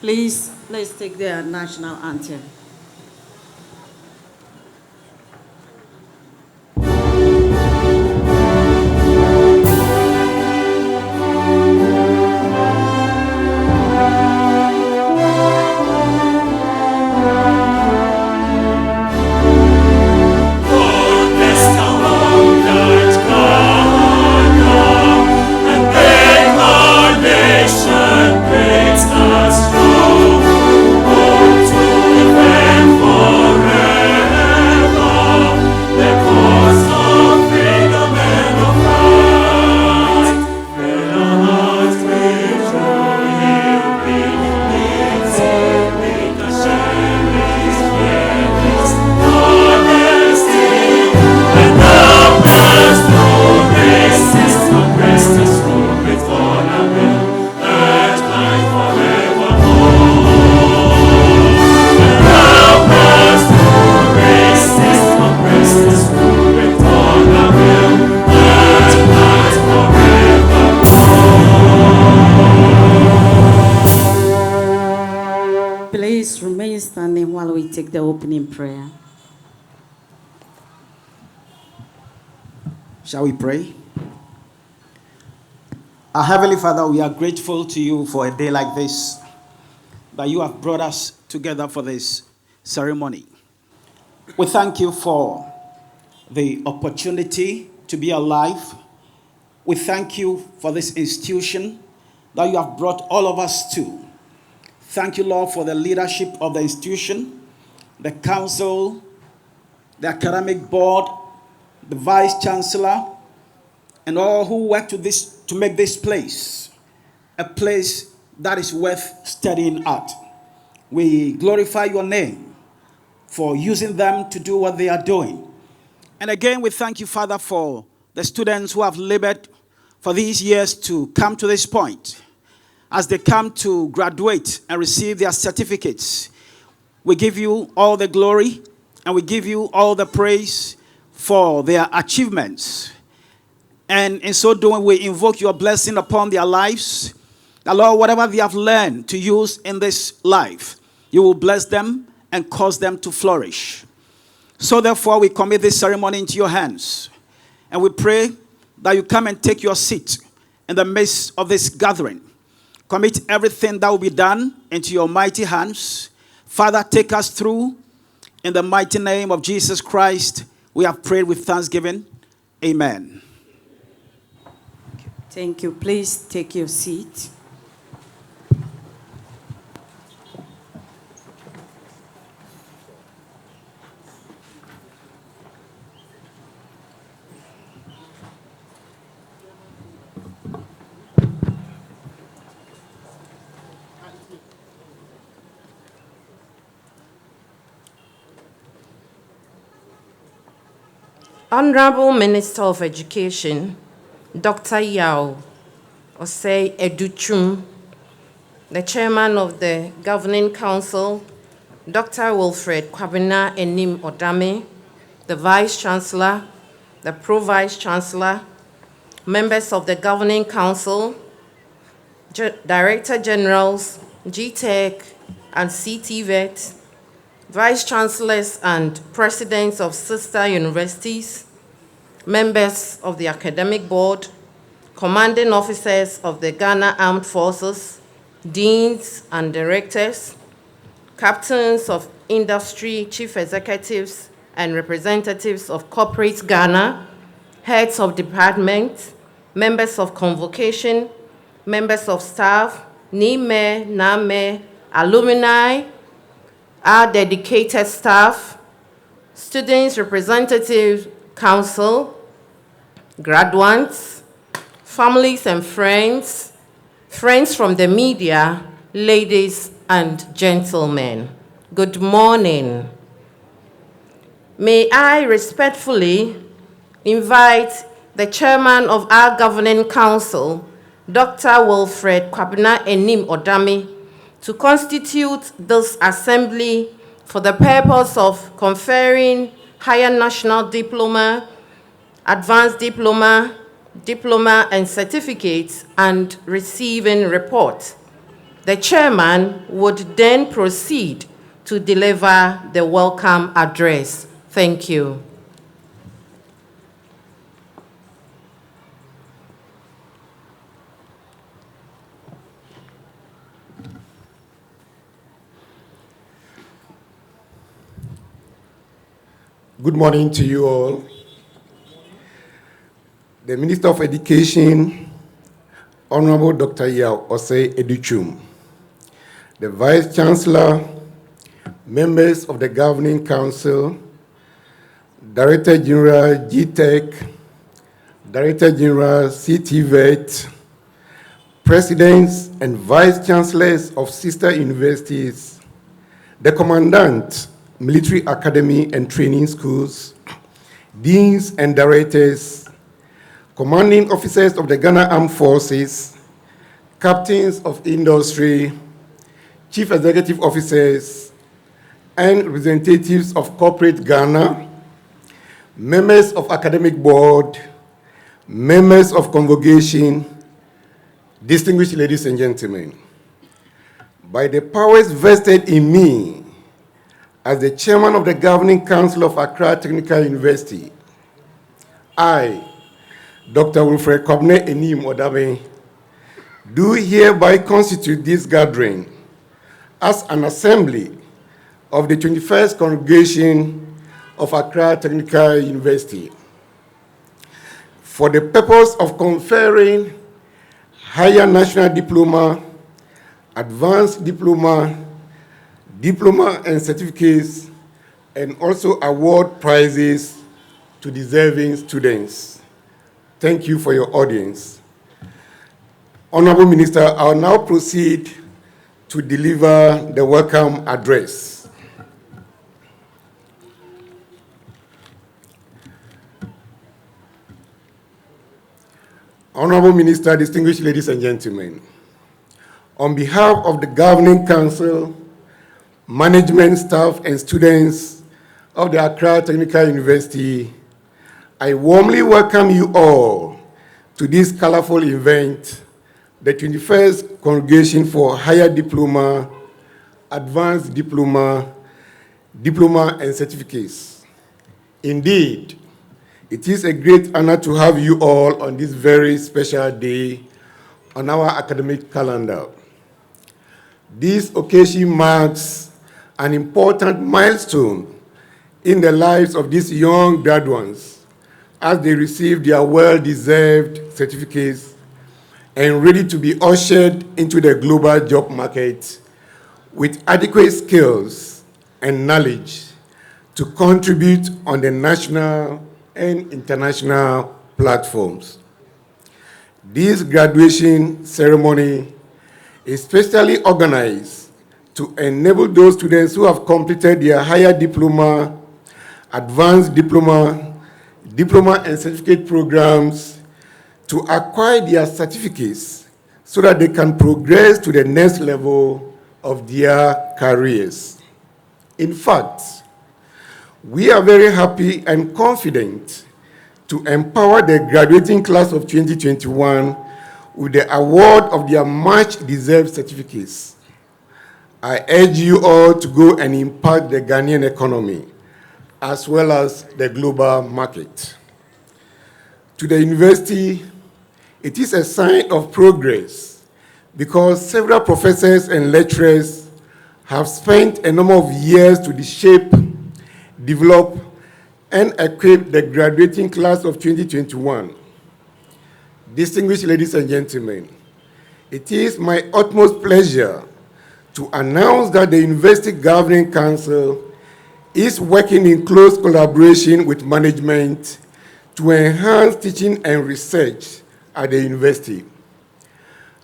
Please, let's take the national anthem. Please remain standing while we take the opening prayer. Shall we pray? Our Heavenly Father, we are grateful to you for a day like this, that you have brought us together for this ceremony. We thank you for the opportunity to be alive. We thank you for this institution that you have brought all of us to. Thank you, Lord, for the leadership of the institution, the council, the academic board, the vice chancellor, and all who work to make this place a place that is worth studying at. We glorify your name for using them to do what they are doing. And again, we thank you, Father, for the students who have labored for these years to come to this point. As they come to graduate and receive their certificates, we give you all the glory and we give you all the praise for their achievements. And in so doing, we invoke your blessing upon their lives. That, Lord, whatever they have learned to use in this life, you will bless them and cause them to flourish. So therefore, we commit this ceremony into your hands. And we pray that you come and take your seat in the midst of this gathering. Commit everything that will be done into your mighty hands. Father, take us through. In the mighty name of Jesus Christ, we have prayed with thanksgiving. Amen. Thank you. Please take your seat. Honorable Minister of Education, Dr. Yao Osei Educhum, the Chairman of the Governing Council, Dr. Wilfred Kwabena Enim Odame, the Vice Chancellor, the Pro-Vice Chancellor, members of the Governing Council, Director Generals, GTEC and CTVET, Vice Chancellors and Presidents of sister universities, members of the Academic Board, Commanding Officers of the Ghana Armed Forces, Deans and Directors, Captains of industry chief executives and representatives of corporate Ghana, heads of departments, members of convocation, members of staff, NIME, NAME, alumni, our dedicated staff, students representative council, graduates, families and friends, friends from the media, ladies and gentlemen, good morning. May I respectfully invite the chairman of our governing council, Dr. Wilfred Kwabena Enim Odami, to constitute this assembly for the purpose of conferring higher national diploma, advanced diploma, diploma and certificates, and receiving report. The chairman would then proceed to deliver the welcome address. Thank you. Good morning to you all. The Minister of Education, Honorable Dr. Yao Osei Educhum, the Vice Chancellor, members of the Governing Council, Director General GTEC, Director General CTVET, Presidents and Vice Chancellors of sister universities, the Commandant, Military Academy and Training Schools, Deans and Directors, Commanding Officers of the Ghana Armed Forces, Captains of Industry, Chief Executive Officers, and representatives of corporate Ghana, members of Academic Board, members of Convocation, distinguished ladies and gentlemen. By the powers vested in me as the chairman of the Governing Council of Accra Technical University, I, Dr. Wilfred Kwabena Enim Odami, do hereby constitute this gathering as an assembly of the 21st Congregation of Accra Technical University for the purpose of conferring higher national diploma, advanced diploma, diploma and certificates, and also award prizes to deserving students. Thank you for your audience. Honorable Minister, I will now proceed to deliver the welcome address. Honorable Minister, distinguished ladies and gentlemen, on behalf of the Governing Council, management staff and students of the Accra Technical University, I warmly welcome you all to this colorful event, the 21st Congregation for Higher Diploma, Advanced Diploma, Diploma and Certificates. Indeed, it is a great honor to have you all on this very special day on our academic calendar. This occasion marks an important milestone in the lives of these young graduates as they receive their well-deserved certificates and ready to be ushered into the global job market with adequate skills and knowledge to contribute on the national and international platforms. This graduation ceremony is specially organized to enable those students who have completed their higher diploma, advanced diploma, diploma and certificate programs to acquire their certificates so that they can progress to the next level of their careers. In fact, we are very happy and confident to empower the graduating class of 2021 with the award of their much-deserved certificates. I urge you all to go and impact the Ghanaian economy as well as the global market. To the university, it is a sign of progress because several professors and lecturers have spent a number of years to shape, develop, and equip the graduating class of 2021. Distinguished ladies and gentlemen, it is my utmost pleasure to announce that the University Governing Council is working in close collaboration with management to enhance teaching and research at the university.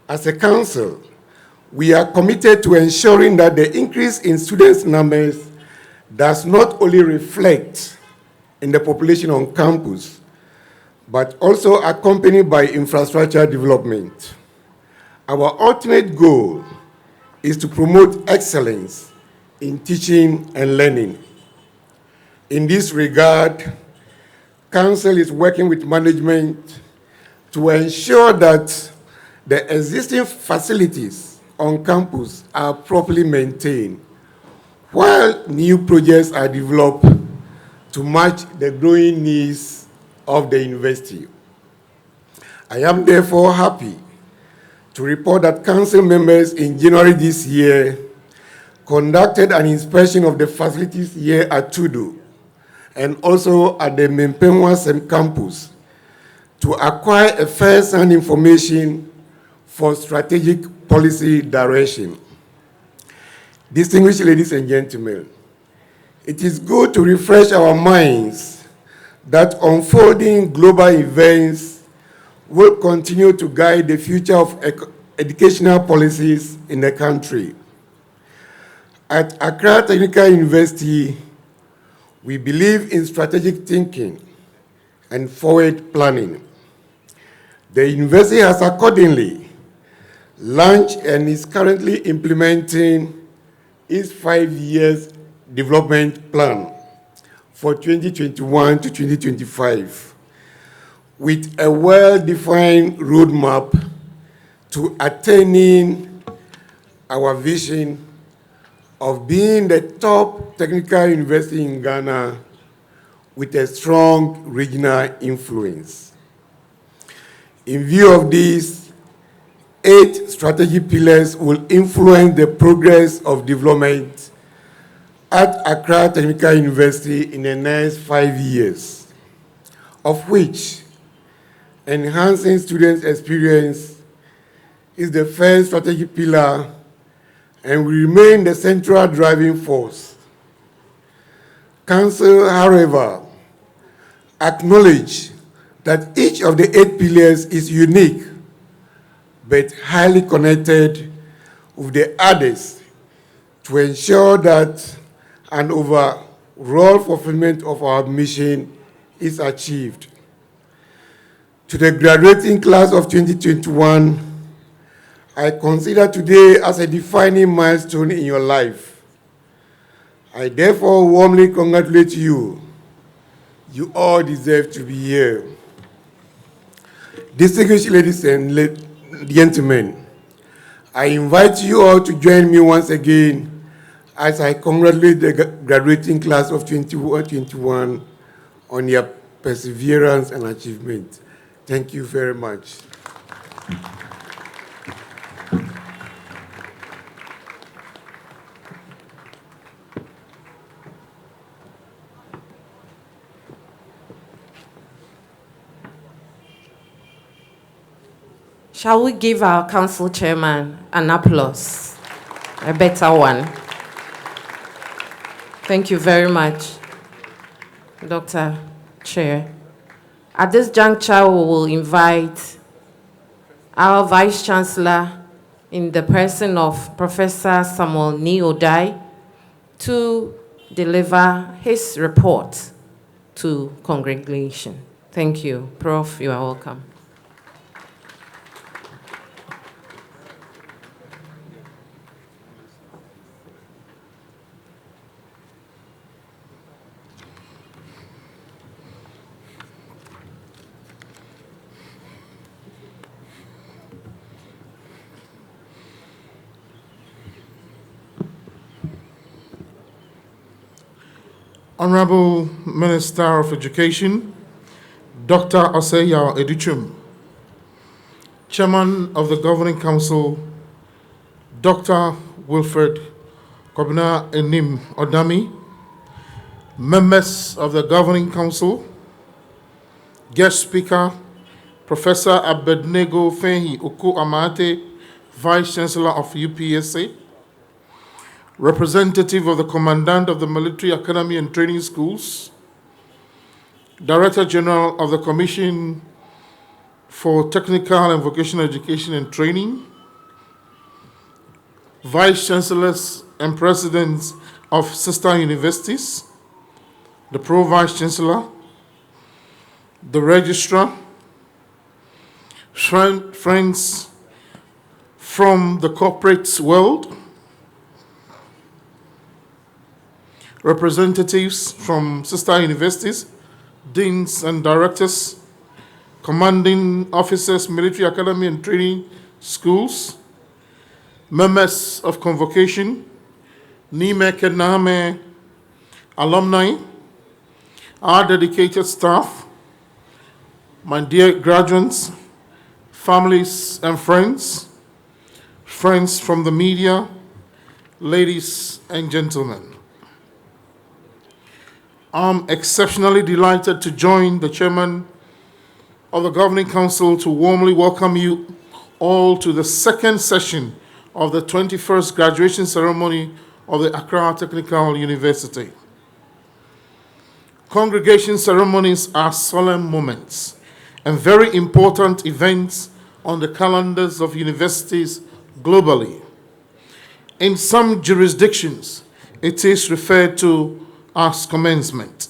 As a council, we are committed to ensuring that the increase in students' numbers does not only reflect in the population on campus, but also accompanied by infrastructure development. Our ultimate goal is to promote excellence in teaching and learning. In this regard, Council is working with management to ensure that the existing facilities on campus are properly maintained, while new projects are developed to match the growing needs of the university. I am therefore happy to report that council members in January this year conducted an inspection of the facilities here at Tudu and also at the Hcim campus to acquire a first-hand information for strategic policy direction. Distinguished ladies and gentlemen, it is good to refresh our minds that unfolding global events will continue to guide the future of educational policies in the country. At Accra Technical University, we believe in strategic thinking and forward planning. The university has accordingly launched and is currently implementing its 5-year development plan for 2021 to 2025, with a well-defined roadmap to attaining our vision of being the top technical university in Ghana with a strong regional influence. In view of these, 8 strategic pillars will influence the progress of development at Accra Technical University in the next 5 years, of which enhancing students' experience is the first strategic pillar and will remain the central driving force. Council, however, acknowledge that each of the 8 pillars is unique but highly connected with the others to ensure that an overall fulfillment of our mission is achieved. To the graduating class of 2021, I consider today as a defining milestone in your life. I therefore warmly congratulate you. You all deserve to be here. Distinguished ladies and gentlemen, I invite you all to join me once again as I congratulate the graduating class of 2021 on their perseverance and achievement. Thank you very much. Shall we give our council chairman an applause? A better one. Thank you very much, Dr. Chair. At this juncture, we will invite our Vice Chancellor in the person of Professor Samuel Niodai to deliver his report to congregation. Thank you. Prof, you are welcome. Honorable Minister of Education, Dr. Oseya Hcim, Chairman of the Governing Council, Dr. Wilfred Kobina Enim Odami, members of the Governing Council, guest speaker, Professor Abednego Fehi Oku Amate, Vice Chancellor of UPSA, representative of the Commandant of the Military Academy and Training Schools, Director General of the Commission for Technical and Vocational Education and Training, Vice Chancellors and Presidents of sister universities, the Pro-Vice Chancellor, the Registrar, friends from the corporate world, representatives from sister universities, deans and directors, commanding officers, military academy and training schools, members of convocation, Nime Kename alumni, our dedicated staff, my dear graduates, families and friends, friends from the media, ladies and gentlemen. I'm exceptionally delighted to join the chairman of the Governing Council to warmly welcome you all to the second session of the 21st graduation ceremony of the Accra Technical University. Congregation ceremonies are solemn moments and very important events on the calendars of universities globally. In some jurisdictions, it is referred to as commencement.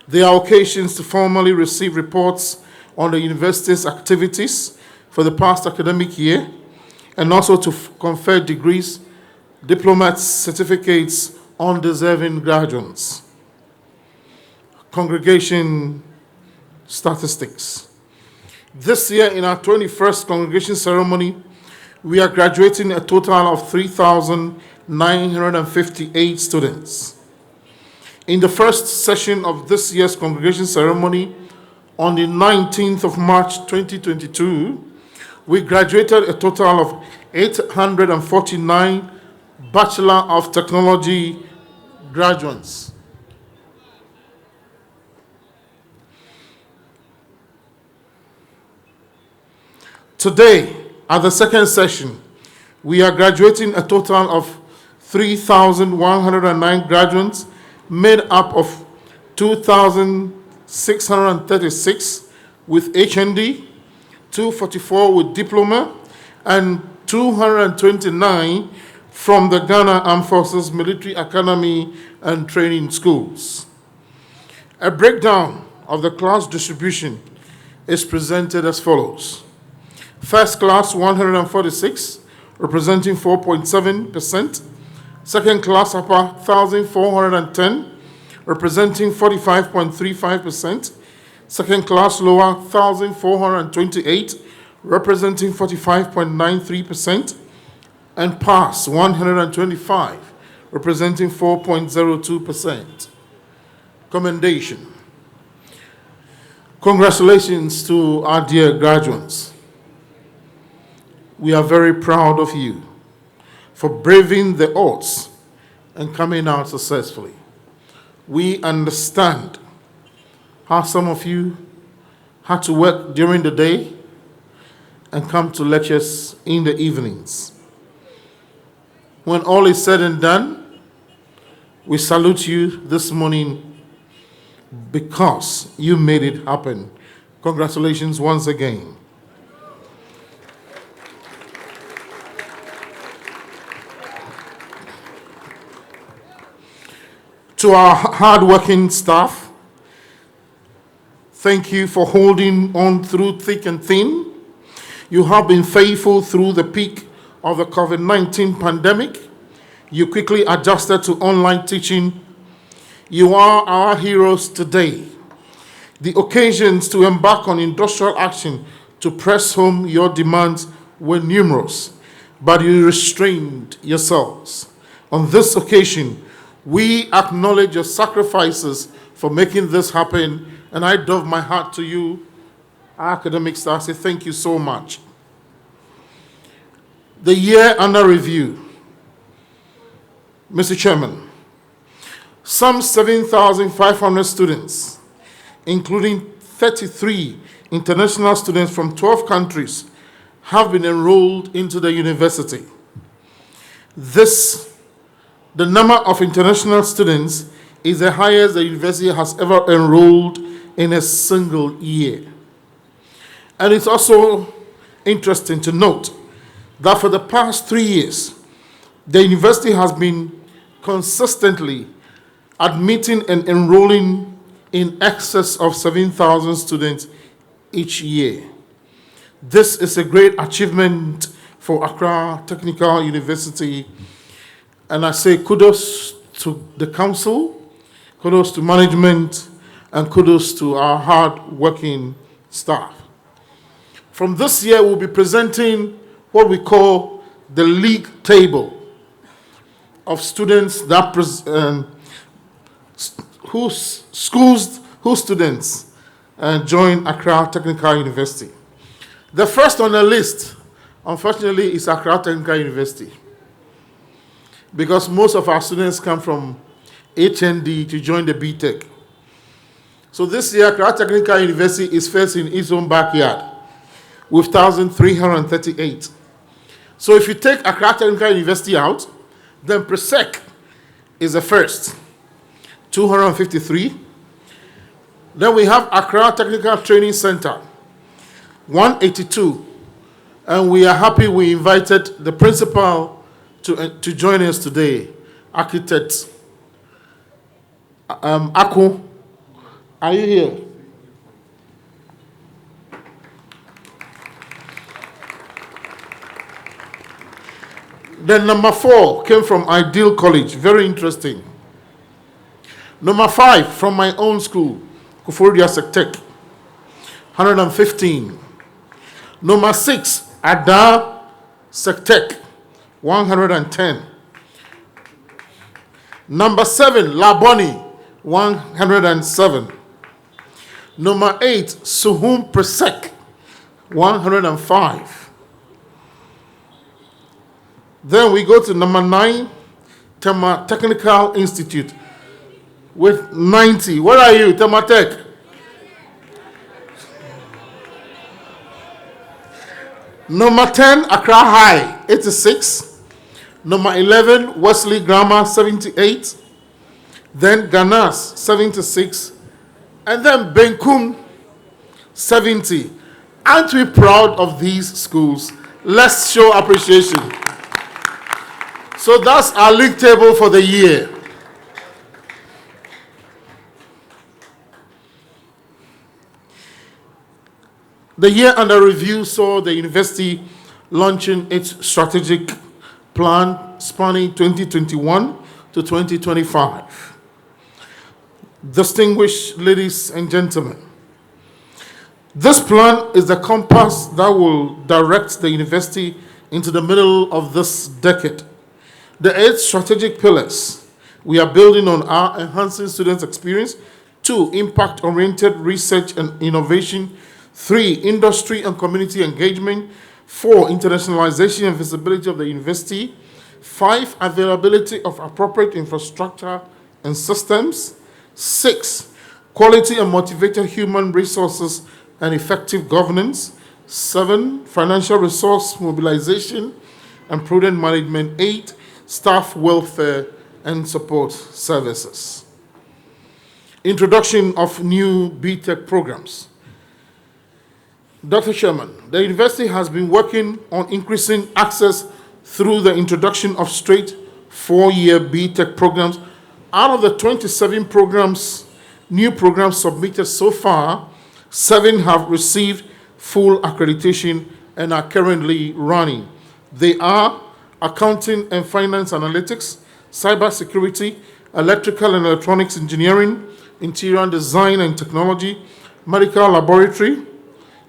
There are occasions to formally receive reports on the university's activities for the past academic year, and also to confer degrees, diplomas, certificates on deserving graduates. Congregation statistics. This year, in our 21st congregation ceremony, we are graduating a total of 3,958 students. In the first session of this year's congregation ceremony, on the 19th of March 2022, we graduated a total of 849 Bachelor of Technology graduates. Today, at the second session, we are graduating a total of 3,109 graduates, made up of 2,636 with HND, 244 with Diploma, and 229 from the Ghana Armed Forces Military Academy and Training Schools. A breakdown of the class distribution is presented as follows. First class, 146, representing 4.7%. Second class upper, 1,410, representing 45.35%. Second class lower, 1,428, representing 45.93%. And pass, 125, representing 4.02%. Commendation. Congratulations to our dear graduates. We are very proud of you for braving the odds and coming out successfully. We understand how some of you had to work during the day and come to lectures in the evenings. When all is said and done, we salute you this morning because you made it happen. Congratulations once again. To our hard-working staff, thank you for holding on through thick and thin. You have been faithful through the peak of the COVID-19 pandemic. You quickly adjusted to online teaching. You are our heroes today. The occasions to embark on industrial action to press home your demands were numerous, but you restrained yourselves. On this occasion, we acknowledge your sacrifices for making this happen, and I doff my hat to you, our academic staff. Say thank you so much. The year under review. Mr. Chairman, some 7,500 students, including 33 international students from 12 countries, have been enrolled into the university. The number of international students is the highest the university has ever enrolled in a single year. And it's also interesting to note that for the past 3 years, the university has been consistently admitting and enrolling in excess of 7,000 students each year. This is a great achievement for Accra Technical University, and I say kudos to the council, kudos to management, and kudos to our hard-working staff. From this year, we'll be presenting what we call the league table of students that whose students join Accra Technical University. The first on the list, unfortunately, is Accra Technical University, because most of our students come from HND to join the BTech. So this year, Accra Technical University is first in its own backyard with 1,338. So if you take Accra Technical University out, then Presec is the first, 253. Then we have Accra Technical Training Center, 182. And we are happy we invited the principal to join us today, Architect Ako. Are you here? Then number 4 came from Ideal College, very interesting. Number 5 from my own school, Kufuria Sectech, 115. Number 6, Ada Sectech, 110. Number 7, Laboni, 107. Number 8, Suhum Presec, 105. Then we go to number 9, Tema Technical Institute, with 90. Where are you, Tema Tech? Number 10, Accra High, 86. Number 11, Wesley Grammar, 78. Then Ganas, 76. And then Benkum, 70. Aren't we proud of these schools? Let's show appreciation. So that's our league table for the year. The year under review saw the university launching its strategic plan spanning 2021 to 2025. Distinguished ladies and gentlemen, this plan is the compass that will direct the university into the middle of this decade. The 8 strategic pillars we are building on are enhancing students' experience, 2, impact-oriented research and innovation, 3, industry and community engagement, 4, internationalization and visibility of the university, 5, availability of appropriate infrastructure and systems, 6, quality and motivated human resources and effective governance, 7, financial resource mobilization and prudent management, 8, staff welfare and support services. Introduction of new BTech programs. Dr. Chairman, the university has been working on increasing access through the introduction of straight 4-year BTech programs. Out of the 27 programs, new programs submitted so far, 7 have received full accreditation and are currently running. They are Accounting and Finance Analytics, Cybersecurity, Electrical and Electronics Engineering, Interior Design and Technology, Medical Laboratory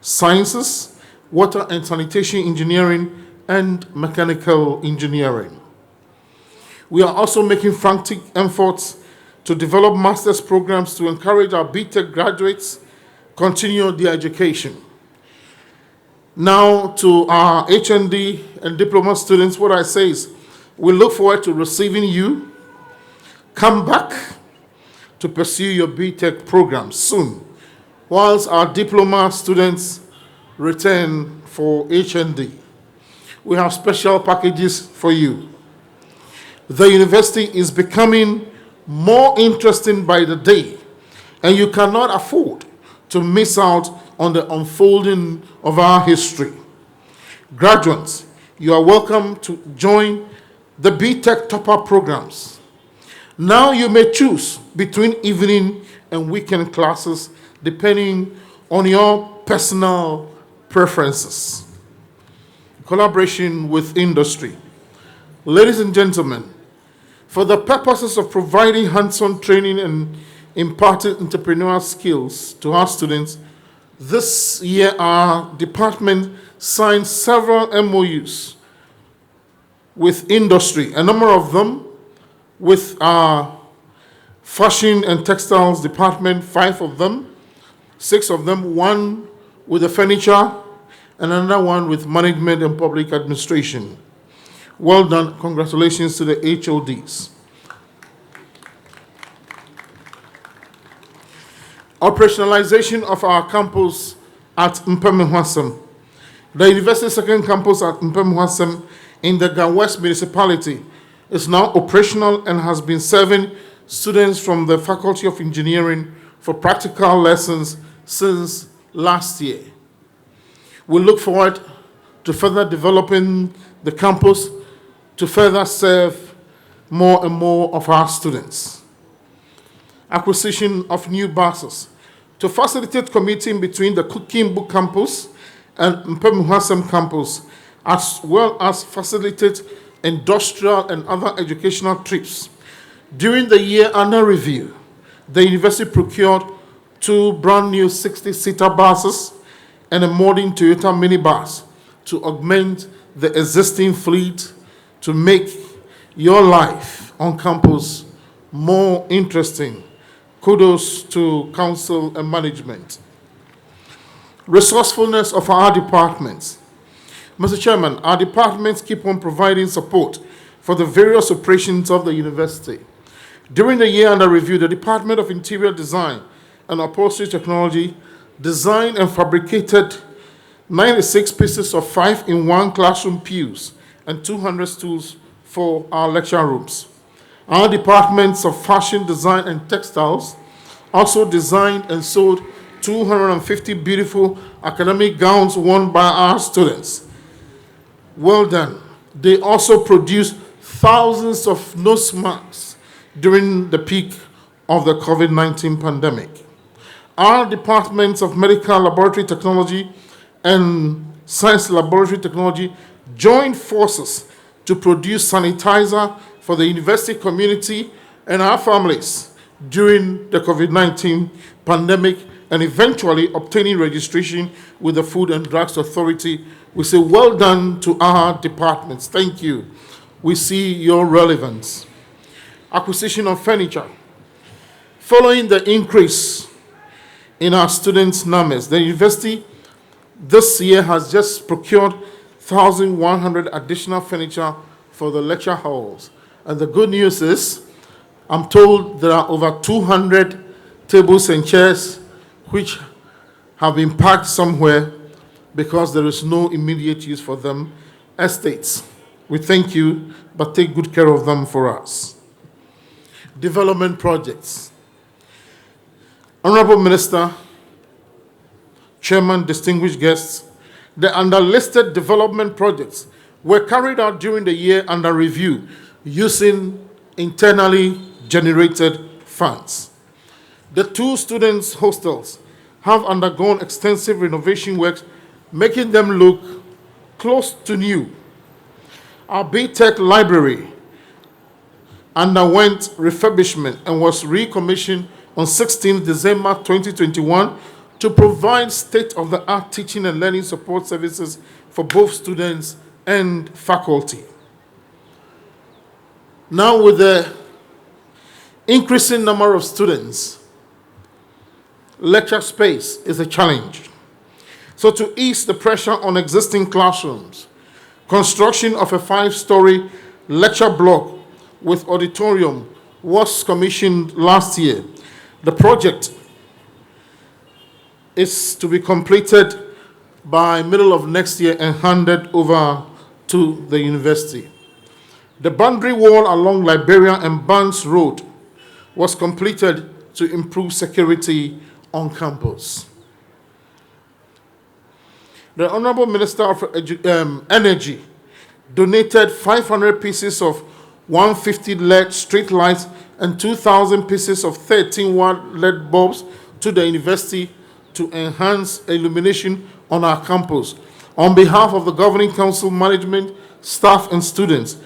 Sciences, Water and Sanitation Engineering, and Mechanical Engineering. We are also making frantic efforts to develop master's programs to encourage our BTech graduates continue their education. Now to our HND and diploma students, what I say is, We look forward to receiving you. Come back to pursue your BTech program soon, whilst our diploma students return for HND. We have special packages for you. The university is becoming more interesting by the day, and you cannot afford to miss out on the unfolding of our history. Graduates, you are welcome to join the BTech Topper programs. Now you may choose between evening and weekend classes depending on your personal preferences. Collaboration with industry. Ladies and gentlemen, for the purposes of providing hands-on training and imparting entrepreneurial skills to our students, this year our department signed several MOUs with industry, a number of them with our fashion and textiles department, 5 of them, 6 of them, 1 with the furniture, and another one with management and public administration. Well done. Congratulations to the HODs. Operationalization of our campus at Hcim. The university's second campus at Hcim in the Ga West municipality is now operational and has been serving students from the Faculty of Engineering for practical lessons since last year. We look forward to further developing the campus to further serve more and more of our students. Acquisition of new buses to facilitate commuting between the Kukimbu campus and Hcim campus, as well as facilitate industrial and other educational trips. During the year under review, the university procured 2 brand new 60-seater buses and a modern Toyota minibus to augment the existing fleet to make your life on campus more interesting. Kudos to council and management. Resourcefulness of our departments. Mr. Chairman, our departments keep on providing support for the various operations of the university. During the year under review, the Department of Interior Design and Upholstery Technology designed and fabricated 96 pieces of 5-in-1 classroom pews and 200 stools for our lecture rooms. Our departments of fashion, design, and textiles also designed and sold 250 beautiful academic gowns worn by our students. Well done. They also produced thousands of nose masks during the peak of the COVID-19 pandemic. Our departments of medical laboratory technology and science laboratory technology joined forces to produce sanitizer for the university community and our families during the COVID-19 pandemic, and eventually obtaining registration with the Food and Drugs Authority. We say well done to our departments. Thank you. We see your relevance. Acquisition of furniture. Following the increase in our students' numbers, the university this year has just procured 1,100 additional furniture for the lecture halls. And the good news is, I'm told there are over 200 tables and chairs which have been parked somewhere because there is no immediate use for them. Estates, we thank you, but take good care of them for us. Development projects. Honorable Minister, Chairman, distinguished guests, the underlisted development projects were carried out during the year under review using internally generated funds. The 2 students' hostels have undergone extensive renovation works, making them look close to new. Our BTech library underwent refurbishment and was recommissioned on 16 December 2021 to provide state-of-the-art teaching and learning support services for both students and faculty. Now, with the increasing number of students, lecture space is a challenge. So to ease the pressure on existing classrooms, construction of a 5-story lecture block with auditorium was commissioned last year. The project is to be completed by middle of next year and handed over to the university. The boundary wall along Liberia and Barnes Road was completed to improve security on campus. The Honorable Minister of Energy donated 500 pieces of 150 LED street lights and 2,000 pieces of 13-watt LED bulbs to the university to enhance illumination on our campus. On behalf of the Governing Council, management, staff, and students,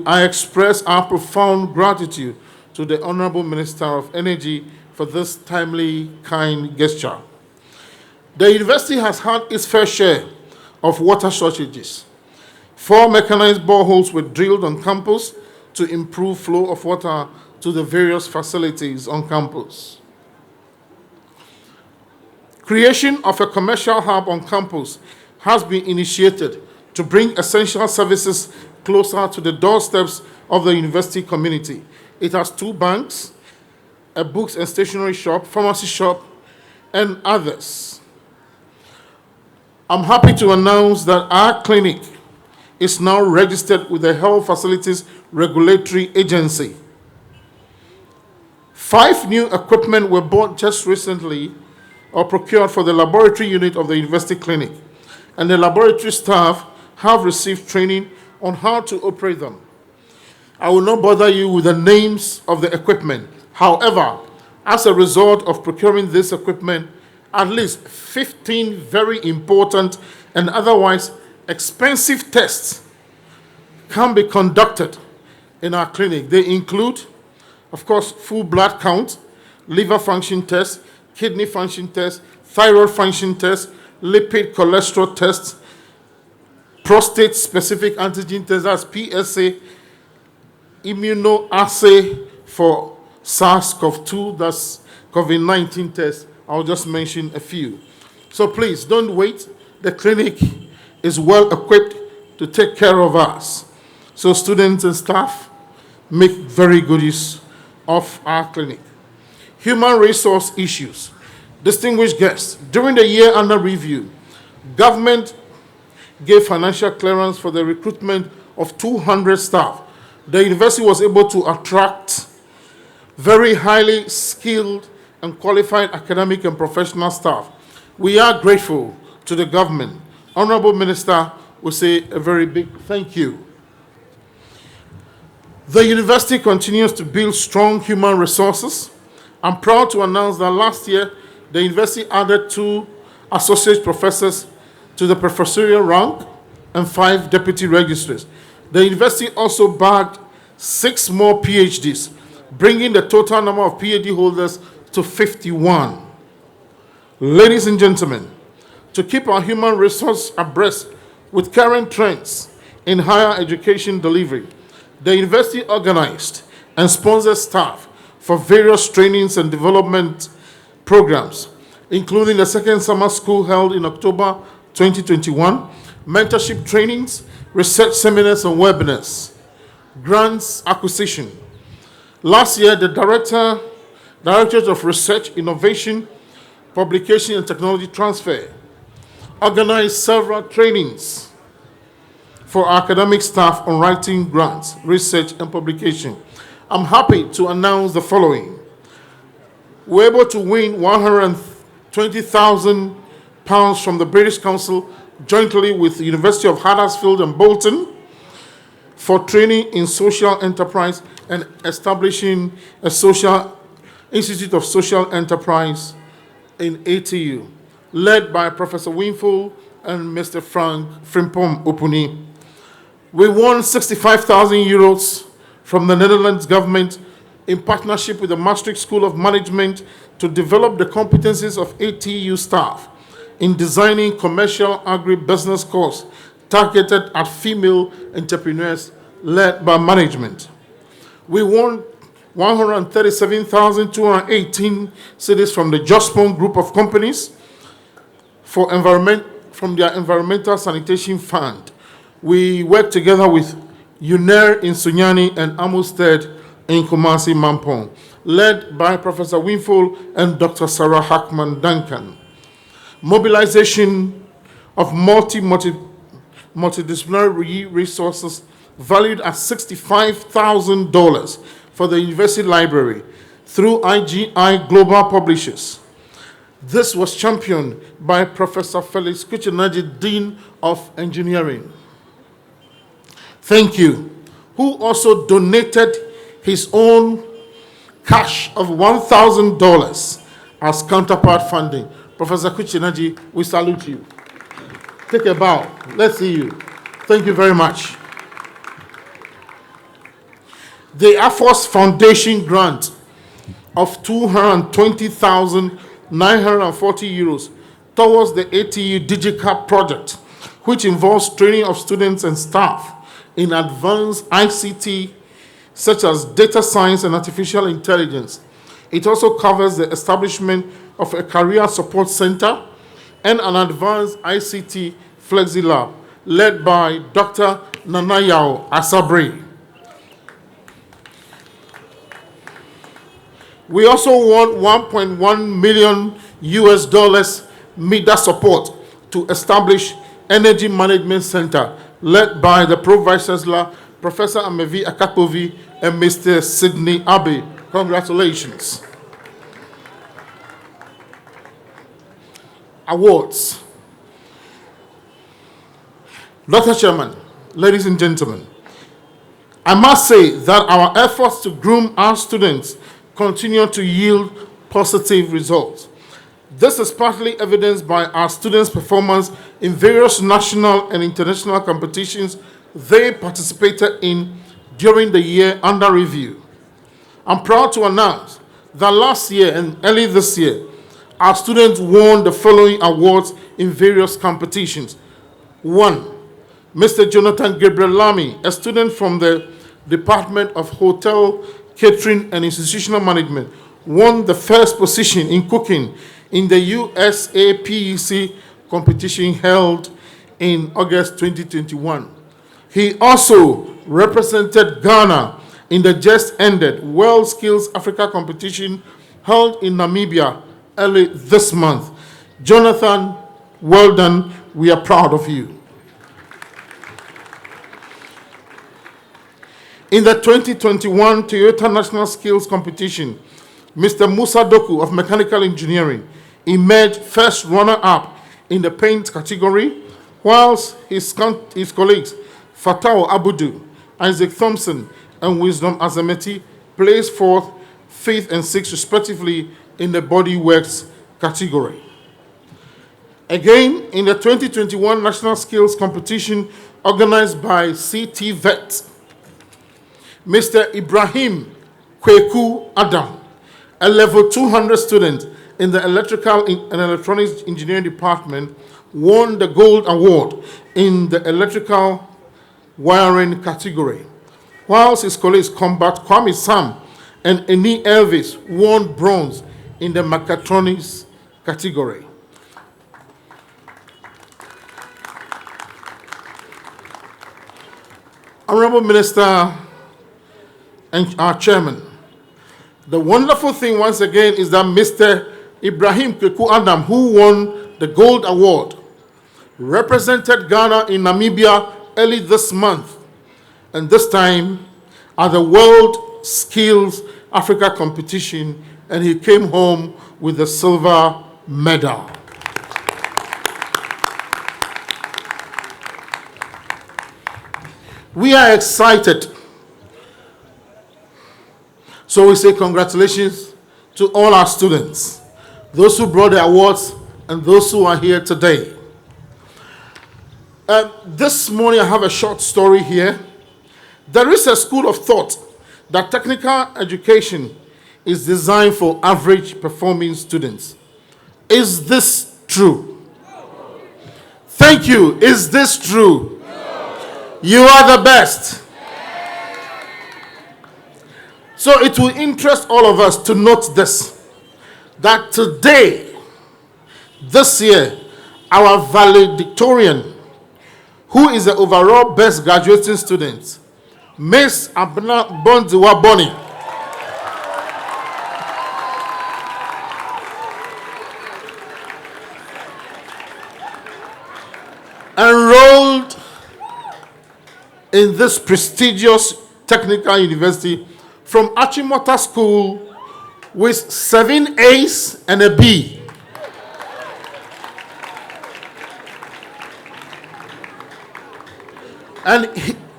I express our profound gratitude to the Honorable Minister of Energy for this timely, kind gesture. The university has had its fair share of water shortages. 4 mechanized boreholes were drilled on campus to improve flow of water to the various facilities on campus. Creation of a commercial hub on campus has been initiated to bring essential services closer to the doorsteps of the university community. It has 2 banks, a books and stationery shop, pharmacy shop, and others. I'm happy to announce that our clinic is now registered with the Health Facilities Regulatory Agency. 5 new equipment were bought just recently or procured for the laboratory unit of the university clinic, and the laboratory staff have received training on how to operate them. I will not bother you with the names of the equipment. However, as a result of procuring this equipment, at least 15 very important and otherwise expensive tests can be conducted in our clinic. They include, of course, full blood count, liver function test, kidney function test, thyroid function test, lipid cholesterol tests, prostate specific antigen test, that's PSA, immunoassay for SARS-CoV-2, that's COVID-19 test. I'll just mention a few. So please don't wait. The clinic is well equipped to take care of us. So students and staff make very good use of our clinic. Human resource issues. Distinguished guests, during the year under review, government gave financial clearance for the recruitment of 200 staff. The university was able to attract very highly skilled and qualified academic and professional staff. We are grateful to the government. Honorable Minister will say a very big thank you. The university continues to build strong human resources. I'm proud to announce that last year, the university added 2 associate professors to the professorial rank and 5 deputy registrars. The university also bagged 6 more PhDs, bringing the total number of PhD holders to 51. Ladies and gentlemen, to keep our human resource abreast with current trends in higher education delivery, the university organized and sponsored staff for various trainings and development programs, including the second summer school held in October 2021, mentorship trainings, research seminars and webinars, grants acquisition. Last year, the Directorate of Research, Innovation, Publication and Technology Transfer organized several trainings for academic staff on writing grants, research, and publication. I'm happy to announce the following. We're able to win £120,000 from the British Council jointly with the University of Huddersfield and Bolton for training in social enterprise and establishing a social Institute of Social Enterprise in ATU, led by Professor Winful and Mr. Frank Frimpong Opuni. We won €65,000 from the Netherlands government in partnership with the Maastricht School of Management to develop the competencies of ATU staff in designing commercial agribusiness course targeted at female entrepreneurs led by management. We won 137,218 cedis from the Jospon group of companies from their environmental sanitation fund. We work together with UNER in Sunyani, and Amusted in Kumasi Mampong, led by Professor Winful and Dr. Sarah Hackman Duncan. Mobilization of multidisciplinary resources valued at $65,000 for the university library through IGI Global Publishers. This was championed by Professor Felix Kuchinaji, Dean of Engineering. Thank you. Who also donated his own cash of $1,000 as counterpart funding. Professor Kuchinaji, we salute you. Take a bow. Let's see you. Thank you very much. The Air Force Foundation grant of 220,940 euros towards the ATU DigiCap project, which involves training of students and staff in advanced ICT such as data science and artificial intelligence. It also covers the establishment of a career support center and an advanced ICT Flexi Lab led by Dr. Nanayao Asabre. We also won 1.1 million US dollars MEDA support to establish Energy Management Center led by the Pro Vice Chancellor, Professor Amevi Akapovi, and Mr. Sidney Abe. Congratulations. Awards. Dr. Chairman, ladies and gentlemen, I must say that our efforts to groom our students continue to yield positive results. This is partly evidenced by our students' performance in various national and international competitions they participated in during the year under review. I'm proud to announce that last year and early this year, our students won the following awards in various competitions. 1. Mr. Jonathan Gabriel Lamy, a student from the Department of Hotel, Catering and Institutional Management, won the first position in cooking in the USAPEC competition held in August 2021. He also represented Ghana in the just-ended World Skills Africa competition held in Namibia early this month. Jonathan, well done. We are proud of you. In the 2021 Toyota National Skills Competition, Mr. Musa Doku of Mechanical Engineering emerged first runner-up in the paint category, whilst his colleagues Fatao Abudu, Isaac Thompson, and Wisdom Azameti placed fourth, fifth, and sixth respectively in the bodyworks category. Again, in the 2021 National Skills Competition organized by CT Vet, Mr. Ibrahim Kweku Adam, a level 200 student in the Electrical and Electronics Engineering Department, won the Gold Award in the Electrical Wiring category, whilst his colleagues Combat Kwame Sam and Eni Elvis won bronze in the Mechatronics category. Honorable Minister and our chairman, the wonderful thing once again is that Mr. Ibrahim Kweku Adam, who won the Gold Award, represented Ghana in Namibia early this month, and this time at the World Skills Africa competition, and he came home with the silver medal. We are excited. So we say congratulations to all our students, those who brought the awards and those who are here today. This morning I have a short story here. There is a school of thought that technical education is designed for average performing students. Is this true? Thank you. Is this true? You are the best. So it will interest all of us to note this, that today, this year, our valedictorian, who is the overall best graduating student, Miss Abna Bondiwa Boni. Enrolled in this prestigious technical university from Hcim School with 7 A's and a B. And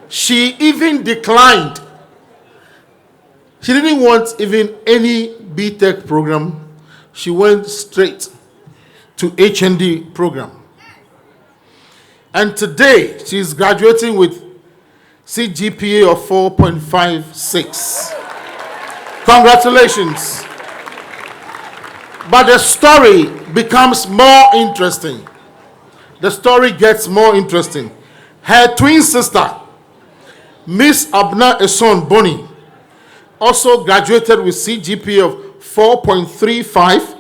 she even declined. She didn't want even any BTech program. She went straight to HND program. And today, she is graduating with CGPA of 4.56. Congratulations. But the story becomes more interesting. The story gets more interesting. Her twin sister, Miss Abna Eson Boni, also graduated with CGPA of 4.35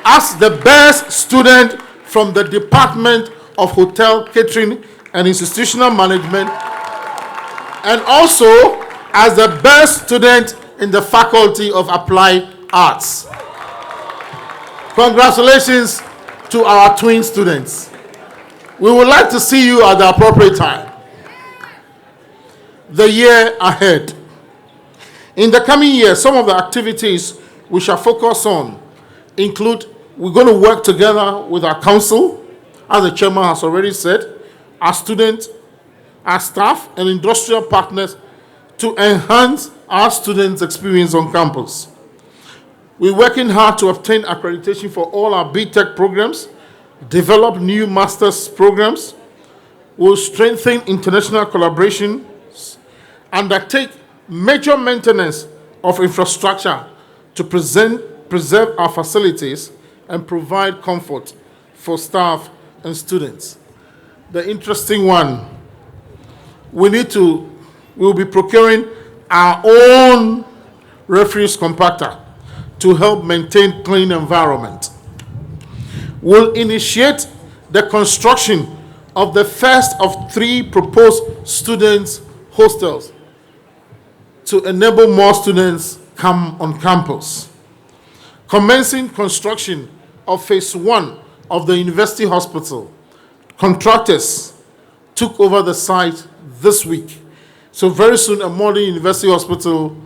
as the best student from the Department of Hotel Catering and Institutional Management, and also as the best student in the Faculty of Applied Arts. Congratulations to our twin students. We would like to see you at the appropriate time. The year ahead. In the coming year, some of the activities we shall focus on include, we're going to work together with our council, as the chairman has already said, our students, our staff, and industrial partners to enhance our students' experience on campus. We're working hard to obtain accreditation for all our BTech programs, develop new master's programs, we'll strengthen international collaboration, undertake major maintenance of infrastructure to preserve our facilities and provide comfort for staff and students. The interesting one, we'll be procuring our own refuse compactor to help maintain clean environment. We'll initiate the construction of the first of 3 proposed students' hostels to enable more students come on campus. Commencing construction of phase 1 of the university hospital. Contractors took over the site this week. So very soon a modern university hospital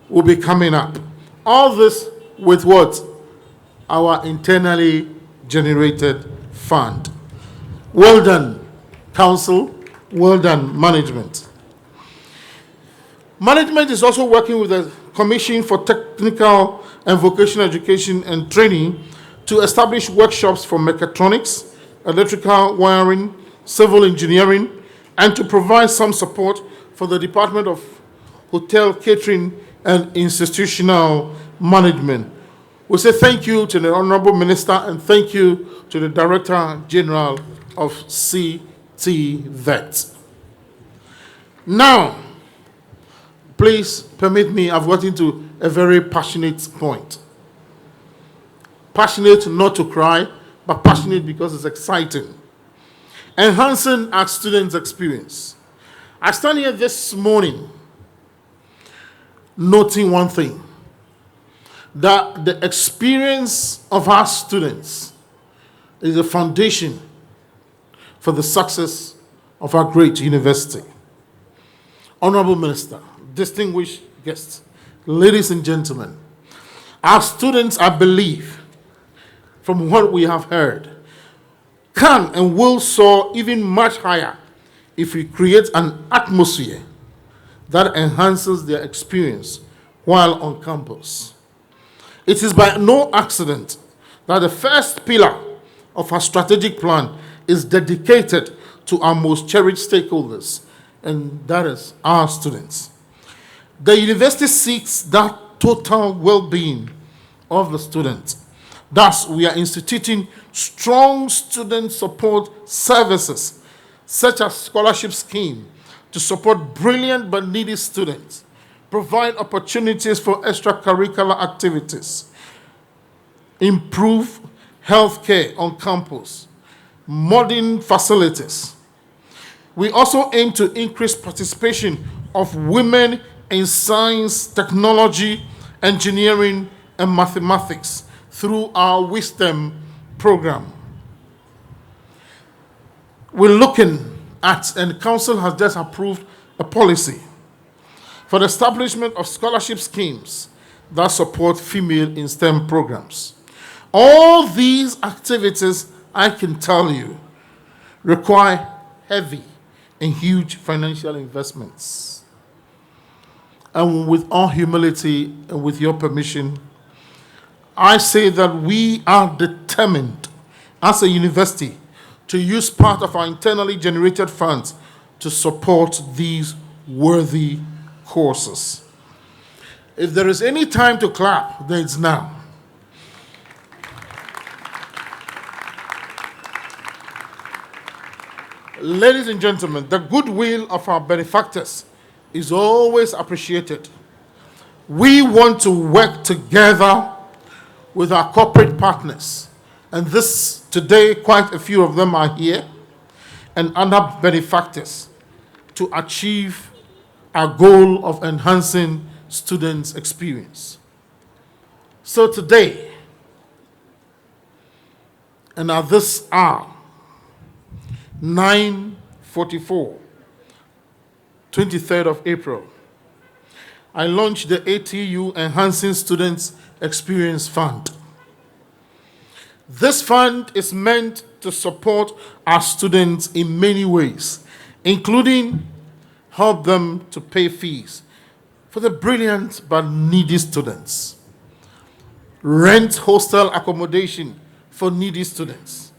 will be coming up. All this with what? Our internally generated fund. Well done, council. Well done, management. Management is also working with the Commission for Technical and Vocational Education and Training to establish workshops for mechatronics, electrical wiring, civil engineering, and to provide some support for the Department of Hotel Catering and Institutional Management. We say thank you to the Honorable Minister and thank you to the Director General of CTVET. Now, please permit me, I've got into a very passionate point. Passionate not to cry, but passionate because it's exciting. Enhancing our students' experience. I stand here this morning noting one thing, that the experience of our students is the foundation for the success of our great university. Honorable Minister, distinguished guests, ladies and gentlemen, our students, I believe, from what we have heard, can and will soar even much higher if we create an atmosphere that enhances their experience while on campus. It is by no accident that the first pillar of our strategic plan is dedicated to our most cherished stakeholders, and that is our students. The university seeks that total well-being of the students. Thus, we are instituting strong student support services, such as scholarship scheme, to support brilliant but needy students, provide opportunities for extracurricular activities, improve healthcare on campus, modern facilities. We also aim to increase participation of women in science, technology, engineering, and mathematics through our Wisdom program. We're looking at, and the Council has just approved a policy for the establishment of scholarship schemes that support female in STEM programs. All these activities, I can tell you, require heavy and huge financial investments. And with all humility and with your permission, I say that we are determined as a university to use part of our internally generated funds to support these worthy courses. If there is any time to clap, then it's now. Ladies and gentlemen, the goodwill of our benefactors is always appreciated. We want to work together with our corporate partners, and this today, quite a few of them are here, and other benefactors to achieve our goal of enhancing students' experience. So today, and at this hour, 9:44, 23rd of April, I launched the ATU Enhancing Students Experience Fund. This fund is meant to support our students in many ways, including help them to pay fees for the brilliant but needy students, rent hostel accommodation for needy students.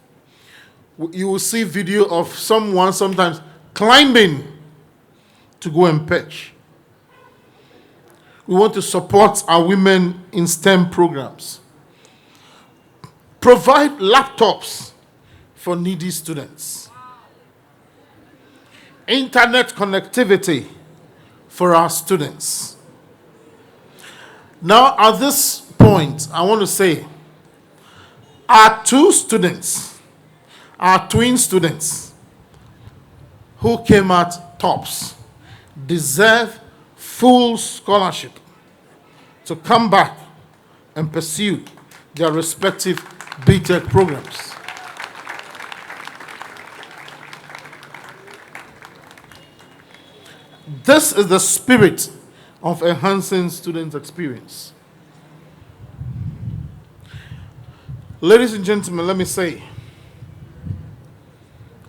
You will see video of someone sometimes climbing to go and pitch. We want to support our women in STEM programs. Provide laptops for needy students. Internet connectivity for our students. Now, at this point, I want to say, our two students, our twin students who came out tops, deserve full scholarship to come back and pursue their respective BTech programs. This is the spirit of enhancing students' experience. Ladies and gentlemen, let me say,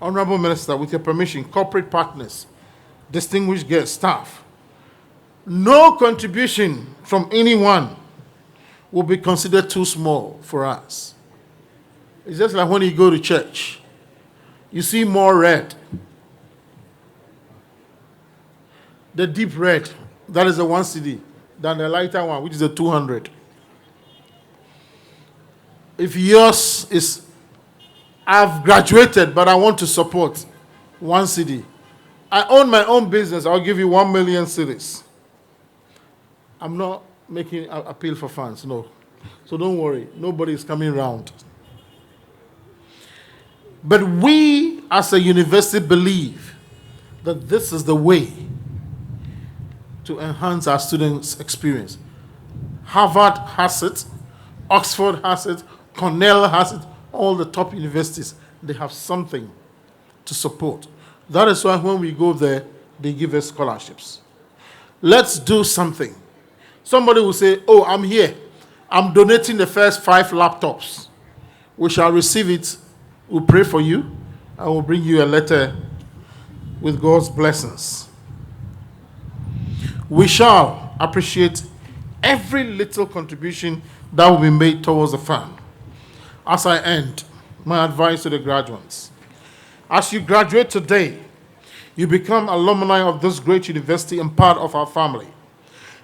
Honorable Minister, with your permission, corporate partners, distinguished guests, staff, no contribution from anyone will be considered too small for us. It's just like when you go to church, you see more red. The deep red, that is the 1 CD, than the lighter one, which is the 200. If yours is, I've graduated, but I want to support 1 CD. I own my own business, I'll give you 1 million cedis. I'm not making an appeal for funds, no. So don't worry, nobody is coming around. But we, as a university, believe that this is the way to enhance our students' experience. Harvard has it, Oxford has it, Cornell has it, all the top universities, they have something to support. That is why when we go there, they give us scholarships. Let's do something. Somebody will say, oh, I'm here. I'm donating the first 5 laptops. We shall receive it. We'll pray for you. I will bring you a letter with God's blessings. We shall appreciate every little contribution that will be made towards the fund. As I end, my advice to the graduates. As you graduate today, you become alumni of this great university and part of our family.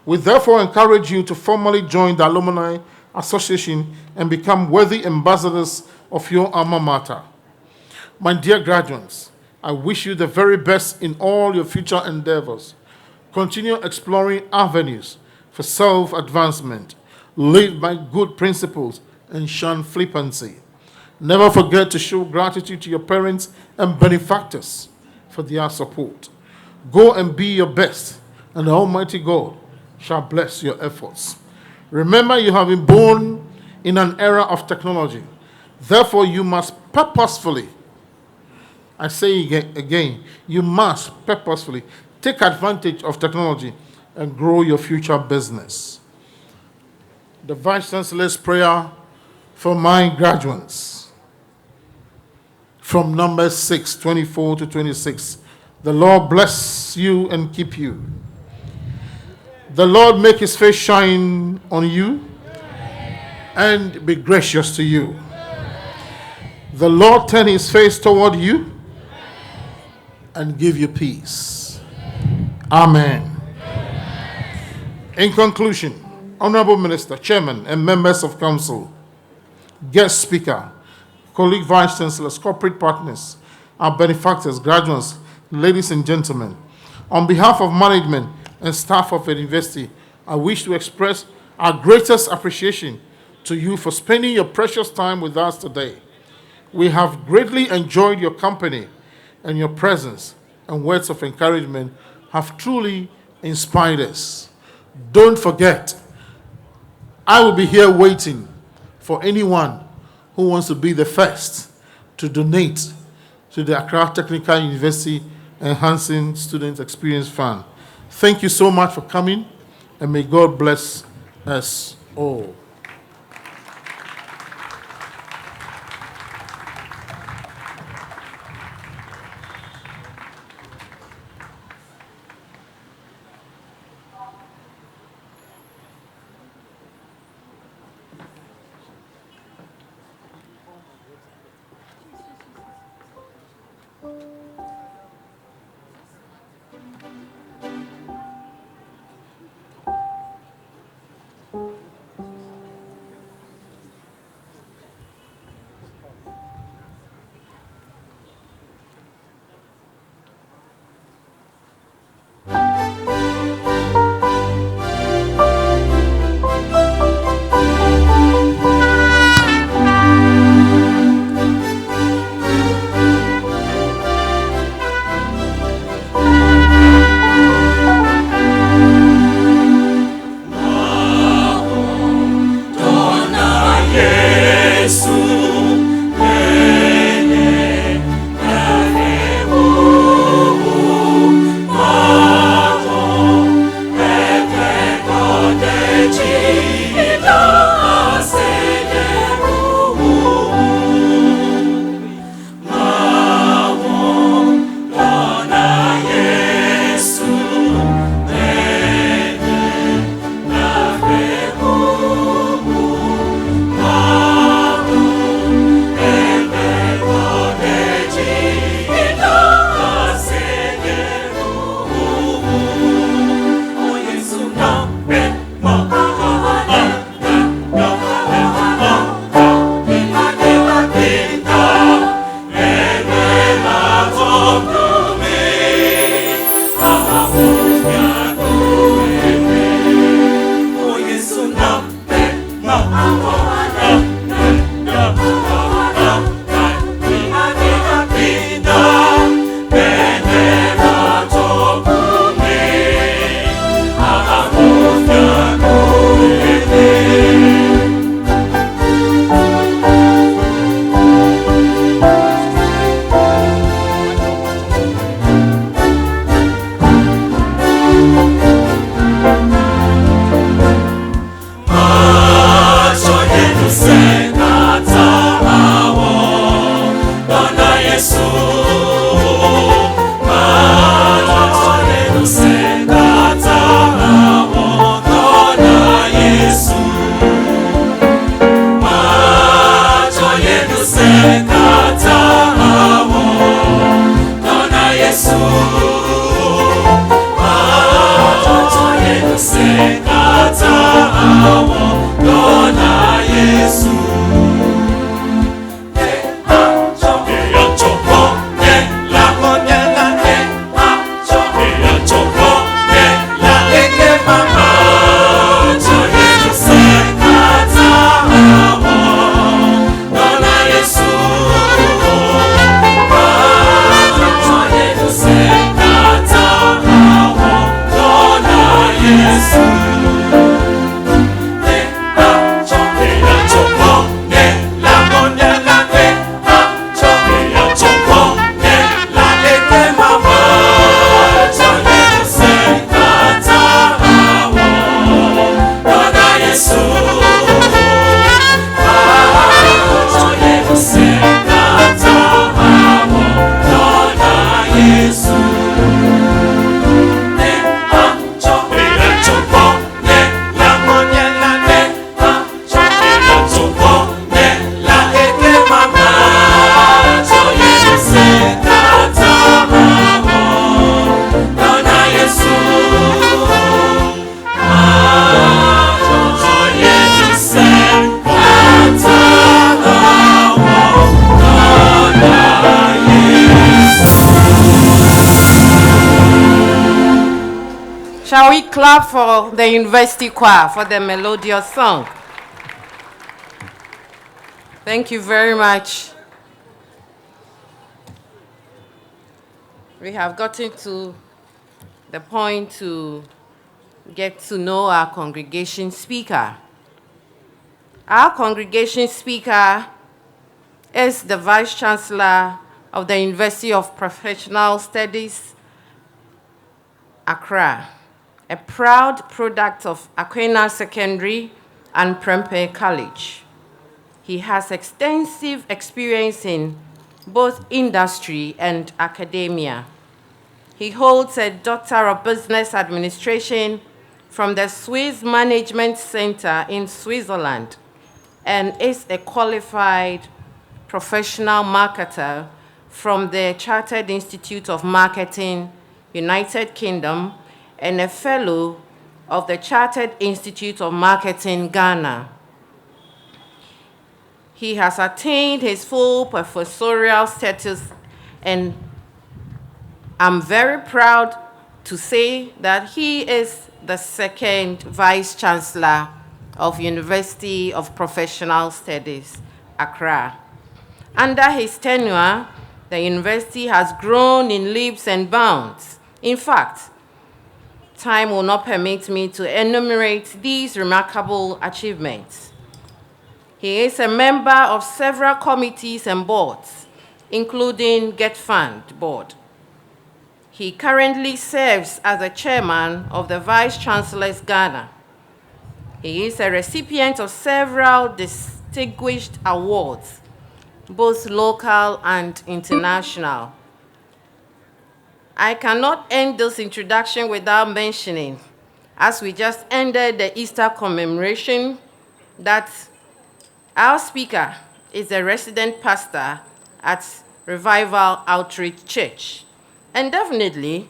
We therefore encourage you to formally join the Alumni Association and become worthy ambassadors of your alma mater. My dear graduates, I wish you the very best in all your future endeavors. Continue exploring avenues for self-advancement. Live by good principles and shun flippancy. Never forget to show gratitude to your parents and benefactors for their support. Go and be your best, and the Almighty God shall bless your efforts. Remember, you have been born in an era of technology. Therefore, you must purposefully, I say again, you must purposefully take advantage of technology and grow your future business. The Vice Chancellor's prayer for my graduates from Numbers 6:24 to 26. The Lord bless you and keep you. The Lord make his face shine on you and be gracious to you. The Lord turn his face toward you and give you peace. Amen. In conclusion, Honorable Minister, Chairman, and members of Council, guest speaker, colleague vice chancellors, corporate partners, our benefactors, graduates, ladies and gentlemen, on behalf of management and staff of the university, I wish to express our greatest appreciation to you for spending your precious time with us today. We have greatly enjoyed your company, and your presence and words of encouragement have truly inspired us. Don't forget, I will be here waiting for anyone who wants to be the first to donate to the Accra Technical University Enhancing Student Experience Fund. Thank you so much for coming, and may God bless us all. Shall we clap for the university choir for the melodious song? Thank you very much. We have gotten to the point to get to know our congregation speaker. Our congregation speaker is the Vice Chancellor of the University of Professional Studies, Accra, a proud product of Aquina Secondary and Prempeh College. He has extensive experience in both industry and academia. He holds a Doctor of Business Administration from the Swiss Management Center in Switzerland and is a qualified professional marketer from the Chartered Institute of Marketing, United Kingdom, and a fellow of the Chartered Institute of Marketing, Ghana. He has attained his full professorial status, and I'm very proud to say that he is the second Vice Chancellor of University of Professional Studies, Accra. Under his tenure, the university has grown in leaps and bounds. In fact, time will not permit me to enumerate these remarkable achievements. He is a member of several committees and boards, including Get Fund Board. He currently serves as the chairman of the Vice Chancellor's Ghana. He is a recipient of several distinguished awards, both local and international. I cannot end this introduction without mentioning, as we just ended the Easter commemoration, that our speaker is a resident pastor at Revival Outreach Church, and definitely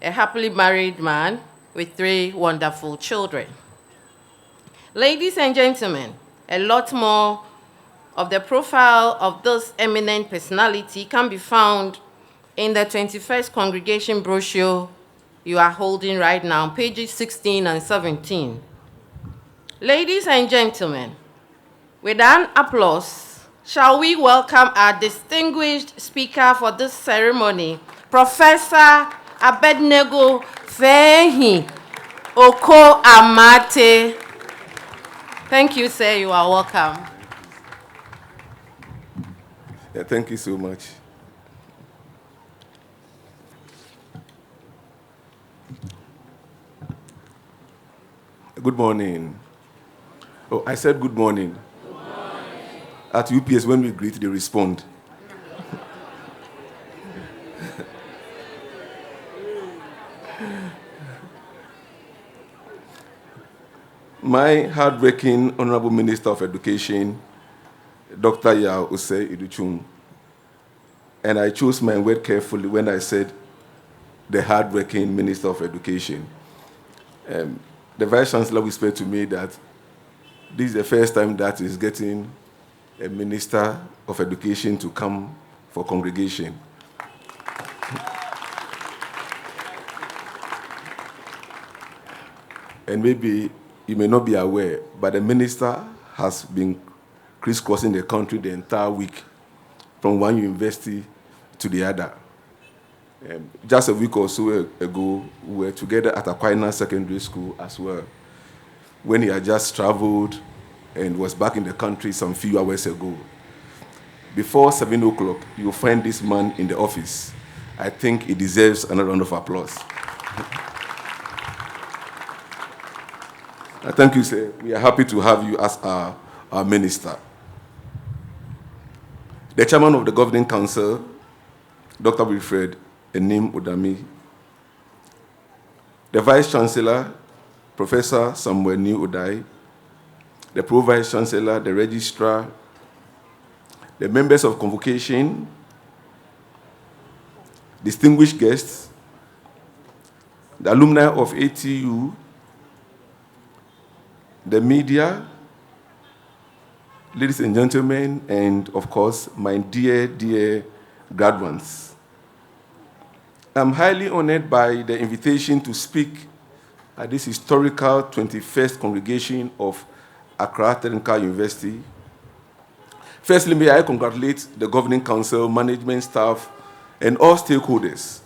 a happily married man with 3 wonderful children. Ladies and gentlemen, a lot more of the profile of this eminent personality can be found in the 21st congregation brochure you are holding right now, pages 16 and 17. Ladies and gentlemen, with an applause, shall we welcome our distinguished speaker for this ceremony, Professor Abednego Fehi Oko Amate. Thank you, sir. You are welcome. Yeah, thank you so much. Good morning. Oh, I said good morning. Good morning. At UPS, when we greet, they respond. My hardworking Honorable Minister of Education, Dr. Yao Ose Iduchum, and I chose my word carefully when I said the hardworking Minister of Education. The Vice Chancellor whispered to me that this is the first time that he's getting a Minister of Education to come for congregation. And maybe you may not be aware, but the minister has been crisscrossing the country the entire week from one university to the other. Just a week or so ago, we were together at Aquina Secondary School as well, when he had just traveled and was back in the country some few hours ago. Before 7 o'clock, you'll find this man in the office. I think he deserves another round of applause. Thank you, sir. We are happy to have you as our minister. The chairman of the governing council, Dr. Wilfred Enim Udami. The vice chancellor, Professor Samuel New Udai. The pro-vice chancellor, the registrar, the members of convocation, distinguished guests, the alumni of ATU, the media, ladies and gentlemen, and of course, my dear, dear graduates. I'm highly honored by the invitation to speak at this historical 21st congregation of Accra Technical University. Firstly, may I congratulate the Governing Council, management staff, and all stakeholders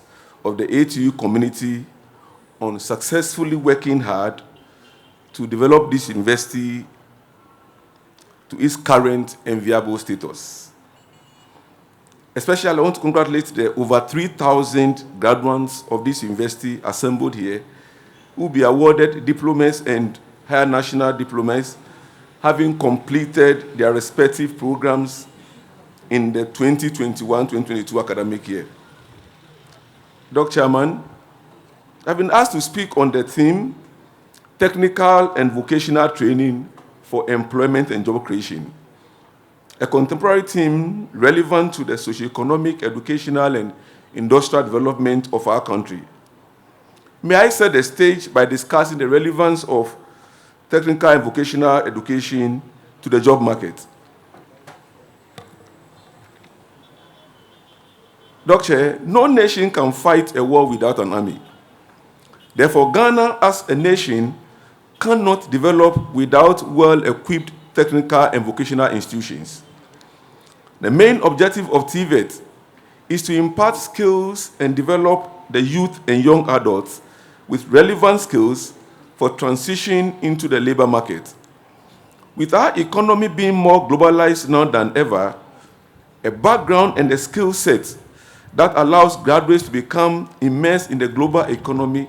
of the ATU community on successfully working hard to develop this university to its current enviable status. Especially, I want to congratulate the over 3,000 graduates of this university assembled here who will be awarded diplomas and higher national diplomas, having completed their respective programs in the 2021-2022 academic year. Dr. Chairman, I've been asked to speak on the theme, Technical and Vocational Training for Employment and Job Creation, a contemporary theme relevant to the socio-economic, educational, and industrial development of our country. May I set the stage by discussing the relevance of technical and vocational education to the job market. Doctor, no nation can fight a war without an army. Therefore, Ghana as a nation cannot develop without well-equipped technical and vocational institutions. The main objective of TVET is to impart skills and develop the youth and young adults with relevant skills for transition into the labor market. With our economy being more globalized now than ever, a background and a skill set that allows graduates to become immersed in the global economy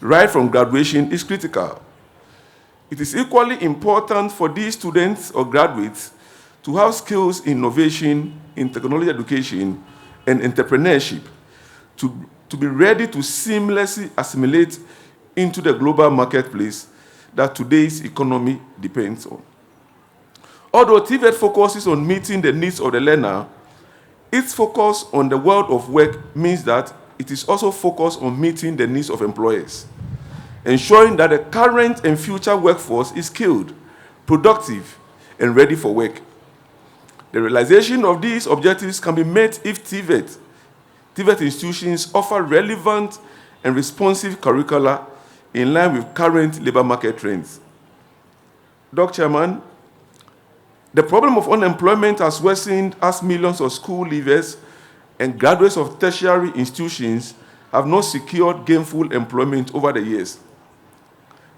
right from graduation is critical. It is equally important for these students or graduates to have skills in innovation, in technology education, and entrepreneurship to be ready to seamlessly assimilate into the global marketplace that today's economy depends on. Although TVET focuses on meeting the needs of the learner, its focus on the world of work means that it is also focused on meeting the needs of employers, ensuring that the current and future workforce is skilled, productive, and ready for work. The realization of these objectives can be met if TVET institutions offer relevant and responsive curricula in line with current labor market trends. Dr. Chairman, the problem of unemployment has worsened as millions of school leavers and graduates of tertiary institutions have not secured gainful employment over the years.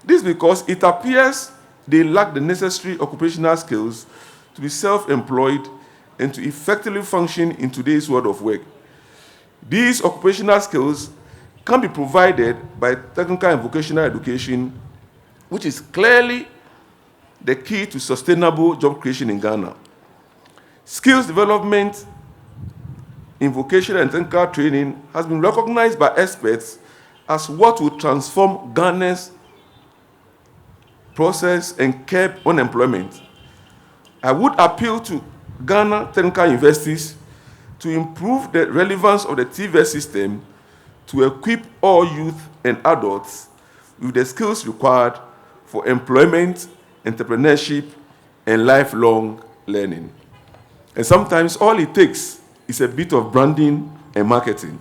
This is because it appears they lack the necessary occupational skills to be self-employed and to effectively function in today's world of work. These occupational skills can be provided by technical and vocational education, which is clearly the key to sustainable job creation in Ghana. Skills development in vocational and technical training has been recognized by experts as what will transform Ghana's process and curb unemployment. I would appeal to Ghana technical universities to improve the relevance of the TVET system to equip all youth and adults with the skills required for employment, entrepreneurship, and lifelong learning. And sometimes all it takes is a bit of branding and marketing.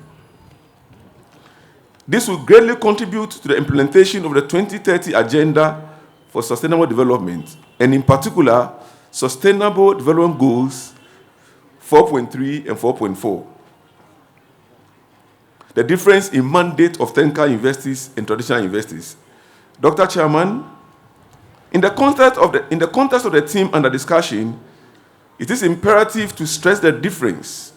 This will greatly contribute to the implementation of the 2030 Agenda for Sustainable Development, and in particular, Sustainable Development Goals 4.3 and 4.4. The difference in mandate of technical universities and traditional universities. Dr. Chairman, in the context of the theme under discussion, it is imperative to stress the difference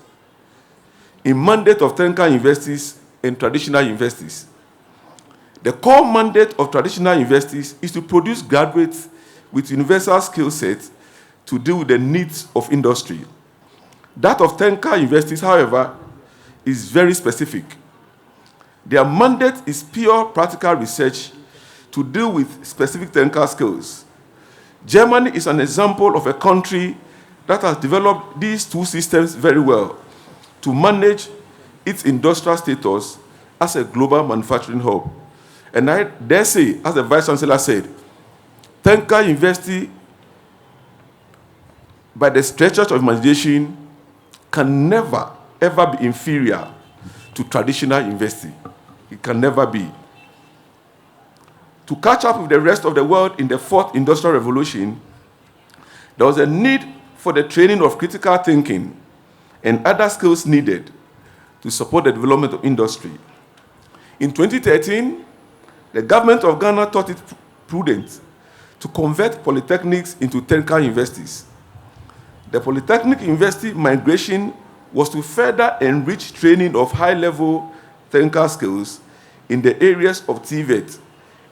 in mandate of technical universities and traditional universities. The core mandate of traditional universities is to produce graduates with universal skill sets to deal with the needs of industry. That of technical universities, however, is very specific. Their mandate is pure practical research to deal with specific technical skills. Germany is an example of a country that has developed these two systems very well to manage its industrial status as a global manufacturing hub. And I dare say, as the Vice Chancellor said, technical university, by the stretch of imagination, can never, ever be inferior to traditional university. It can never be. To catch up with the rest of the world in the fourth industrial revolution, there was a need for the training of critical thinking and other skills needed to support the development of industry. In 2013, the government of Ghana thought it prudent to convert polytechnics into technical universities. The polytechnic university migration was to further enrich training of high-level technical skills in the areas of TVET,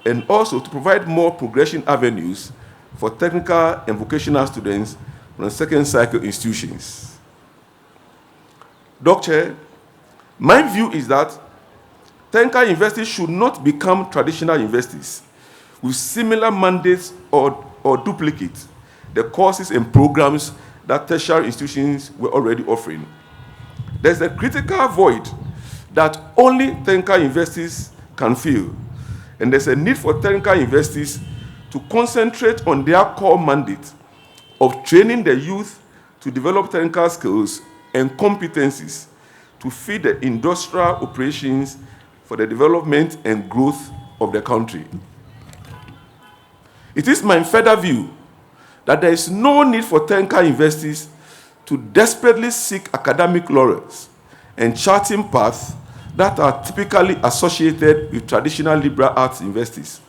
and also to provide more progression avenues for technical and vocational students from second cycle institutions. Doctor, my view is that technical universities should not become traditional universities with similar mandates or duplicate the courses and programs that tertiary institutions were already offering. There's a critical void that only technical universities can fill, and there's a need for technical universities to concentrate on their core mandate of training the youth to develop technical skills and competencies to feed the industrial operations for the development and growth of the country. It is my further view that there is no need for technical universities to desperately seek academic laurels and charting paths that are typically associated with traditional liberal arts universities.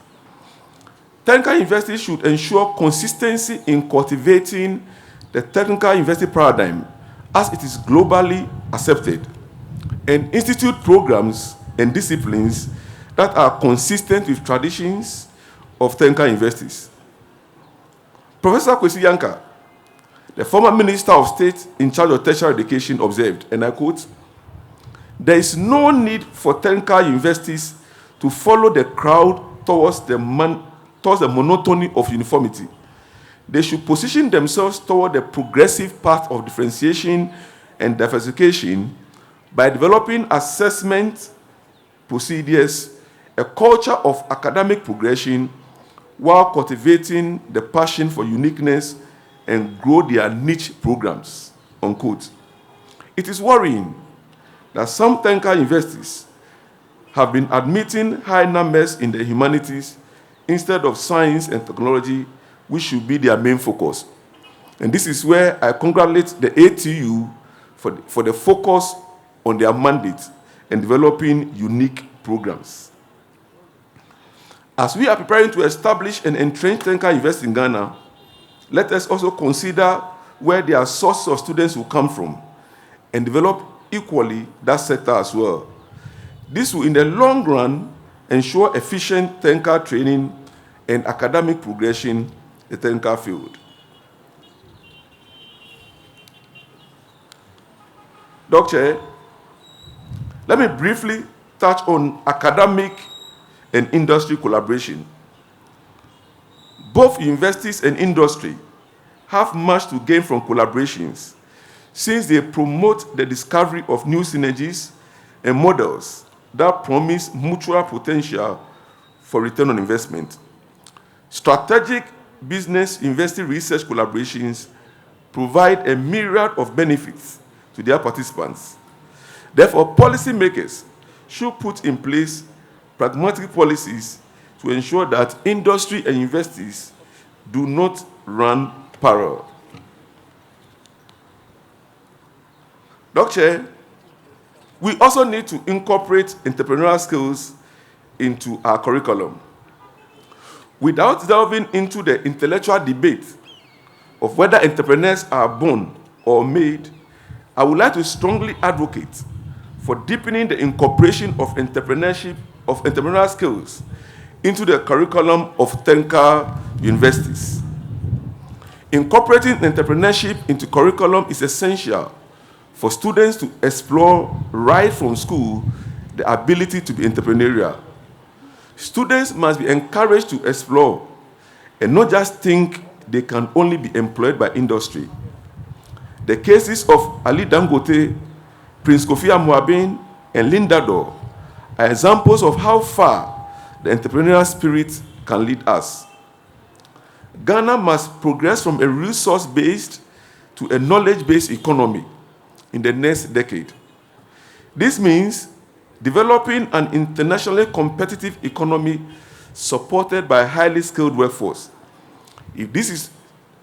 Technical universities should ensure consistency in cultivating the technical university paradigm as it is globally accepted, and institute programs and disciplines that are consistent with traditions of technical universities. Professor Kwesi Yankah, the former Minister of State in charge of tertiary education, observed, and I quote, "There is no need for technical universities to follow the crowd towards the monotony of uniformity. They should position themselves toward the progressive path of differentiation and diversification by developing assessment procedures, a culture of academic progression, while cultivating the passion for uniqueness and grow their niche programs," unquote. It is worrying that some technical universities have been admitting high numbers in the humanities instead of science and technology, which should be their main focus. And this is where I congratulate the ATU for the focus on their mandate and developing unique programs. As we are preparing to establish and entrench technical university in Ghana, let us also consider where their source of students will come from and develop equally that sector as well. This will, in the long run, ensure efficient technical training and academic progression in the technical field. Doctor, let me briefly touch on academic and industry collaboration. Both universities and industry have much to gain from collaborations, since they promote the discovery of new synergies and models that promise mutual potential for return on investment. Strategic business university research collaborations provide a myriad of benefits to their participants. Therefore, policymakers should put in place pragmatic policies to ensure that industry and universities do not run parallel. Doctor, we also need to incorporate entrepreneurial skills into our curriculum. Without delving into the intellectual debate of whether entrepreneurs are born or made, I would like to strongly advocate for deepening the incorporation of entrepreneurial skills into the curriculum of technical universities. Incorporating entrepreneurship into curriculum is essential for students to explore right from school the ability to be entrepreneurial. Students must be encouraged to explore and not just think they can only be employed by industry. The cases of Ali Dangote, Prince Kofi Amuabin, and Linda Dor are examples of how far the entrepreneurial spirit can lead us. Ghana must progress from a resource-based to a knowledge-based economy in the next decade. This means developing an internationally competitive economy supported by a highly skilled workforce. If this is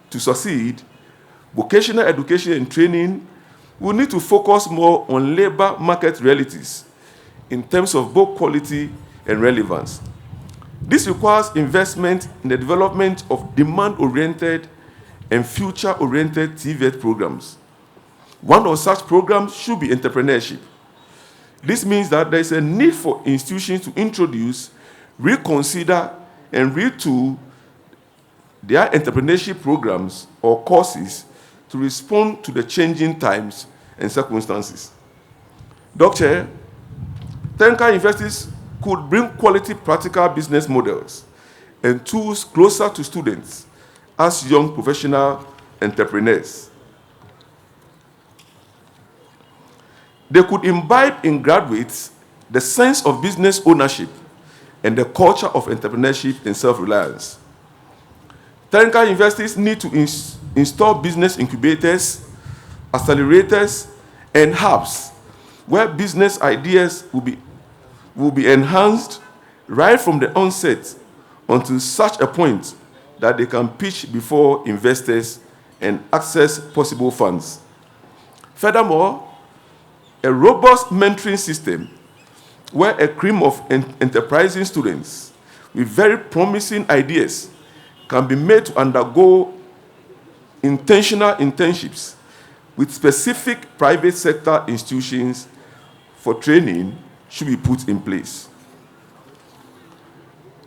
to succeed, vocational education and training will need to focus more on labor market realities in terms of both quality and relevance. This requires investment in the development of demand-oriented and future-oriented TVET programs. One of such programs should be entrepreneurship. This means that there is a need for institutions to introduce, reconsider, and retool their entrepreneurship programs or courses to respond to the changing times and circumstances. Dr. Technical universities could bring quality practical business models and tools closer to students as young professional entrepreneurs. They could imbibe in graduates the sense of business ownership and the culture of entrepreneurship and self-reliance. Technical universities need to install business incubators, accelerators, and hubs where business ideas will be enhanced right from the onset until such a point that they can pitch before investors and access possible funds. Furthermore, a robust mentoring system where a cream of enterprising students with very promising ideas can be made to undergo intentional internships with specific private sector institutions for training should be put in place.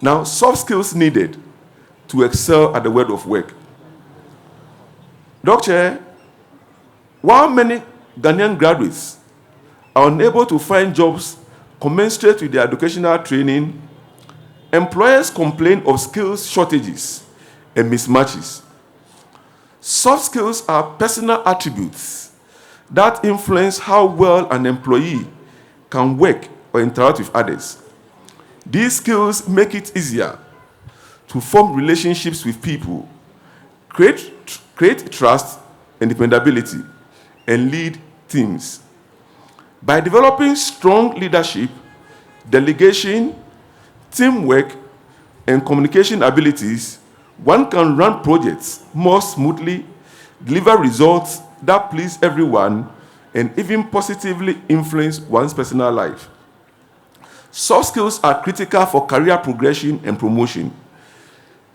Now, soft skills needed to excel at the world of work. Doctor, while many Ghanaian graduates are unable to find jobs commensurate with their educational training, employers complain of skills shortages and mismatches. Soft skills are personal attributes that influence how well an employee can work or interact with others. These skills make it easier to form relationships with people, create trust and dependability, and lead teams. By developing strong leadership, delegation, teamwork, and communication abilities, one can run projects more smoothly, deliver results that please everyone, and even positively influence one's personal life. Soft skills are critical for career progression and promotion.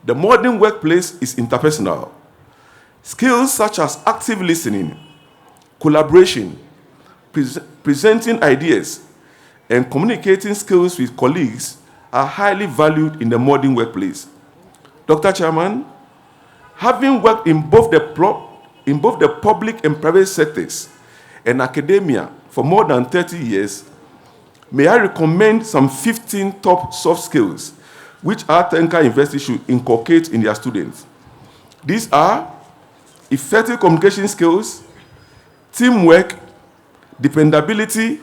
The modern workplace is interpersonal. Skills such as active listening, collaboration, presenting ideas, and communicating skills with colleagues are highly valued in the modern workplace. Dr. Chairman, having worked in both the public and private sectors and academia for more than 30 years, may I recommend some 15 top soft skills which our technical universities should inculcate in their students. These are effective communication skills, teamwork, dependability,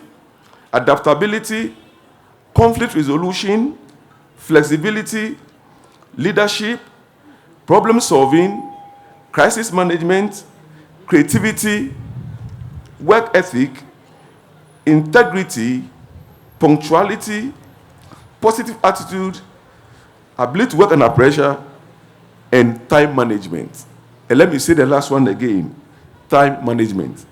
adaptability, conflict resolution, flexibility, leadership, problem solving, crisis management, creativity, work ethic, integrity, punctuality, positive attitude, ability to work under pressure, and time management. And let me say the last one again, time management.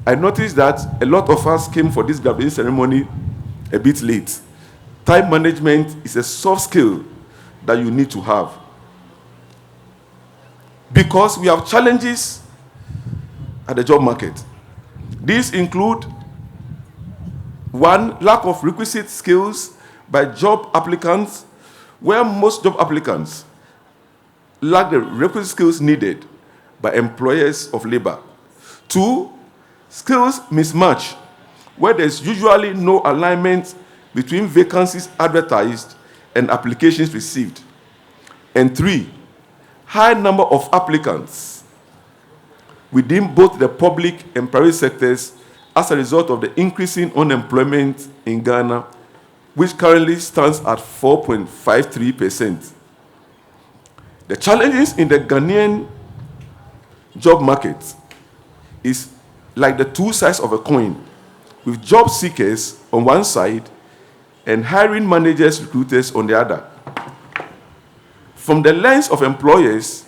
I noticed that a lot of us came for this graduation ceremony a bit late. Time management is a soft skill that you need to have. Because we have challenges at the job market. These include, one, lack of requisite skills by job applicants, where most job applicants lack the requisite skills needed by employers of labor. Two, skills mismatch, where there's usually no alignment between vacancies advertised and applications received. And three, high number of applicants within both the public and private sectors as a result of the increasing unemployment in Ghana, which currently stands at 4.53%. The challenges in the Ghanaian job market is like the two sides of a coin, with job seekers on one side and hiring managers, recruiters on the other. From the lens of employers,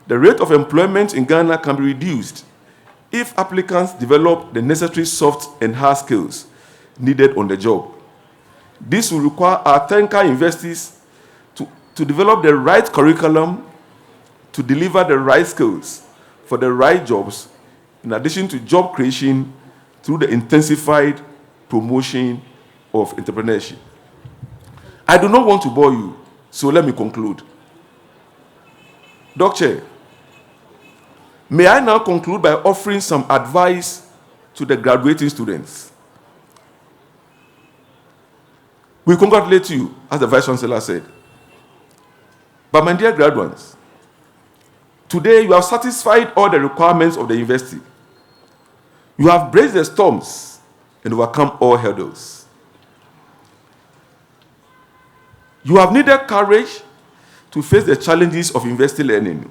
the rate of employment in Ghana can be reduced if applicants develop the necessary soft and hard skills needed on the job. This will require our technical universities to develop the right curriculum to deliver the right skills for the right jobs, in addition to job creation through the intensified promotion of entrepreneurship. I do not want to bore you, so let me conclude. Doctor, may I now conclude by offering some advice to the graduating students. We congratulate you, as the Vice Chancellor said. But my dear graduates, today you have satisfied all the requirements of the university. You have braved the storms and overcome all hurdles. You have needed courage to face the challenges of university learning.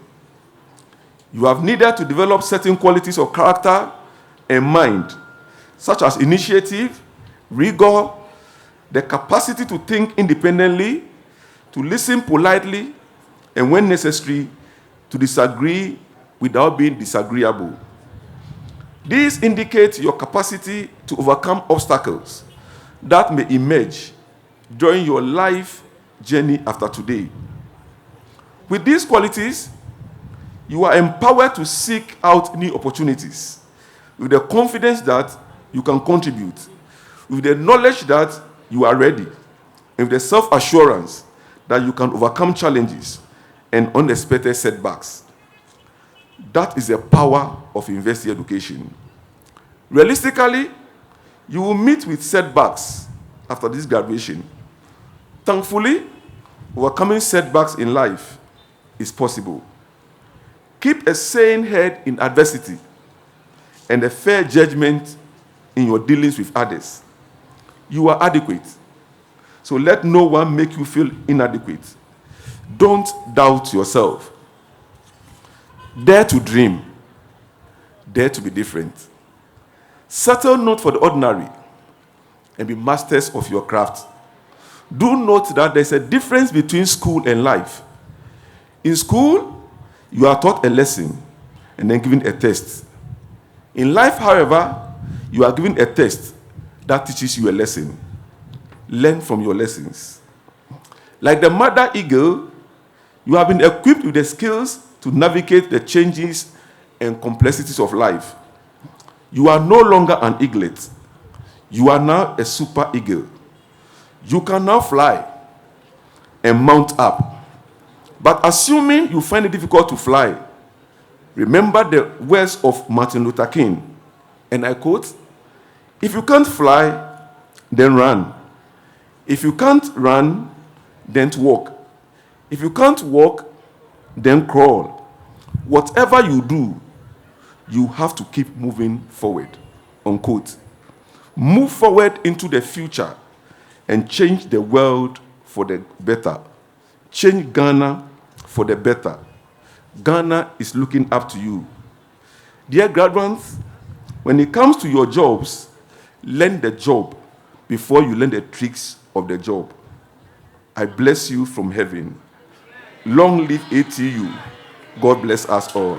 You have needed to develop certain qualities of character and mind, such as initiative, rigor, the capacity to think independently, to listen politely, and when necessary, to disagree without being disagreeable. These indicate your capacity to overcome obstacles that may emerge during your life journey after today. With these qualities, you are empowered to seek out new opportunities with the confidence that you can contribute, with the knowledge that you are ready, and with the self-assurance that you can overcome challenges and unexpected setbacks. That is the power of university education. Realistically, you will meet with setbacks after this graduation. Thankfully, overcoming setbacks in life is possible. Keep a sane head in adversity and a fair judgment in your dealings with others. You are adequate, so let no one make you feel inadequate. Don't doubt yourself. Dare to dream. Dare to be different. Settle not for the ordinary and be masters of your craft. Do note that there's a difference between school and life. In school, you are taught a lesson and then given a test. In life, however, you are given a test that teaches you a lesson. Learn from your lessons. Like the mother eagle, you have been equipped with the skills to navigate the changes and complexities of life. You are no longer an eaglet. You are now a super eagle. You can now fly and mount up. But assuming you find it difficult to fly, remember the words of Martin Luther King, and I quote, "If you can't fly, then run. If you can't run, then walk. If you can't walk, then crawl. Whatever you do, you have to keep moving forward." Unquote. Move forward into the future and change the world for the better. Change Ghana for the better. Ghana is looking up to you. Dear graduates, when it comes to your jobs, learn the job before you learn the tricks of the job. I bless you from heaven. Long live ATU. God bless us all.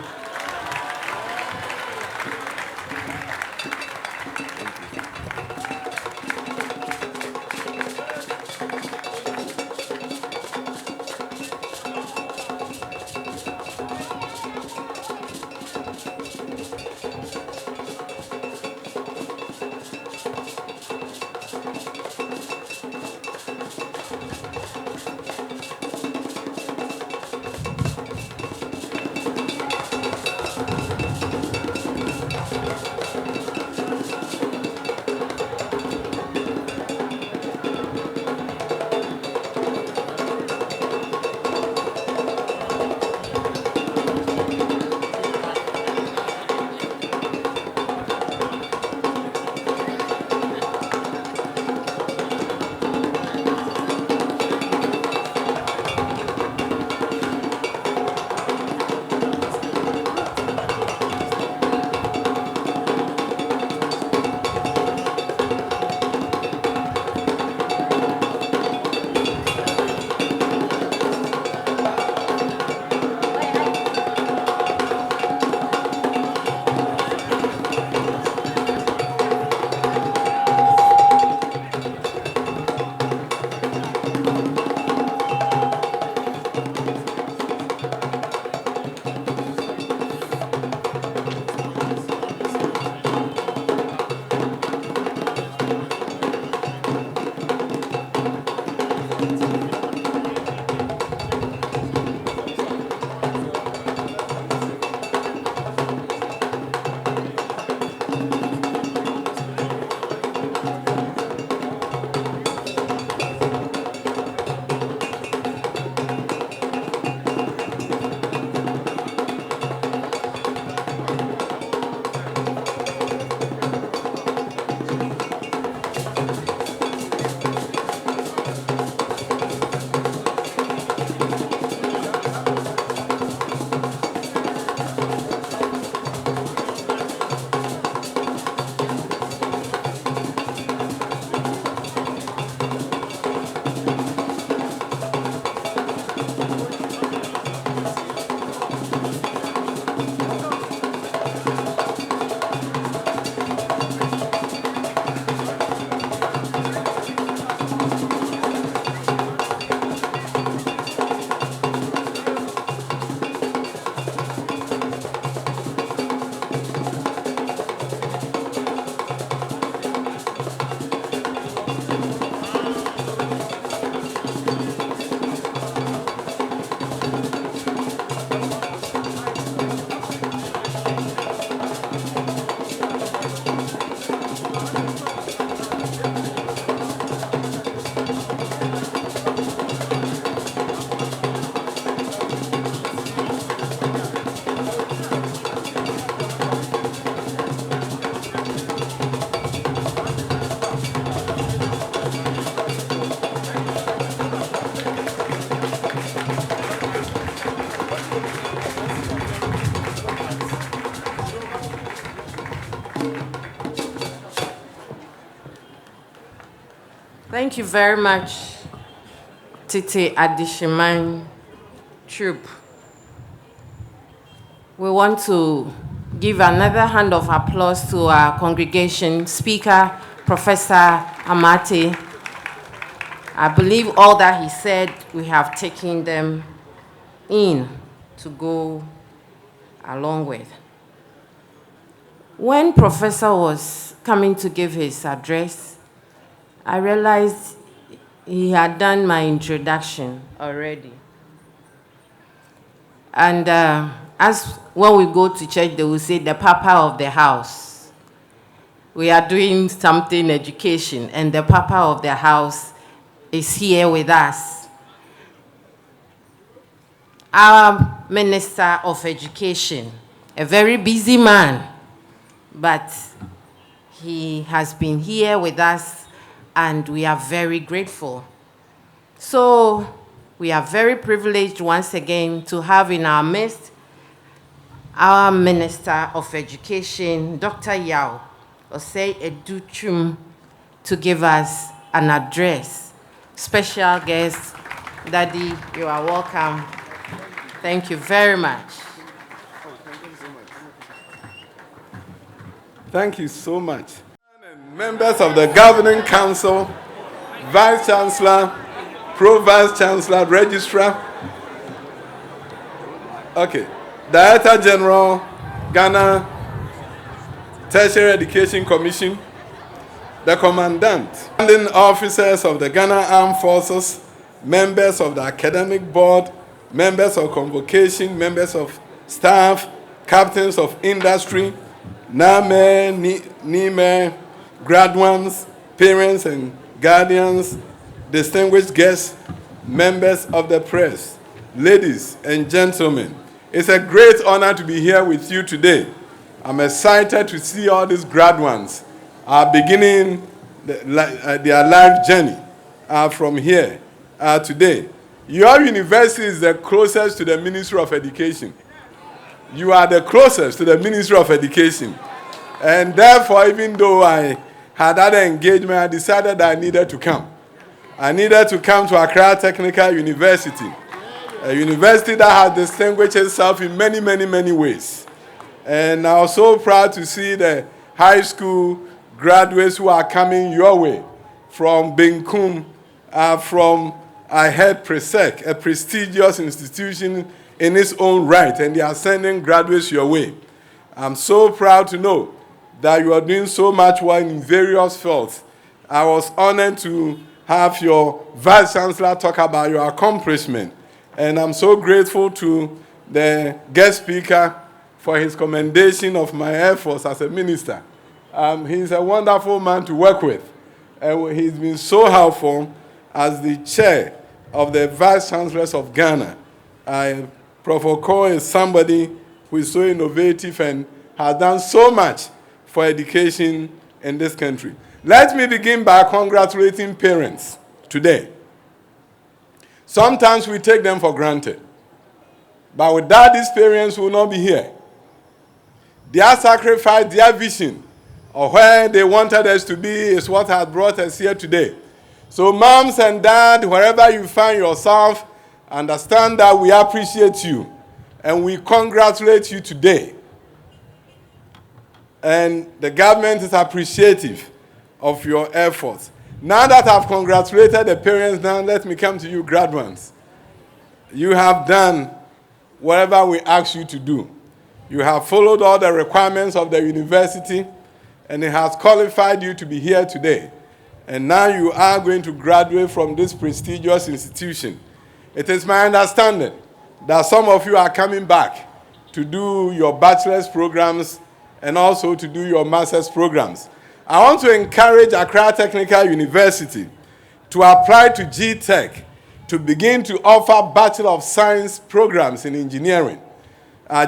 Thank you very much, Titi Adishiman Troop. We want to give another hand of applause to our congregation speaker, Professor Amate. I believe all that he said, we have taken them in to go along with. When Professor was coming to give his address, I realized he had done my introduction already. And as when we go to church, they will say the papa of the house. We are doing something education, and the papa of the house is here with us. Our Minister of Education, a very busy man, but he has been here with us, and we are very grateful. So we are very privileged once again to have in our midst our Minister of Education, Dr. Yao Osei Educhum, to give us an address. Special guest, Daddy, you are welcome. Thank you very much. Thank you so much. Members of the Governing Council, Vice Chancellor, Pro-Vice Chancellor, Registrar, okay, Director General, Ghana Tertiary Education Commission, the Commandant, commanding officers of the Ghana Armed Forces, members of the Academic Board, members of Convocation, members of staff, captains of industry, NAME, NIME, graduates, parents and guardians, distinguished guests, members of the press, ladies and gentlemen. It's a great honor to be here with you today. I'm excited to see all these graduates are beginning their life journey from here today. Your university is the closest to the Ministry of Education. You are the closest to the Ministry of Education. And therefore, even though I had other engagement, I decided that I needed to come. I needed to come to Accra Technical University, a university that has distinguished itself in many, many, many ways. And I was so proud to see the high school graduates who are coming your way from Benkum, from I heard Presec, a prestigious institution in its own right, and they are sending graduates your way. I'm so proud to know that you are doing so much work in various fields. I was honored to have your Vice Chancellor talk about your accomplishment, and I'm so grateful to the guest speaker for his commendation of my efforts as a minister. He's a wonderful man to work with, and he's been so helpful as the chair of the Vice Chancellors of Ghana. Prof. Oko is somebody who is so innovative and has done so much for education in this country. Let me begin by congratulating parents today. Sometimes we take them for granted, but without these parents, we will not be here. Their sacrifice, their vision, or where they wanted us to be is what has brought us here today. So moms and dad, wherever you find yourself, understand that we appreciate you and we congratulate you today. And the government is appreciative of your efforts. Now that I've congratulated the parents, now let me come to you graduates. You have done whatever we asked you to do. You have followed all the requirements of the university, and it has qualified you to be here today. And now you are going to graduate from this prestigious institution. It is my understanding that some of you are coming back to do your bachelor's programs and also to do your master's programs. I want to encourage Accra Technical University to apply to GTech to begin to offer Bachelor of Science programs in engineering,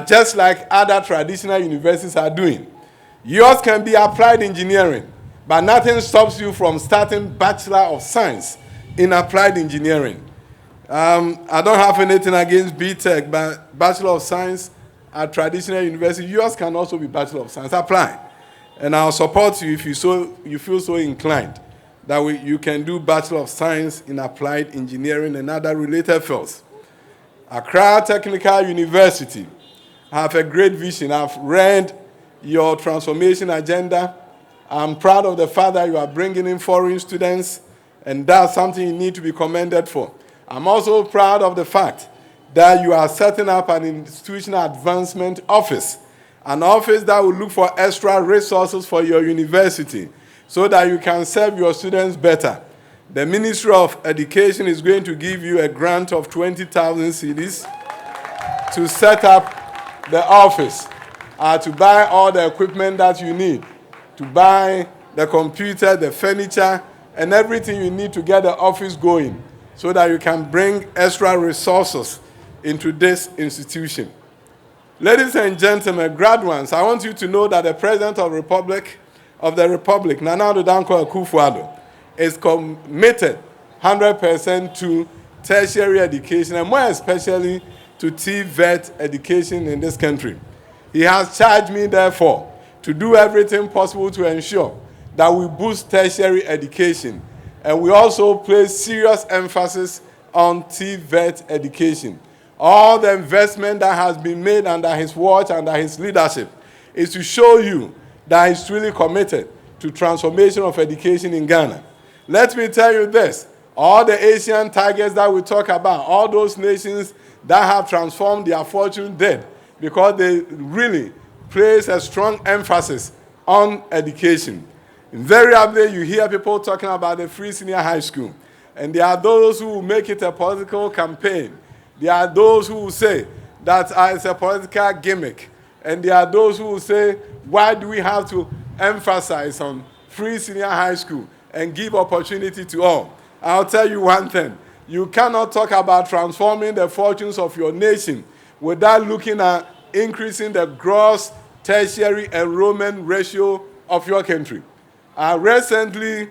just like other traditional universities are doing. Yours can be applied engineering, but nothing stops you from starting Bachelor of Science in applied engineering. I don't have anything against BTech, but Bachelor of Science at traditional university, yours can also be Bachelor of Science. Apply. And I'll support you if you feel so inclined that you can do Bachelor of Science in Applied Engineering and other related fields. Accra Technical University have a great vision. I've read your transformation agenda. I'm proud of the fact that you are bringing in foreign students, and that's something you need to be commended for. I'm also proud of the fact that you are setting up an institutional advancement office, an office that will look for extra resources for your university so that you can serve your students better. The Ministry of Education is going to give you a grant of 20,000 cedis to set up the office, to buy all the equipment that you need, to buy the computer, the furniture, and everything you need to get the office going so that you can bring extra resources into this institution. Ladies and gentlemen, graduates, I want you to know that the President of the Republic, Nana Addo Dankwa Akufo-Addo, is committed 100% to tertiary education, and more especially to TVET education in this country. He has charged me, therefore, to do everything possible to ensure that we boost tertiary education, and we also place serious emphasis on TVET education. All the investment that has been made under his watch, under his leadership, is to show you that he's really committed to transformation of education in Ghana. Let me tell you this, all the Asian targets that we talk about, all those nations that have transformed their fortune did because they really place a strong emphasis on education. Invariably, you hear people talking about the free senior high school, and there are those who will make it a political campaign. There are those who will say that it's a political gimmick. And there are those who will say, why do we have to emphasize on free senior high school and give opportunity to all? I'll tell you one thing. You cannot talk about transforming the fortunes of your nation without looking at increasing the gross tertiary enrollment ratio of your country. Recently,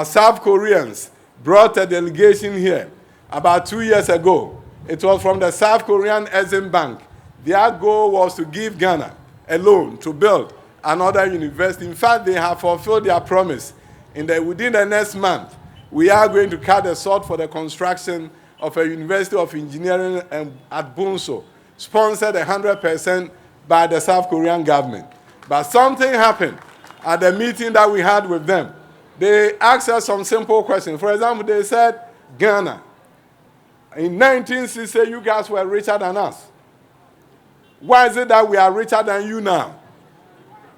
South Koreans brought a delegation here about 2 years ago. It was from the South Korean Hcim Bank. Their goal was to give Ghana a loan to build another university. In fact, they have fulfilled their promise. Within the next month, we are going to cut the sod for the construction of a University of Engineering at Bunso, sponsored 100% by the South Korean government. But something happened at the meeting that we had with them. They asked us some simple questions. For example, they said, Ghana, in 1960, you guys were richer than us. Why is it that we are richer than you now?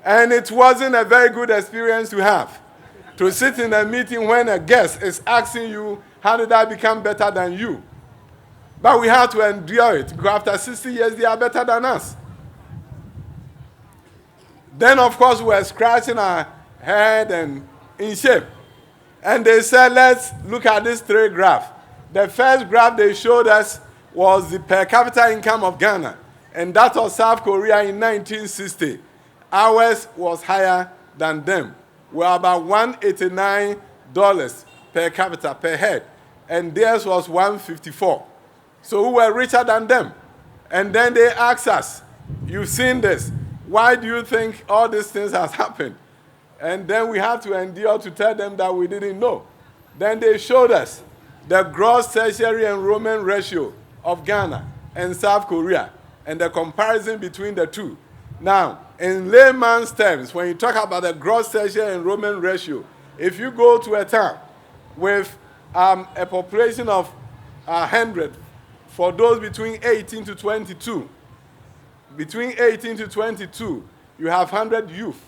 And it wasn't a very good experience to have. To sit in a meeting when a guest is asking you, how did I become better than you? But we have to endure it, because after 60 years, they are better than us. Then, of course, we were scratching our head and in shape. And they said, let's look at these three graphs. The first graph they showed us was the per capita income of Ghana, and that of South Korea in 1960. Ours was higher than them. We're about $189 per capita per head, and theirs was $154. So we were richer than them. And then they asked us, you've seen this, why do you think all these things has happened? And then we have to endure to tell them that we didn't know. Then they showed us the gross tertiary enrollment ratio of Ghana and South Korea, and the comparison between the two. Now, in layman's terms, when you talk about the gross tertiary enrollment ratio, if you go to a town with a population of 100, for those between 18 to 22, you have 100 youth.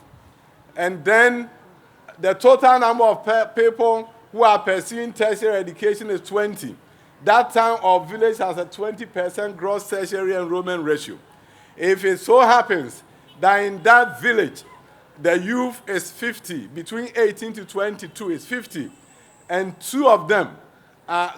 And then the total number of people who are pursuing tertiary education is 20. That town or village has a 20% gross tertiary enrollment ratio. If it so happens that in that village, the youth is 50, between 18 to 22 is 50, and two of them,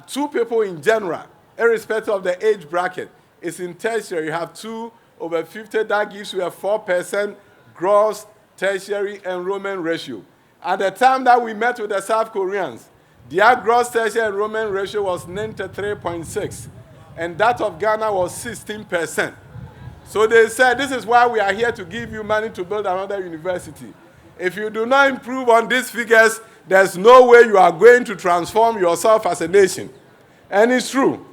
two people in general, irrespective of the age bracket, is in tertiary, you have 2 over 50, that gives you a 4% gross tertiary enrollment ratio. At the time that we met with the South Koreans, their gross tertiary enrollment ratio was 93.6, and that of Ghana was 16%. So they said, this is why we are here to give you money to build another university. if you do not improve on these figures, there's no way you are going to transform yourself as a nation. And it's true.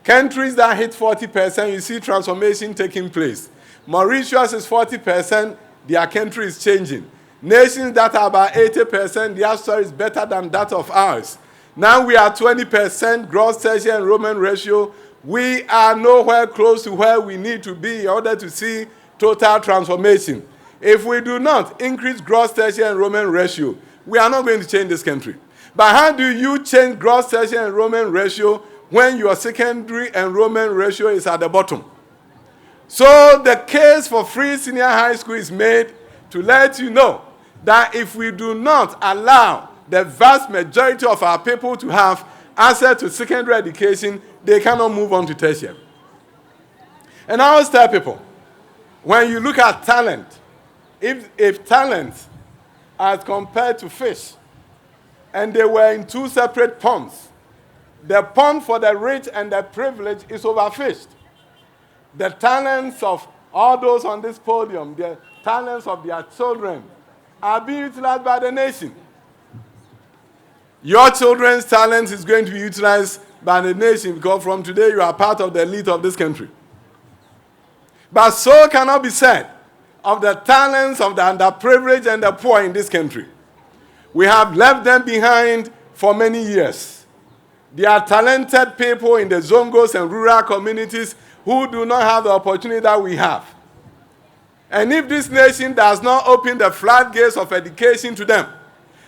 Countries that hit 40%, you see transformation taking place. Mauritius is 40%, their country is changing. Nations that are about 80%, their story is better than that of ours. Now we are 20% gross tertiary enrollment ratio. We are nowhere close to where we need to be in order to see total transformation. If we do not increase gross tertiary enrollment ratio, we are not going to change this country. But how do you change gross tertiary enrollment ratio when your secondary enrollment ratio is at the bottom? So the case for free senior high school is made to let you know that if we do not allow the vast majority of our people to have access to secondary education, they cannot move on to tertiary. And I always tell people, when you look at talent, if talent as compared to fish, and they were in two separate ponds, the pond for the rich and the privileged is overfished. The talents of all those on this podium, the talents of their children, are being utilized by the nation. Your children's talent is going to be utilized by the nation because from today you are part of the elite of this country. But so cannot be said of the talents of the underprivileged and the poor in this country. We have left them behind for many years. There are talented people in the Zongos and rural communities who do not have the opportunity that we have. And if this nation does not open the floodgates of education to them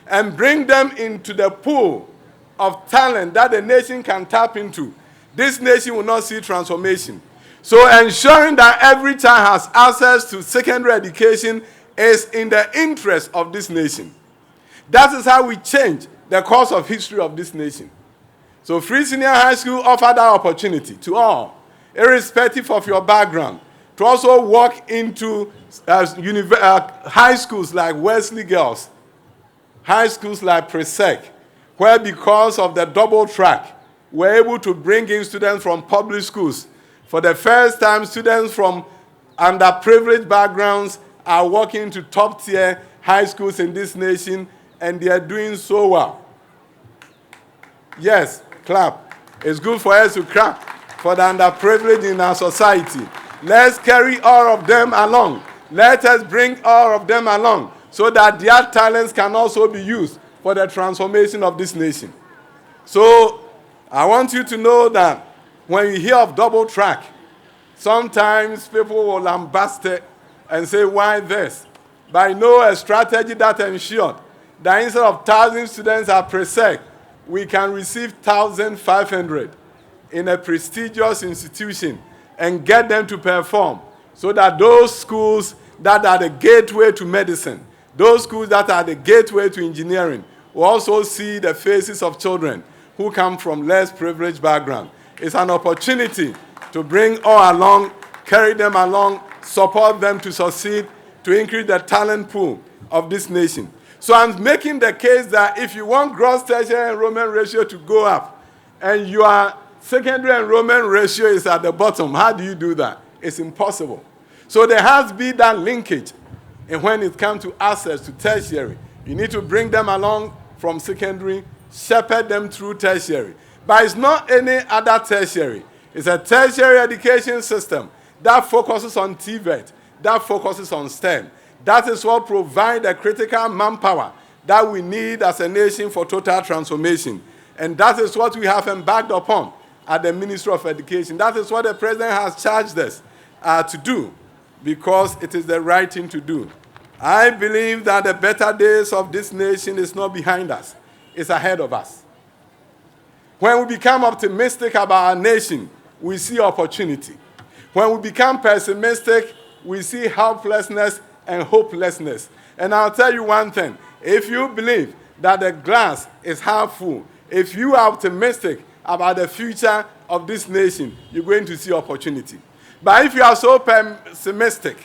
and bring them into the pool of talent that the nation can tap into, this nation will not see transformation. So ensuring that every child has access to secondary education is in the interest of this nation. That is how we change the course of history of this nation. So Free Senior High School offered that opportunity to all, irrespective of your background, to also walk into high schools like Wesley Girls, high schools like Presec, where because of the double track, we're able to bring in students from public schools. For the first time, students from underprivileged backgrounds are walking into top-tier high schools in this nation, and they are doing so well. Yes, clap. It's good for us to clap for the underprivileged in our society. Let's carry all of them along. Let us bring all of them along so that their talents can also be used for the transformation of this nation. So I want you to know that when you hear of double track, sometimes people will lambast it and say, why this? But I know a strategy that ensured that instead of 1,000 students at Presec, we can receive 1,500 in a prestigious institution and get them to perform so that those schools that are the gateway to medicine, those schools that are the gateway to engineering, will also see the faces of children who come from less privileged background. It's an opportunity to bring all along, carry them along, support them to succeed, to increase the talent pool of this nation. So I'm making the case that if you want gross tertiary enrollment ratio to go up and your secondary enrollment ratio is at the bottom, how do you do that? It's impossible. So there has to be that linkage. And when it comes to access to tertiary, you need to bring them along from secondary, shepherd them through tertiary. But it's not any other tertiary. It's a tertiary education system that focuses on TVET, that focuses on STEM. That is what provides the critical manpower that we need as a nation for total transformation. And that is what we have embarked upon at the Ministry of Education. That is what the President has charged us to do, because it is the right thing to do. I believe that the better days of this nation is not behind us. It's ahead of us. When we become optimistic about our nation, we see opportunity. When we become pessimistic, we see helplessness and hopelessness. And I'll tell you one thing. If you believe that the glass is half full, if you are optimistic about the future of this nation, you're going to see opportunity. But if you are so pessimistic,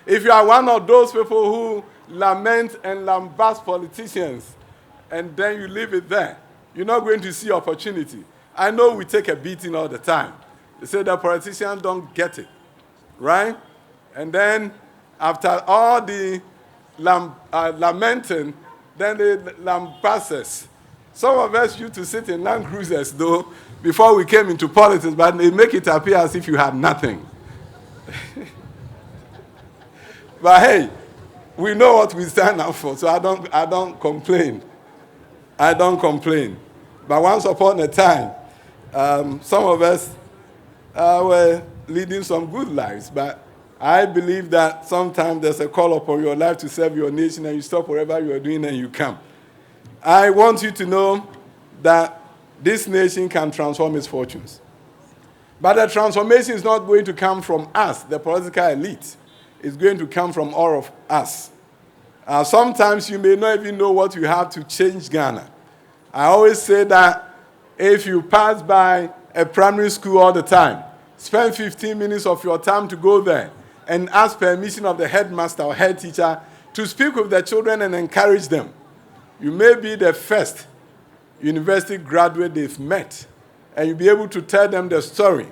if you are one of those people who lament and lambast politicians, and then you leave it there, you're not going to see opportunity. I know we take a beating all the time. They say the politicians don't get it, right? And then after all the lamenting, then they lambasses. Some of us used to sit in Land Cruisers, though, before we came into politics, but they make it appear as if you had nothing. But hey, we know what we stand up for, so I don't complain. I don't complain. But once upon a time, some of us were leading some good lives, but I believe that sometimes there's a call upon your life to serve your nation, and you stop whatever you are doing and you come. I want you to know that this nation can transform its fortunes. But the transformation is not going to come from us, the political elite. It's going to come from all of us. Sometimes you may not even know what you have to change Ghana. I always say that if you pass by a primary school all the time, spend 15 minutes of your time to go there and ask permission of the headmaster or head teacher to speak with the children and encourage them. You may be the first university graduate they've met, and you'll be able to tell them the story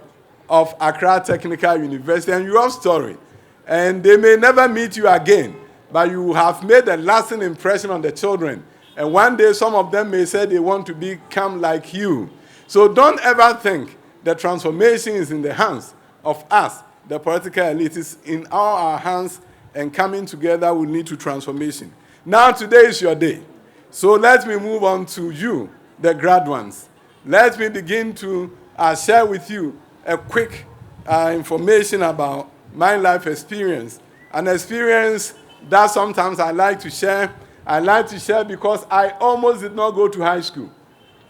of Accra Technical University and your story. And they may never meet you again, but you have made a lasting impression on the children. And one day, some of them may say they want to become like you. So don't ever think the transformation is in the hands of us, the political elite. It's in all our hands, and coming together will lead to transformation. Now, today is your day. So let me move on to you, the grad ones. Let me begin to share with you a quick information about my life experience. An experience that sometimes I like to share. I like to share because I almost did not go to high school.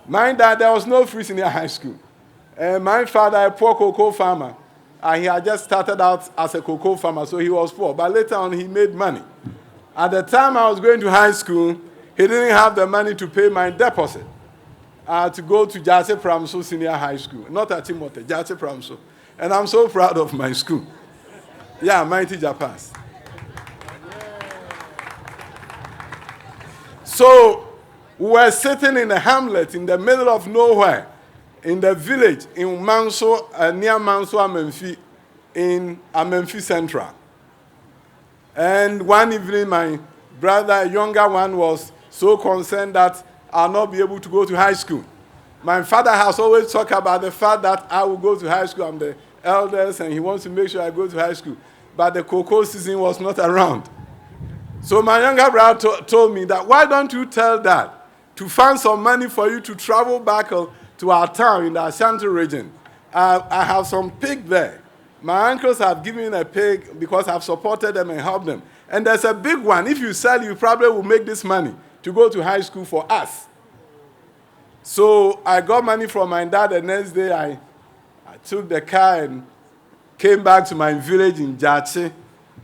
Mind that there was no free senior high school. My father, a poor cocoa farmer, he had just started out as a cocoa farmer, so he was poor. But later on, he made money. At the time I was going to high school, he didn't have the money to pay my deposit to go to Jace Pramso Senior High School. Not at Timote, Jace Pramso. And I'm so proud of my school. Yeah, Mighty Japas. So we were sitting in a hamlet in the middle of nowhere, in the village in Manso, near Manso Amenfi, in Amenfi Central. And one evening, my brother, a younger one, was so concerned that I'll not be able to go to high school. My father has always talked about the fact that I will go to high school. I'm the eldest, and he wants to make sure I go to high school. But the cocoa season was not around. So my younger brother told me that, why don't you tell Dad to find some money for you to travel back to our town in the Ashanti region. I have some pig there. My uncles have given a pig because I've supported them and helped them. And there's a big one. If you sell, you probably will make this money to go to high school for us. So I got money from my dad. The next day, I took the car and came back to my village in Jache.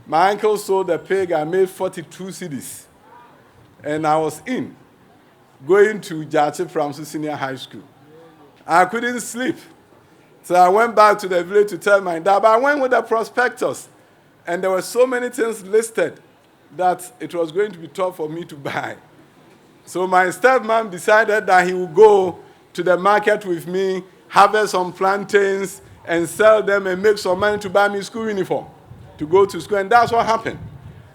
My uncle sold the pig. I made 42 cedis. And I was going to Jache Pramso Senior High School. I couldn't sleep. So I went back to the village to tell my dad. But I went with the prospectus. And there were so many things listed that it was going to be tough for me to buy. So my stepmom decided that he would go to the market with me, harvest some plantains, and sell them and make some money to buy me school uniform to go to school. And that's what happened.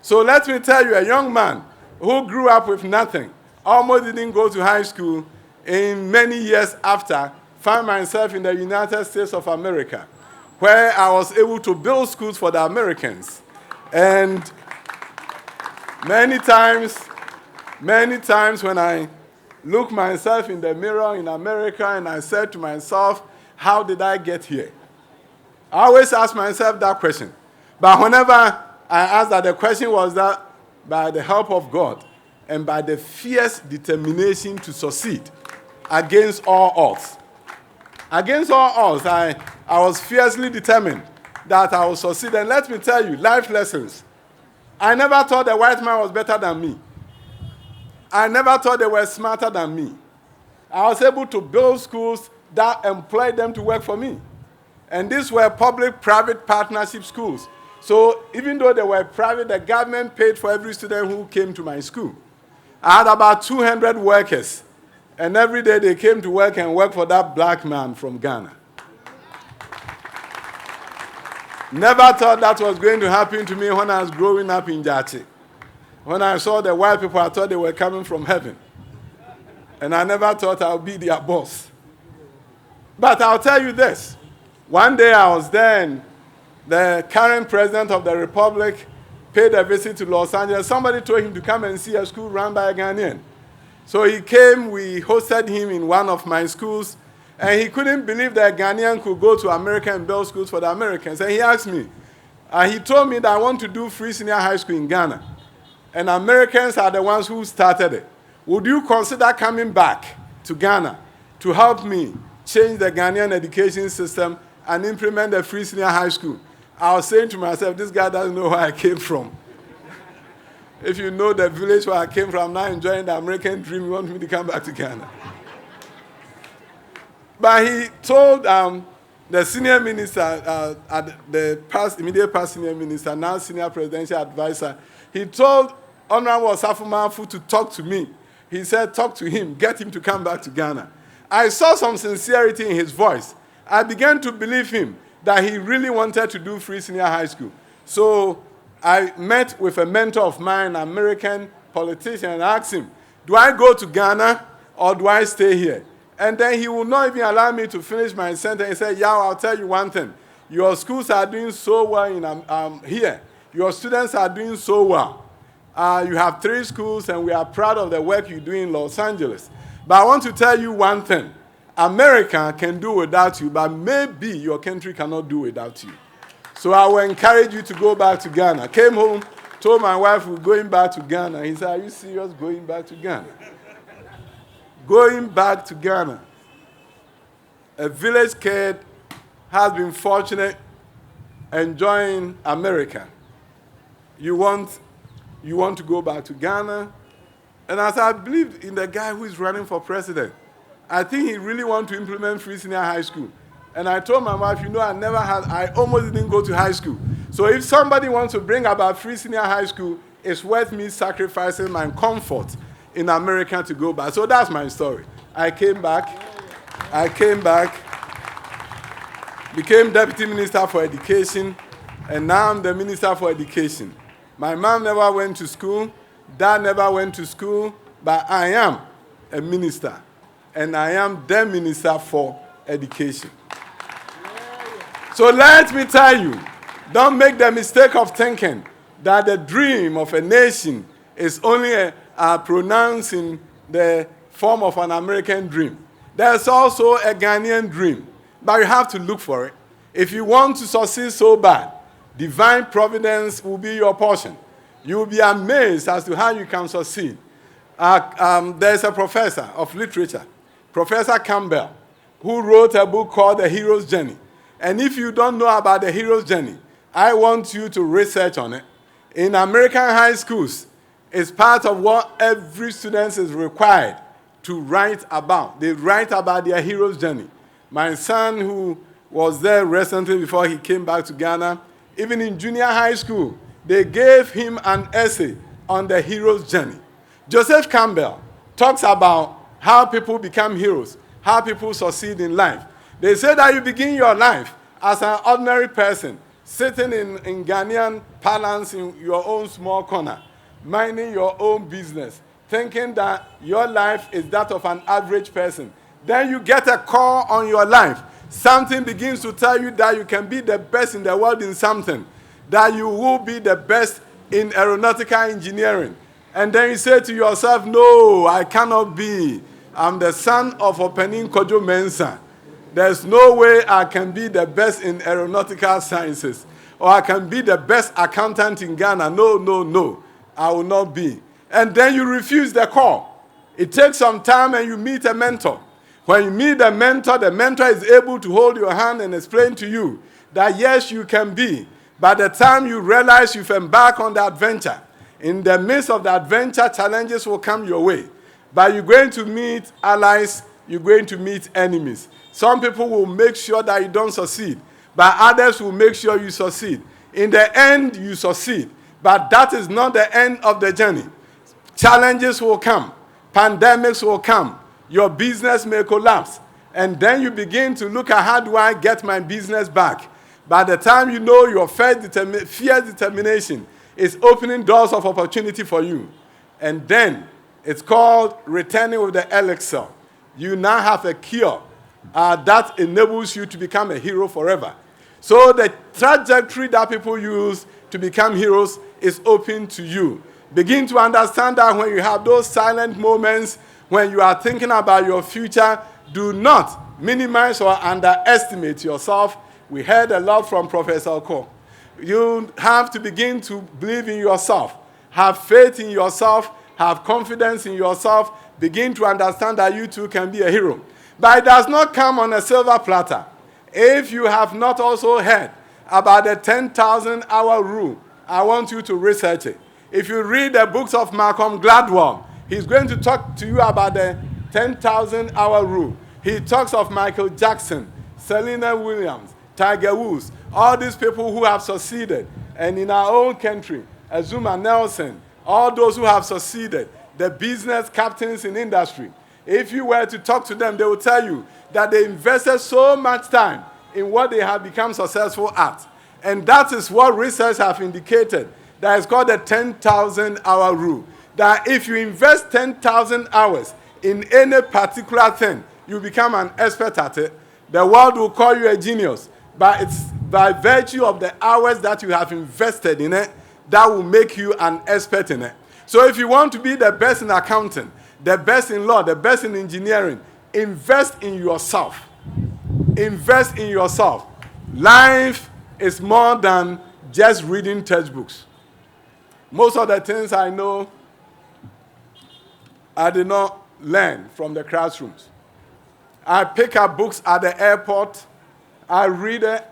So let me tell you, a young man who grew up with nothing, almost didn't go to high school, in many years after, found myself in the United States of America, where I was able to build schools for the Americans. And many times when I look myself in the mirror in America and I said to myself, how did I get here? I always ask myself that question. But whenever I ask that, the question was that by the help of God and by the fierce determination to succeed against all odds. Against all odds, I was fiercely determined that I would succeed. And let me tell you, life lessons. I never thought the white man was better than me. I never thought they were smarter than me. I was able to build schools that employed them to work for me. And these were public-private partnership schools. So even though they were private, the government paid for every student who came to my school. I had about 200 workers. And every day they came to work and work for that black man from Ghana. Never thought that was going to happen to me when I was growing up in Jache. When I saw the white people, I thought they were coming from heaven. And I never thought I would be their boss. But I'll tell you this. One day I was there, and the current president of the republic paid a visit to Los Angeles. Somebody told him to come and see a school run by a Ghanaian. So he came, we hosted him in one of my schools, and he couldn't believe that a Ghanaian could go to America and build schools for the Americans. And he asked me, he told me that I want to do free senior high school in Ghana. And Americans are the ones who started it. Would you consider coming back to Ghana to help me change the Ghanaian education system and implement the free senior high school? I was saying to myself, this guy doesn't know where I came from. If you know the village where I came from, I'm now enjoying the American dream. You want me to come back to Ghana? But he told the senior minister, immediate past senior minister, now senior presidential advisor, he told Honorable Osafo Manfu to talk to me. He said, talk to him, get him to come back to Ghana. I saw some sincerity in his voice. I began to believe him that he really wanted to do free senior high school. So I met with a mentor of mine, an American politician, and asked him, do I go to Ghana or do I stay here? And then he would not even allow me to finish my sentence. He said, yeah, I'll tell you one thing. Your schools are doing so well here. Your students are doing so well. You have 3 schools, and we are proud of the work you do in Los Angeles. But I want to tell you one thing. America can do without you, but maybe your country cannot do without you. So I will encourage you to go back to Ghana. Came home, told my wife we're going back to Ghana. He said, are you serious going back to Ghana? Going back to Ghana. A village kid has been fortunate enjoying America. You want to go back to Ghana? And as I believe in the guy who is running for president, I think he really wants to implement free senior high school. And I told my wife, I almost didn't go to high school. So if somebody wants to bring about free senior high school, it's worth me sacrificing my comfort in America to go back. So that's my story. I came back, became Deputy Minister for Education, and now I'm the Minister for Education. My mom never went to school, Dad never went to school, but I am a minister, and I am the Minister for Education. So let me tell you, don't make the mistake of thinking that the dream of a nation is only pronounced in the form of an American dream. There's also a Ghanaian dream, but you have to look for it. If you want to succeed so bad, divine providence will be your portion. You will be amazed as to how you can succeed. There's a professor of literature, Professor Campbell, who wrote a book called The Hero's Journey. And if you don't know about the hero's journey, I want you to research on it. In American high schools, it's part of what every student is required to write about. They write about their hero's journey. My son, who was there recently before he came back to Ghana, even in junior high school, they gave him an essay on the hero's journey. Joseph Campbell talks about how people become heroes, how people succeed in life. They say that you begin your life as an ordinary person, sitting in Ghanaian parlance in your own small corner, minding your own business, thinking that your life is that of an average person. Then you get a call on your life. Something begins to tell you that you can be the best in the world in something, that you will be the best in aeronautical engineering. And then you say to yourself, no, I cannot be. I'm the son of Opening Kojo Mensah. There's no way I can be the best in aeronautical sciences, or I can be the best accountant in Ghana. No, I will not be. And then you refuse the call. It takes some time and you meet a mentor. When you meet the mentor is able to hold your hand and explain to you that yes, you can be. By the time you realize you've embarked on the adventure, in the midst of the adventure, challenges will come your way. But you're going to meet allies, you're going to meet enemies. Some people will make sure that you don't succeed, but others will make sure you succeed. In the end, you succeed, but that is not the end of the journey. Challenges will come, pandemics will come, your business may collapse, and then you begin to look at how do I get my business back. By the time you know your fierce determination It's opening doors of opportunity for you. And then it's called returning with the elixir. You now have a cure that enables you to become a hero forever. So the trajectory that people use to become heroes is open to you. Begin to understand that when you have those silent moments, when you are thinking about your future, do not minimize or underestimate yourself. We heard a lot from Professor Oko. You have to begin to believe in yourself. Have faith in yourself. Have confidence in yourself. Begin to understand that you too can be a hero. But it does not come on a silver platter. If you have not also heard about the 10,000-hour rule, I want you to research it. If you read the books of Malcolm Gladwell, he's going to talk to you about the 10,000-hour rule. He talks of Michael Jackson, Serena Williams, Tiger Woods, all these people who have succeeded. And in our own country, Azuma Nelson, all those who have succeeded, the business captains in industry. If you were to talk to them, they will tell you that they invested so much time in what they have become successful at. And that is what research have indicated. That is called the 10,000-hour rule. That if you invest 10,000 hours in any particular thing, you become an expert at it. The world will call you a genius. But it's by virtue of the hours that you have invested in it that will make you an expert in it. So if you want to be the best in accounting, the best in law, the best in engineering, invest in yourself. Invest in yourself. Life is more than just reading textbooks. Most of the things I know, I did not learn from the classrooms. I pick up books at the airport. I read it.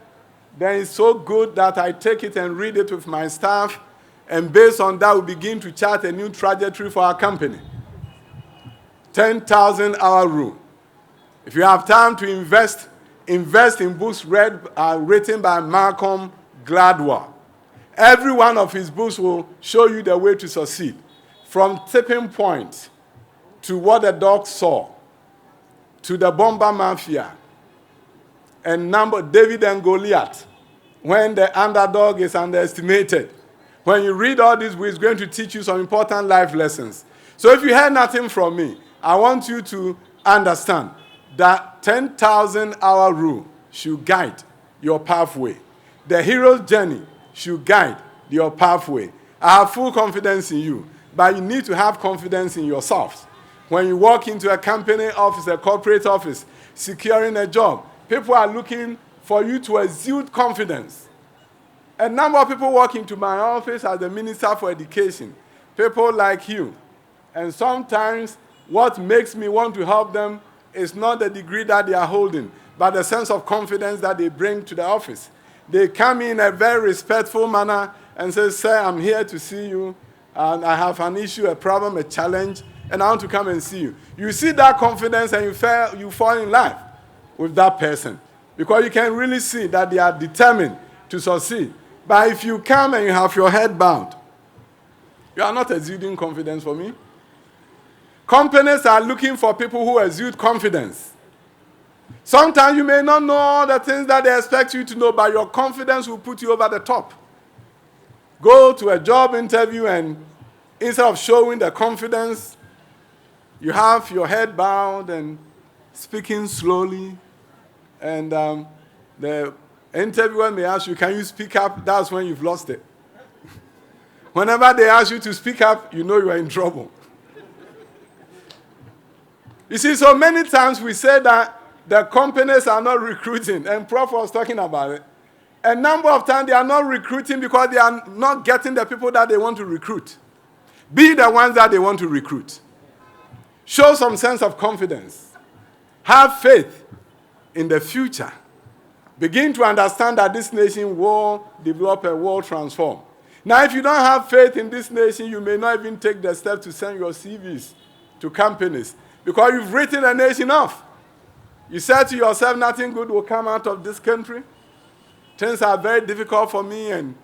Then it's so good that I take it and read it with my staff. And based on that, we begin to chart a new trajectory for our company. 10,000-hour rule. If you have time to invest in books written by Malcolm Gladwell. Every one of his books will show you the way to succeed. From Tipping Point to What the Dog Saw to the Bomber Mafia and David and Goliath, when the underdog is underestimated. When you read all these books, it's going to teach you some important life lessons. So if you heard nothing from me, I want you to understand that 10,000-hour rule should guide your pathway. The hero's journey should guide your pathway. I have full confidence in you, but you need to have confidence in yourself. When you walk into a company office, a corporate office, securing a job, people are looking for you to exude confidence. A number of people walk into my office as the Minister for Education, people like you. And sometimes what makes me want to help them is not the degree that they are holding, but the sense of confidence that they bring to the office. They come in a very respectful manner and say, "Sir, I'm here to see you, and I have an issue, a problem, a challenge, and I want to come and see you." You see that confidence and you fall in love with that person because you can really see that they are determined to succeed. But if you come and you have your head bowed, you are not exuding confidence for me. Companies are looking for people who exude confidence. Sometimes you may not know all the things that they expect you to know, but your confidence will put you over the top. Go to a job interview and instead of showing the confidence, you have your head bowed and speaking slowly. And the interviewer may ask you, "Can you speak up?" That's when you've lost it. Whenever they ask you to speak up, you know you are in trouble. You see, so many times we say that the companies are not recruiting, and Prof was talking about it. A number of times they are not recruiting because they are not getting the people that they want to recruit. Be the ones that they want to recruit. Show some sense of confidence. Have faith in the future. Begin to understand that this nation will develop and will transform. Now, if you don't have faith in this nation, you may not even take the step to send your CVs to companies because you've written the nation off. You said to yourself, nothing good will come out of this country. Things are very difficult for me and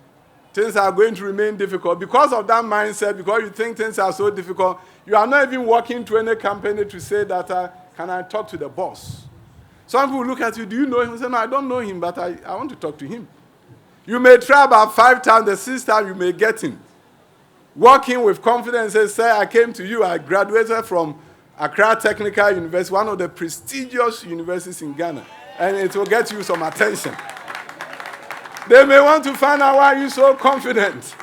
things are going to remain difficult. Because of that mindset, because you think things are so difficult, you are not even walking to any company to say that, "Can I talk to the boss?" Some people look at you, "Do you know him?" You say, "No, I don't know him, but I want to talk to him." You may try about 5 times, the 6th time you may get him. Walking with confidence, say, I came to you, I graduated from Accra Technical University, one of the prestigious universities in Ghana, and it will get you some attention. They may want to find out why you're so confident.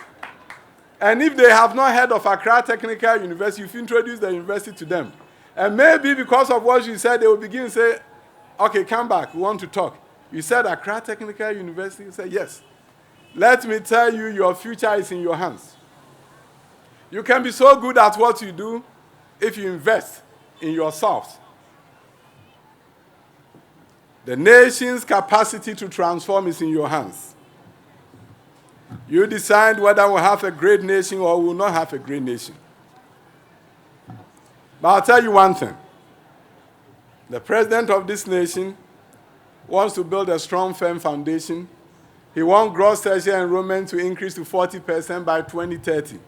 And if they have not heard of Accra Technical University, you've introduced the university to them. And maybe because of what you said, they will begin to say, okay, come back, we want to talk. You said Accra Technical University? You said, yes. Let me tell you, your future is in your hands. You can be so good at what you do if you invest in yourselves. The nation's capacity to transform is in your hands. You decide whether we'll have a great nation or we'll not have a great nation. But I'll tell you one thing. The president of this nation wants to build a strong, firm foundation. He wants gross tertiary enrollment to increase to 40% by 2030.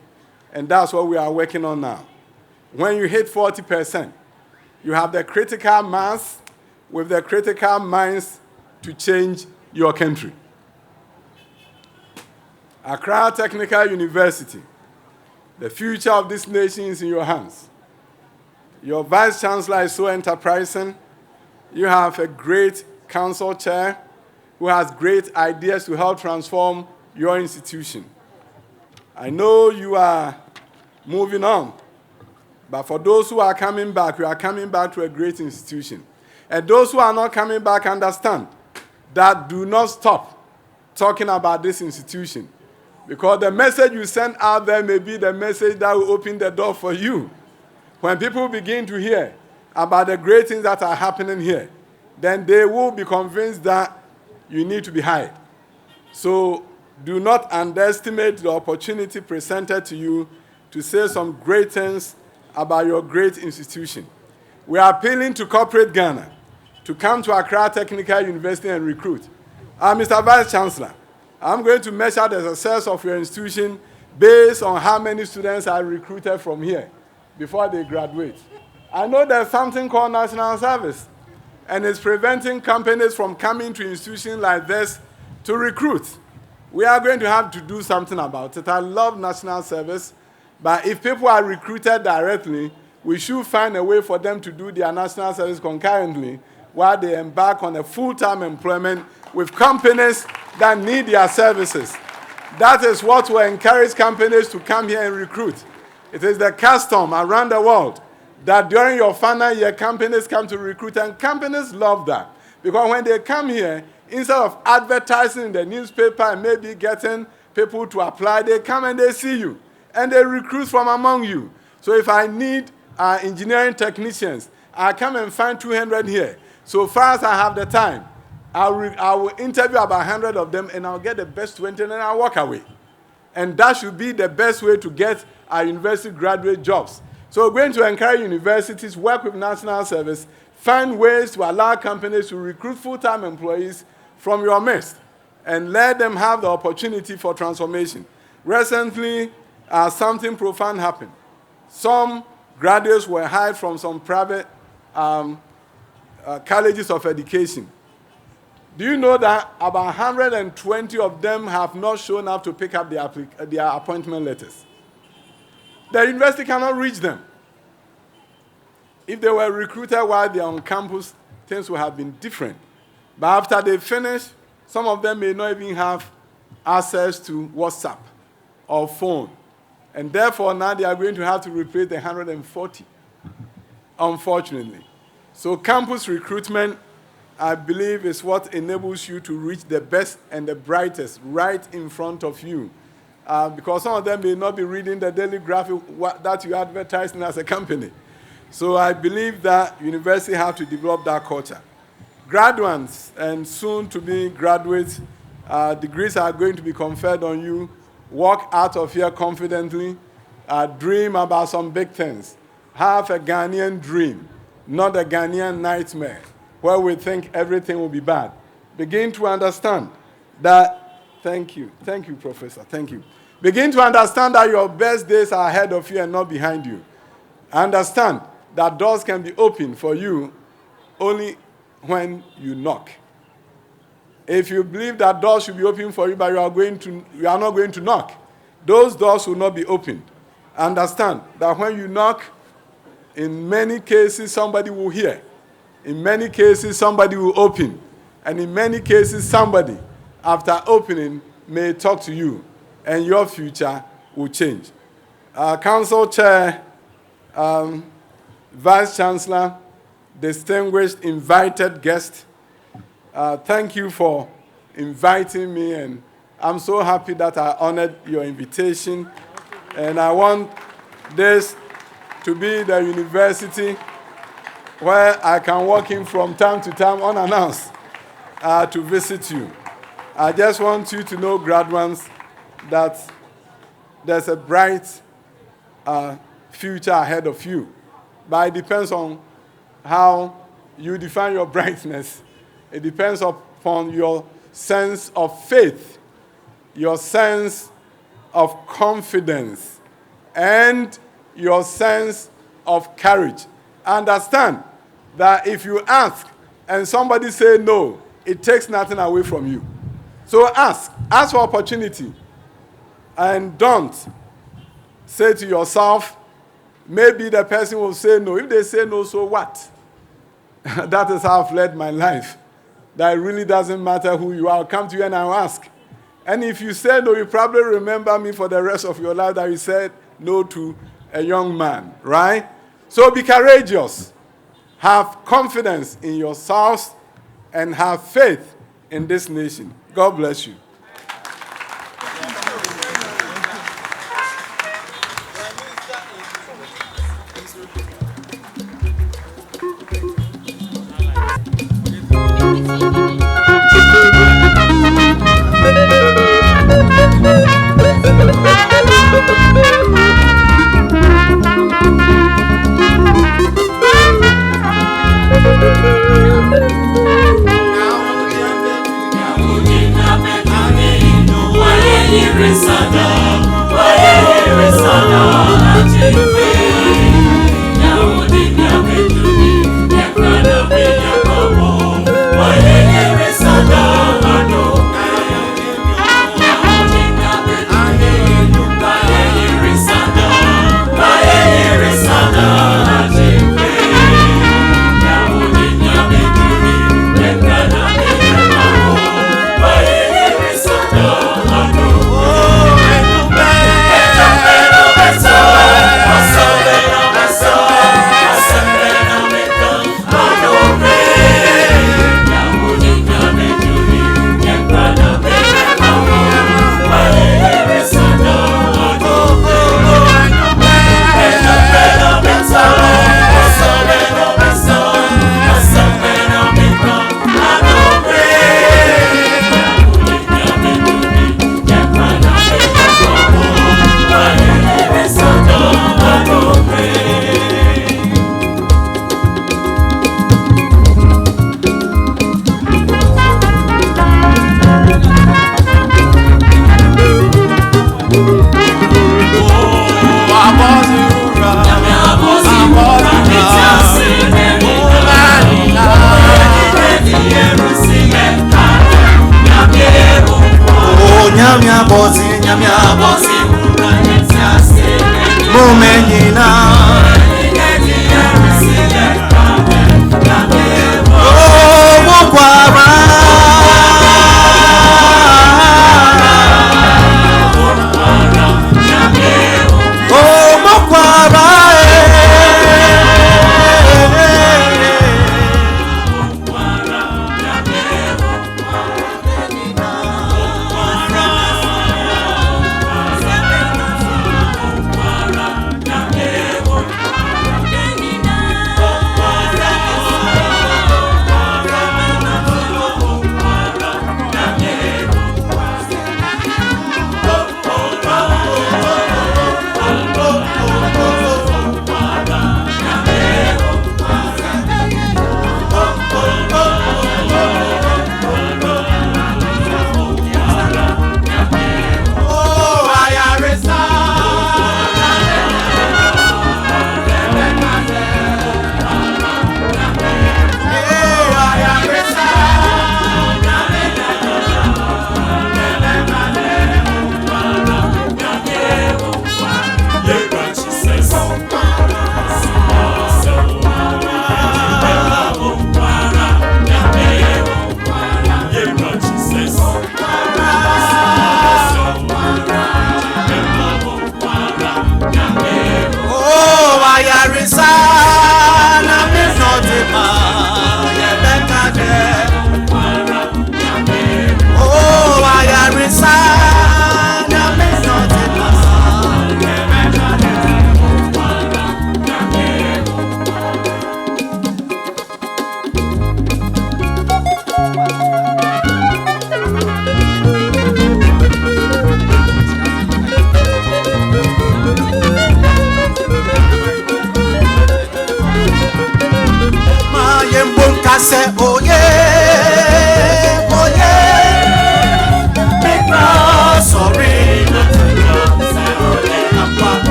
And that's what we are working on now. When you hit 40%, you have the critical mass with the critical minds to change your country. Accra Technical University, the future of this nation is in your hands. Your vice chancellor is so enterprising. You have a great council chair who has great ideas to help transform your institution. I know you are moving on, but for those who are coming back, you are coming back to a great institution. And those who are not coming back understand that do not stop talking about this institution, because the message you send out there may be the message that will open the door for you. When people begin to hear about the great things that are happening here, then they will be convinced that you need to be hired. So do not underestimate the opportunity presented to you to say some great things about your great institution. We are appealing to corporate Ghana to come to Accra Technical University and recruit. Mr. Vice Chancellor, I'm going to measure the success of your institution based on how many students are recruited from here before they graduate. I know there's something called national service, and it's preventing companies from coming to institutions like this to recruit. We are going to have to do something about it. I love national service, but if people are recruited directly, we should find a way for them to do their national service concurrently while they embark on a full-time employment with companies that need their services. That is what will encourage companies to come here and recruit. It is the custom around the world that during your final year, companies come to recruit, and companies love that. Because when they come here, instead of advertising in the newspaper and maybe getting people to apply, they come and they see you, and they recruit from among you. So if I need engineering technicians, I come and find 200 here. So far as I have the time, I will interview about 100 of them, and I'll get the best 20, and then I'll walk away. And that should be the best way to get our university graduate jobs. So we're going to encourage universities, work with national service, find ways to allow companies to recruit full-time employees from your midst, and let them have the opportunity for transformation. Recently, something profound happened. Some graduates were hired from some private colleges of education. Do you know that about 120 of them have not shown up to pick up their appointment letters? The university cannot reach them. If they were recruited while they are on campus, things would have been different. But after they finish, some of them may not even have access to WhatsApp or phone. And therefore, now they are going to have to replace the 140, unfortunately. So campus recruitment, I believe, is what enables you to reach the best and the brightest right in front of you. Because some of them may not be reading the daily graphic that you advertise as a company. So I believe that universities have to develop that culture. Graduates and soon to be graduates, degrees are going to be conferred on you. Walk out of here confidently. Dream about some big things. Have a Ghanaian dream, not a Ghanaian nightmare, where we think everything will be bad. Begin to understand that. Thank you, Professor. Thank you. Begin to understand that your best days are ahead of you and not behind you. Understand that doors can be opened for you only when you knock. If you believe that doors should be open for you, but you are not going to knock, those doors will not be opened. Understand that when you knock, in many cases, somebody will hear. In many cases, somebody will open. And in many cases, somebody, after opening, may talk to you, and your future will change. Council Chair, Vice Chancellor, distinguished invited guest, thank you for inviting me, and I'm so happy that I honored your invitation. And I want this to be the university where I can walk in from time to time unannounced to visit you. I just want you to know, graduates, that there's a bright future ahead of you. But it depends on how you define your brightness. It depends upon your sense of faith, your sense of confidence, and your sense of courage. Understand that if you ask and somebody say no, it takes nothing away from you. So ask for opportunity, and don't say to yourself, maybe the person will say no. If they say no, so what? That is how I've led my life. That it really doesn't matter who you are. I'll come to you and I'll ask. And if you say no, you probably remember me for the rest of your life that you said no to a young man, right? So be courageous. Have confidence in yourselves and have faith in this nation. God bless you.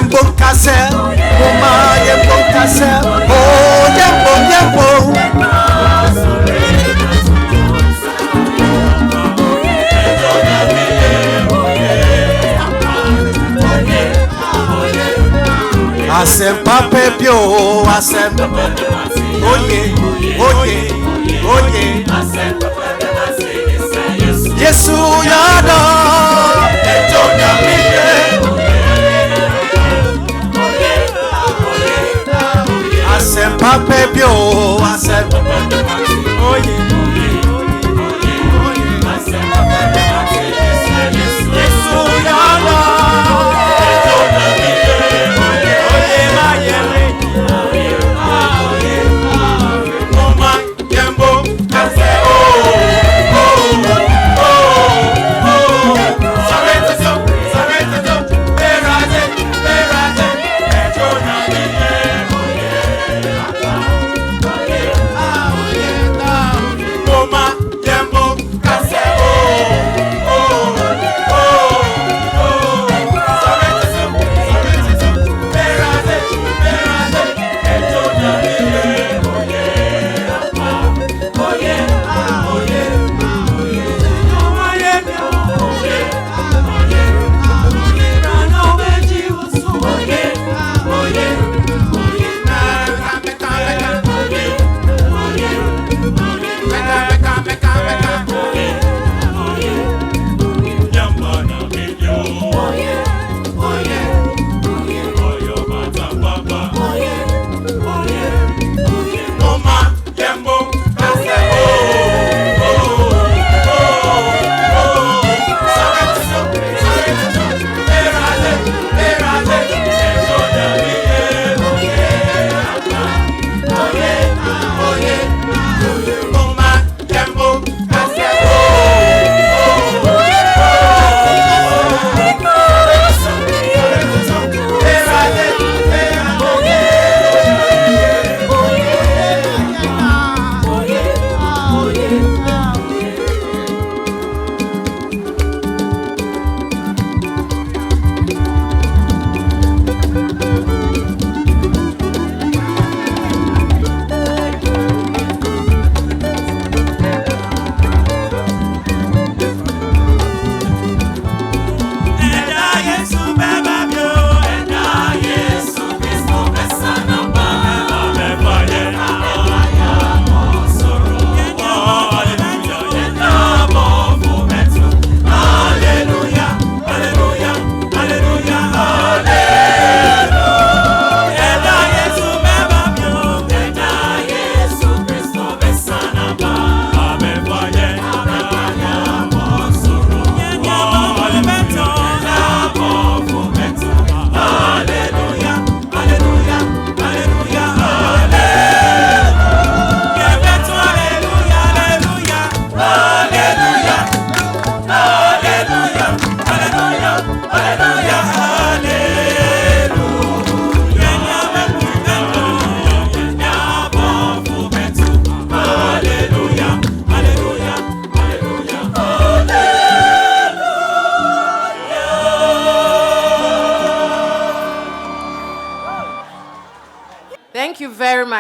yembo kase, mama yembo kase, oh yembo yembo. Asem pape bio, asem. Oye, oye, oye. Yesu yada, etonya mide. Asem pape bio, asem. Oye, oye, oye. Yesu yada.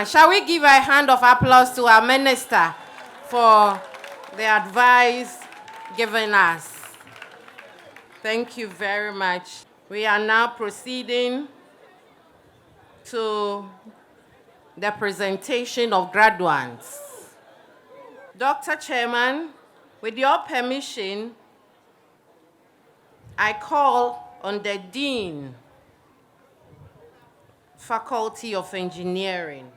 Shall we give a hand of applause to our minister for the advice given us? Thank you very much. We are now proceeding to the presentation of graduates. Dr. Chairman, with your permission, I call on the Dean, Faculty of Engineering.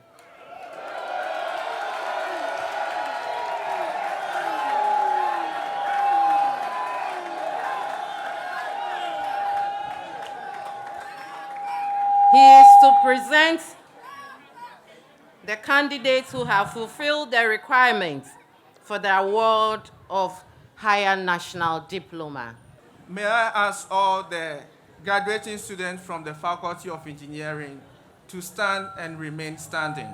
He is to present the candidates who have fulfilled the requirements for the award of Higher National Diploma. May I ask all the graduating students from the Faculty of Engineering to stand and remain standing.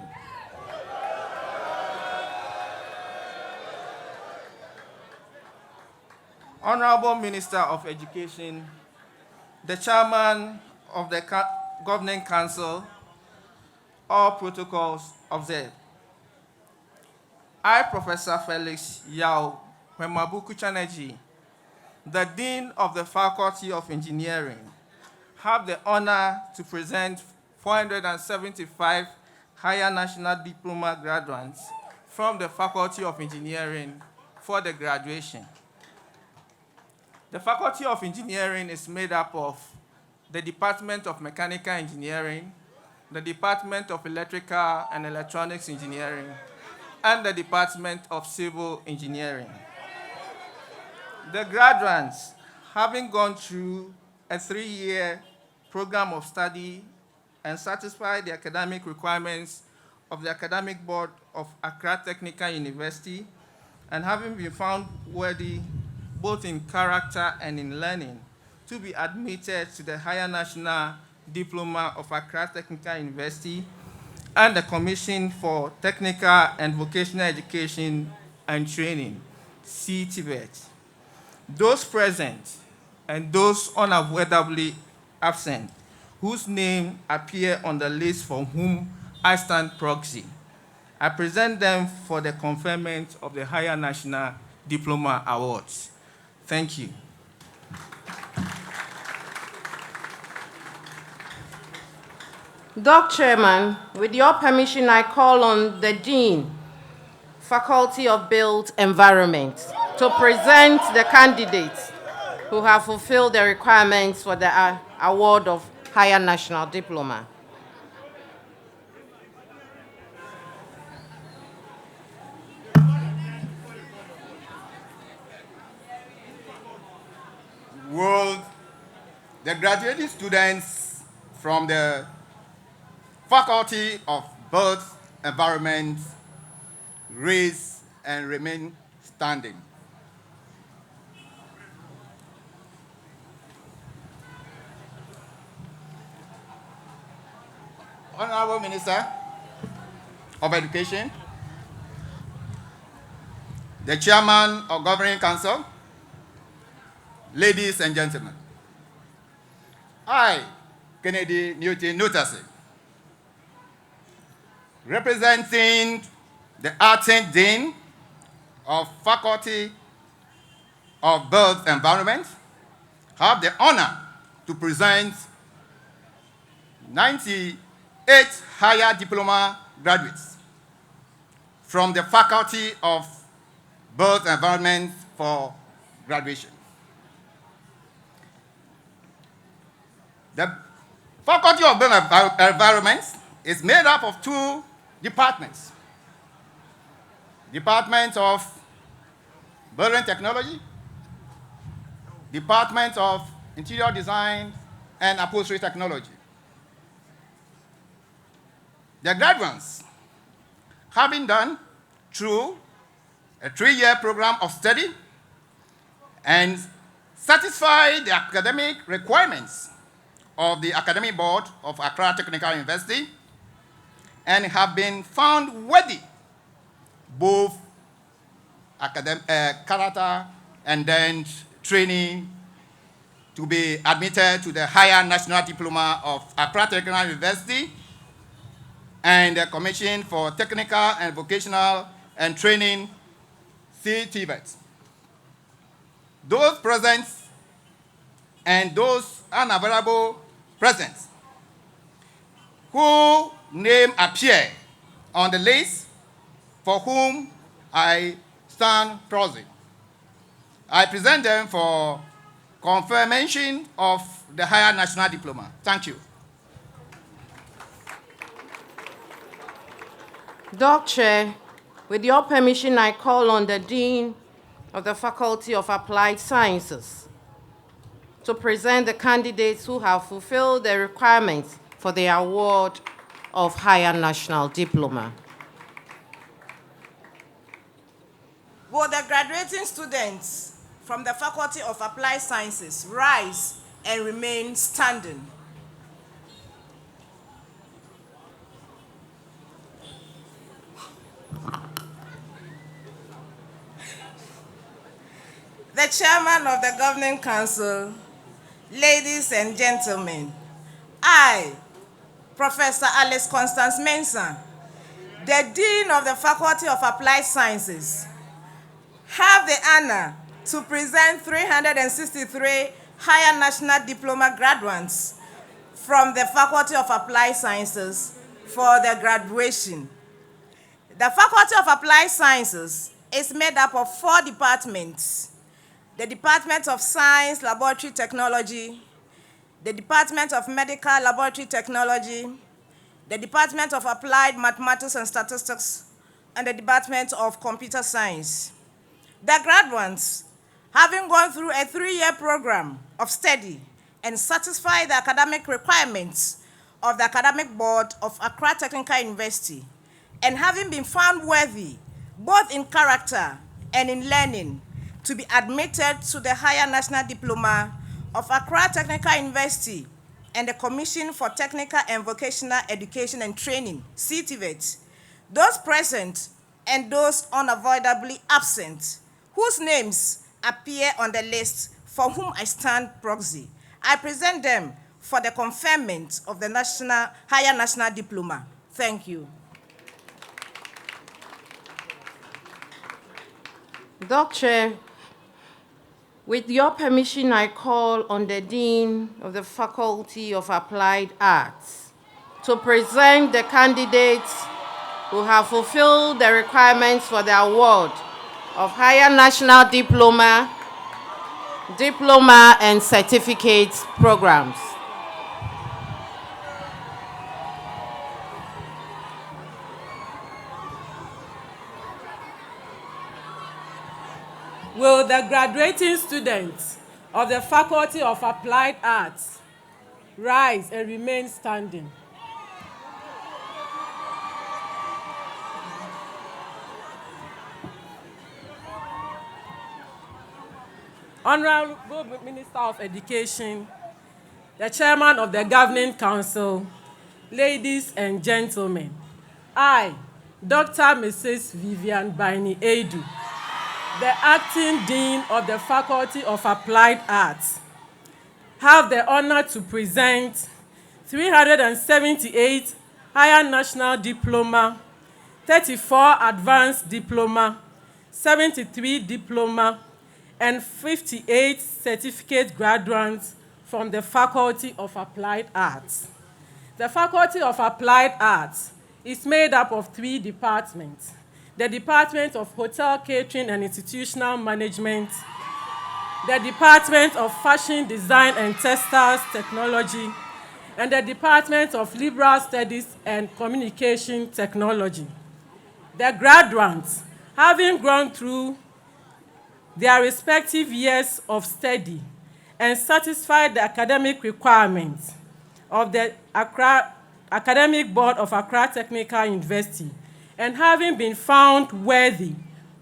Honorable Minister of Education, the chairman of the Governing Council, all protocols observed. I, Professor Felix Yao Wemabuku Chaneji, the Dean of the Faculty of Engineering, have the honor to present 475 higher national diploma graduates from the Faculty of Engineering for the graduation. The Faculty of Engineering is made up of the Department of Mechanical Engineering, the Department of Electrical and Electronics Engineering, and the Department of Civil Engineering. The graduates, having gone through a 3-year program of study and satisfied the academic requirements of the Academic Board of Accra Technical University, and having been found worthy both in character and in learning to be admitted to the Higher National Diploma of Accra Technical University and the Commission for Technical and Vocational Education and Training, CTVET. Those present and those unavoidably absent, whose name appear on the list for whom I stand proxy, I present them for the conferment of the Higher National Diploma Awards. Thank you. Dr. Chairman, with your permission, I call on the Dean, Faculty of Built Environment, to present the candidates who have fulfilled the requirements for the award of Higher National Diploma. Will the graduating students from the Faculty of Built Environment raise and remain standing? Honorable Minister of Education, the Chairman of Governing Council, ladies and gentlemen, I, Kennedy Newton Nutasi, representing the acting Dean of Faculty of Built Environment, have the honor to present 98 higher diploma graduates from the Faculty of Built Environment for graduation. The Faculty of Built Environment is made up of 2 departments. Department of Building Technology, Department of Interior Design and Upholstery Technology. The graduates, having done through a 3-year program of study and satisfied the academic requirements of the Academic Board of Accra Technical University, and have been found worthy both character and then training to be admitted to the Higher National Diploma of Accra Technical University and the Commission for Technical and Vocational and Training, CTVET. Those present and those unavailable present who name appear on the list for whom I stand proxy, I present them for confirmation of the Higher National Diploma. Thank you. Dr. Chair, with your permission, I call on the Dean of the Faculty of Applied Sciences to present the candidates who have fulfilled the requirements for the award of Higher National Diploma. Will the graduating students from the Faculty of Applied Sciences rise and remain standing? The Chairman of the Governing Council, ladies and gentlemen, I, Professor Alice Constance Mensah, the Dean of the Faculty of Applied Sciences, have the honor to present 363 higher national diploma graduates from the Faculty of Applied Sciences for their graduation. The Faculty of Applied Sciences is made up of 4 departments: the Department of Science Laboratory Technology, the Department of Medical Laboratory Technology, the Department of Applied Mathematics and Statistics, and the Department of Computer Science. The graduates, having gone through a 3-year program of study and satisfied the academic requirements of the Academic Board of Accra Technical University, and having been found worthy, both in character and in learning, to be admitted to the Higher National Diploma of Accra Technical University and the Commission for Technical and Vocational Education and Training, CTVET, those present and those unavoidably absent, whose names appear on the list for whom I stand proxy, I present them for the conferment of the Higher National Diploma. Thank you. Doctor, with your permission, I call on the Dean of the Faculty of Applied Arts to present the candidates who have fulfilled the requirements for the award of Higher National Diploma, Diploma and Certificate programs. Will the graduating students of the Faculty of Applied Arts rise and remain standing? Honorable Minister of Education, the Chairman of the Governing Council, ladies and gentlemen, I, Dr. Mrs. Vivian Baini Edu, the Acting Dean of the Faculty of Applied Arts, have the honor to present 378 Higher National Diploma, 34 Advanced Diploma, 73 Diploma, and 58 certificate graduates from the Faculty of Applied Arts. The Faculty of Applied Arts is made up of 3 departments: the Department of Hotel Catering and Institutional Management, the Department of Fashion Design and Textiles Technology, and the Department of Liberal Studies and Communication Technology. The graduates, having gone through their respective years of study and satisfied the academic requirements of the Academic Board of Accra Technical University, and having been found worthy,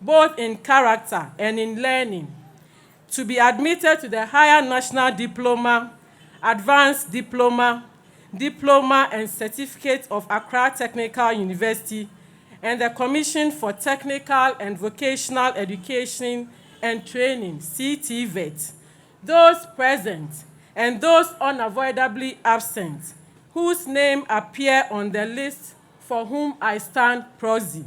both in character and in learning, to be admitted to the Higher National Diploma, Advanced Diploma, Diploma and Certificate of Accra Technical University, and the Commission for Technical and Vocational Education and Training, CTVET, those present and those unavoidably absent, whose name appear on the list for whom I stand proxy,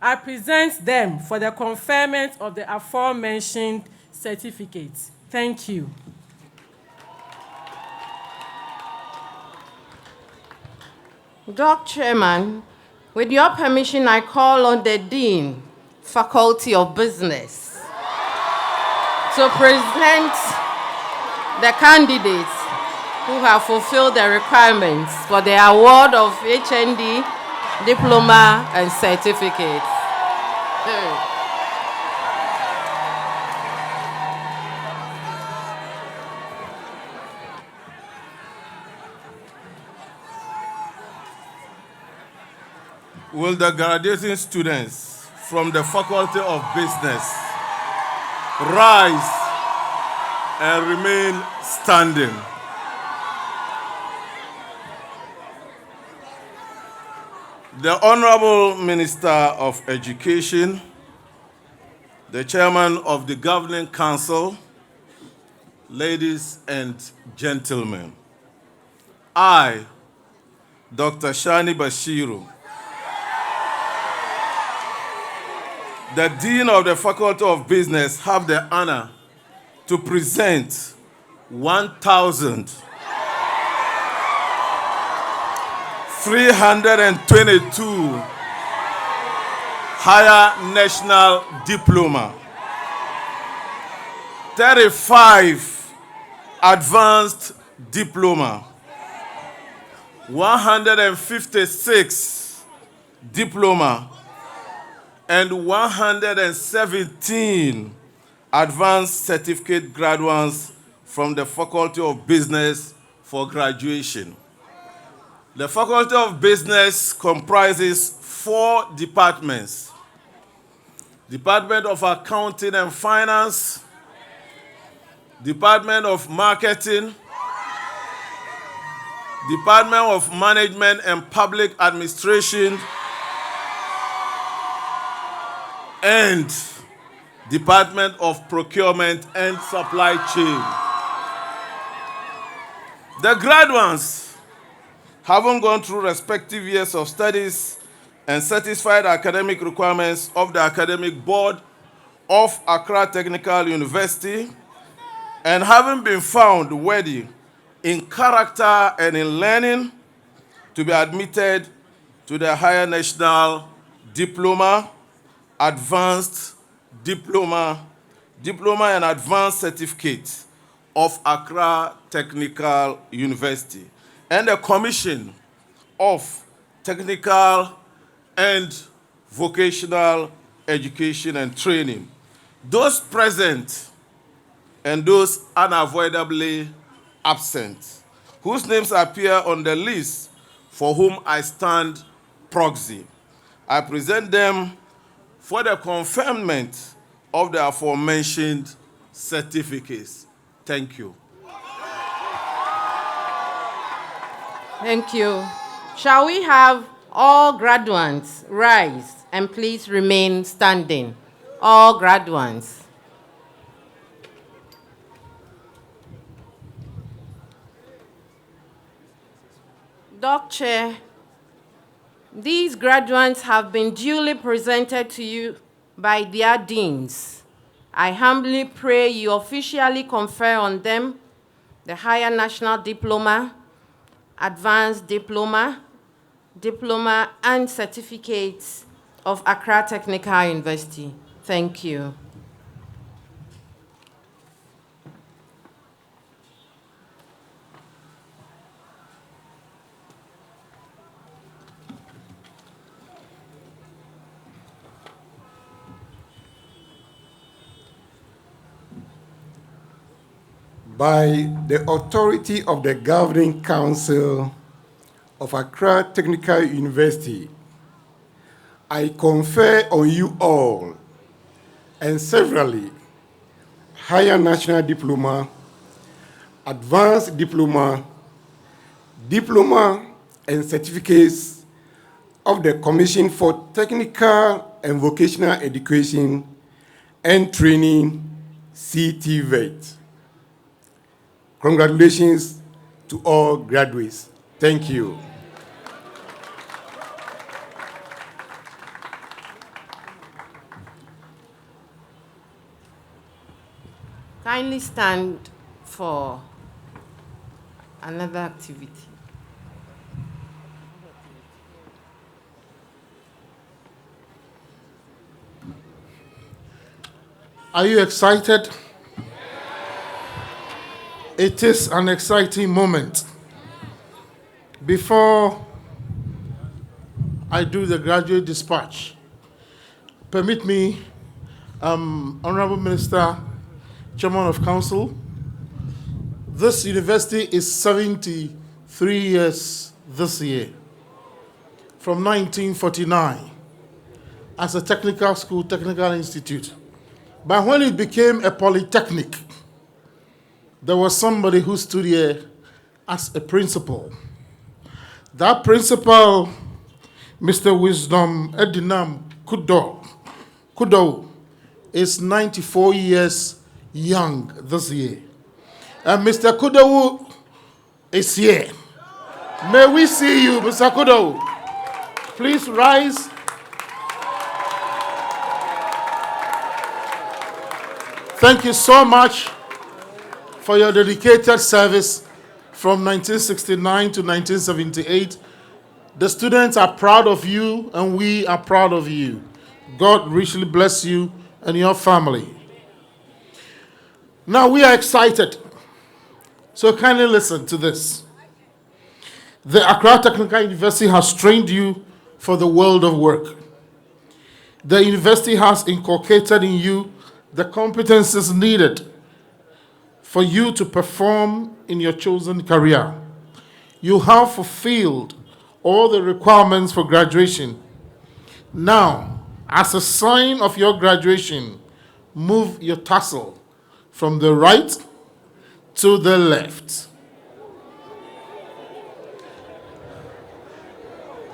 I present them for the conferment of the aforementioned certificates. Thank you. Dr. Chairman, with your permission, I call on the Dean, Faculty of Business, to present the candidates who have fulfilled the requirements for the award of HND, Diploma, and Certificates. Will the graduating students from the Faculty of Business rise and remain standing? The Honorable Minister of Education, the Chairman of the Governing Council, ladies and gentlemen, I, Dr. Shani Bashiru, the Dean of the Faculty of Business, have the honor to present 1,322 Higher National Diploma, 35 Advanced Diploma, 156 Diploma, and 117 Advanced Certificate graduates from the Faculty of Business for graduation. The Faculty of Business comprises 4 departments: Department of Accounting and Finance, Department of Marketing, Department of Management and Public Administration, and Department of Procurement and Supply Chain. The graduates, having gone through respective years of studies and satisfied academic requirements of the Academic Board of Accra Technical University, and having been found worthy in character and in learning to be admitted to the Higher National Diploma, Advanced Diploma, Diploma and Advanced Certificate of Accra Technical University, and the Commission of Technical and Vocational Education and Training. Those present and those unavoidably absent, whose names appear on the list for whom I stand proxy, I present them for the conferment of the aforementioned certificates. Thank you. Thank you. Shall we have all graduates rise and please remain standing? All graduates. Doc Chair, these graduates have been duly presented to you by their deans. I humbly pray you officially confer on them the Higher National Diploma, Advanced Diploma, Diploma, and Certificates of Accra Technical University. Thank you. By the authority of the Governing Council of Accra Technical University, I confer on you all, and severally, Higher National Diploma, Advanced Diploma, Diploma, and Certificates of the Commission for Technical and Vocational Education and Training, CTVET. Congratulations to all graduates. Thank you. Kindly stand for another activity. Are you excited? It is an exciting moment. Before I do the graduate dispatch, permit me, Honorable Minister, Chairman of Council, this university is 73 years this year, from 1949, as a technical school, technical institute. But when it became a polytechnic, there was somebody who stood here as a principal. That principal, Mr. Wisdom Edinam Kudo, is 94 years young this year. And Mr. Kudo is here. May we see you, Mr. Kudo. Please rise. Thank you so much for your dedicated service from 1969 to 1978. The students are proud of you, and we are proud of you. God richly bless you and your family. Now we are excited. So kindly listen to this. The Accra Technical University has trained you for the world of work. The university has inculcated in you the competencies needed for you to perform in your chosen career. You have fulfilled all the requirements for graduation. Now, as a sign of your graduation, move your tassel from the right to the left.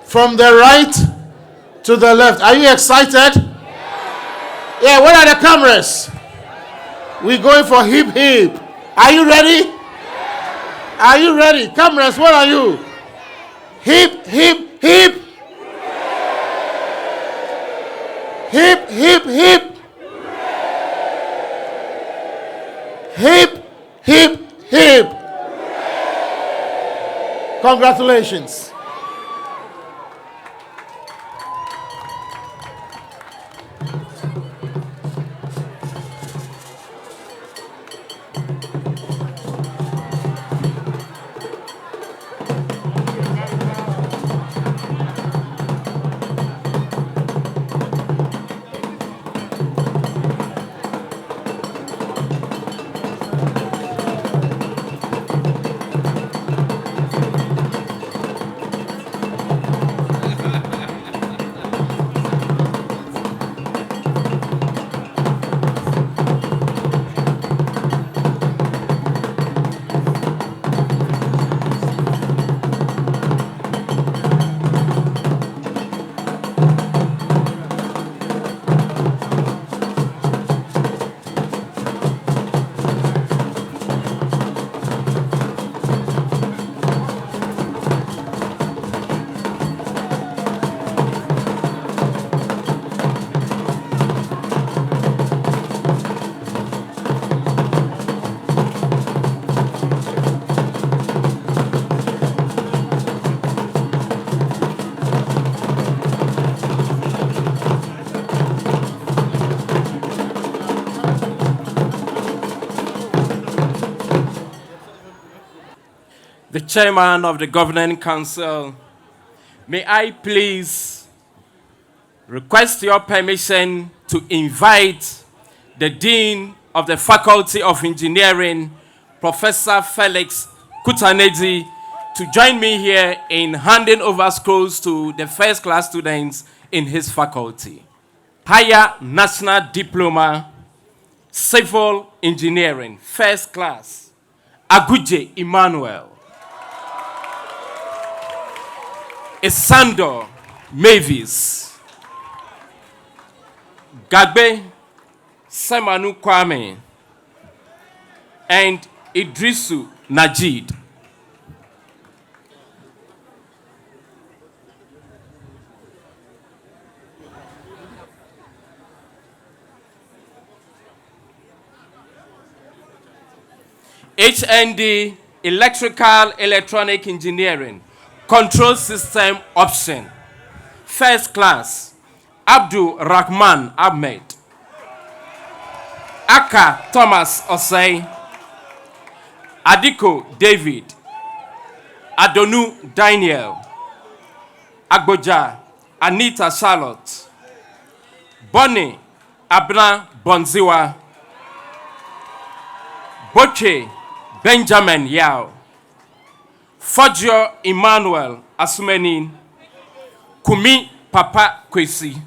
From the right to the left. Are you excited? Yeah, where are the cameras? We're going for hip hip. Are you ready? Are you ready? Cameras, where are you? Hip, hip, hip. Hip, hip, hip. Hip, hip, hip. Congratulations. The chairman of the governing council, may I please request your permission to invite the dean of the faculty of engineering, Professor Felix Kutaneji, to join me here in handing over scrolls to the first class students in his faculty. Higher National Diploma, Civil Engineering, first class, Aguje Emmanuel. Esando Mavis, Gagbe Semanu Kwame, and Idrisu Najid. HND Electrical Electronic Engineering, Control System Option, first class, Abdul Rahman Ahmed, Aka Thomas Osei, Adiko David, Adonu Daniel, Agboja Anita Charlotte, Bonnie Abna Bonziwa, Boche Benjamin Yao, Fodio Emmanuel Asumenin, Kumi Papa Kwesi.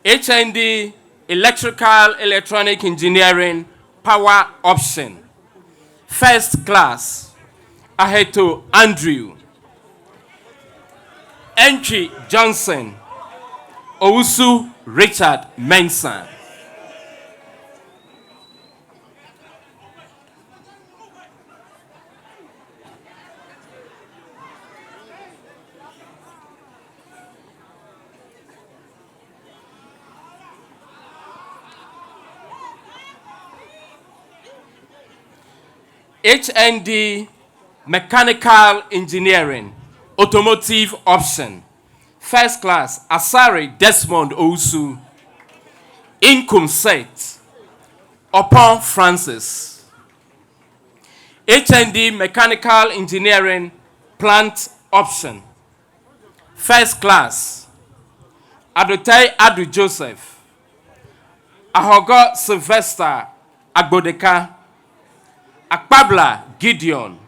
HND Electrical Electronic Engineering Power Option, first class, Aheto Andrew, Entry Johnson, Owusu Richard Mensah. HND Mechanical Engineering, Automotive Option. First class, Asari Desmond Owusu. Income set, Upon Francis. HND Mechanical Engineering, Plant Option. First class, Adotai Adu Joseph. Ahogo Sylvester Agbodeka. Akpabla Gideon.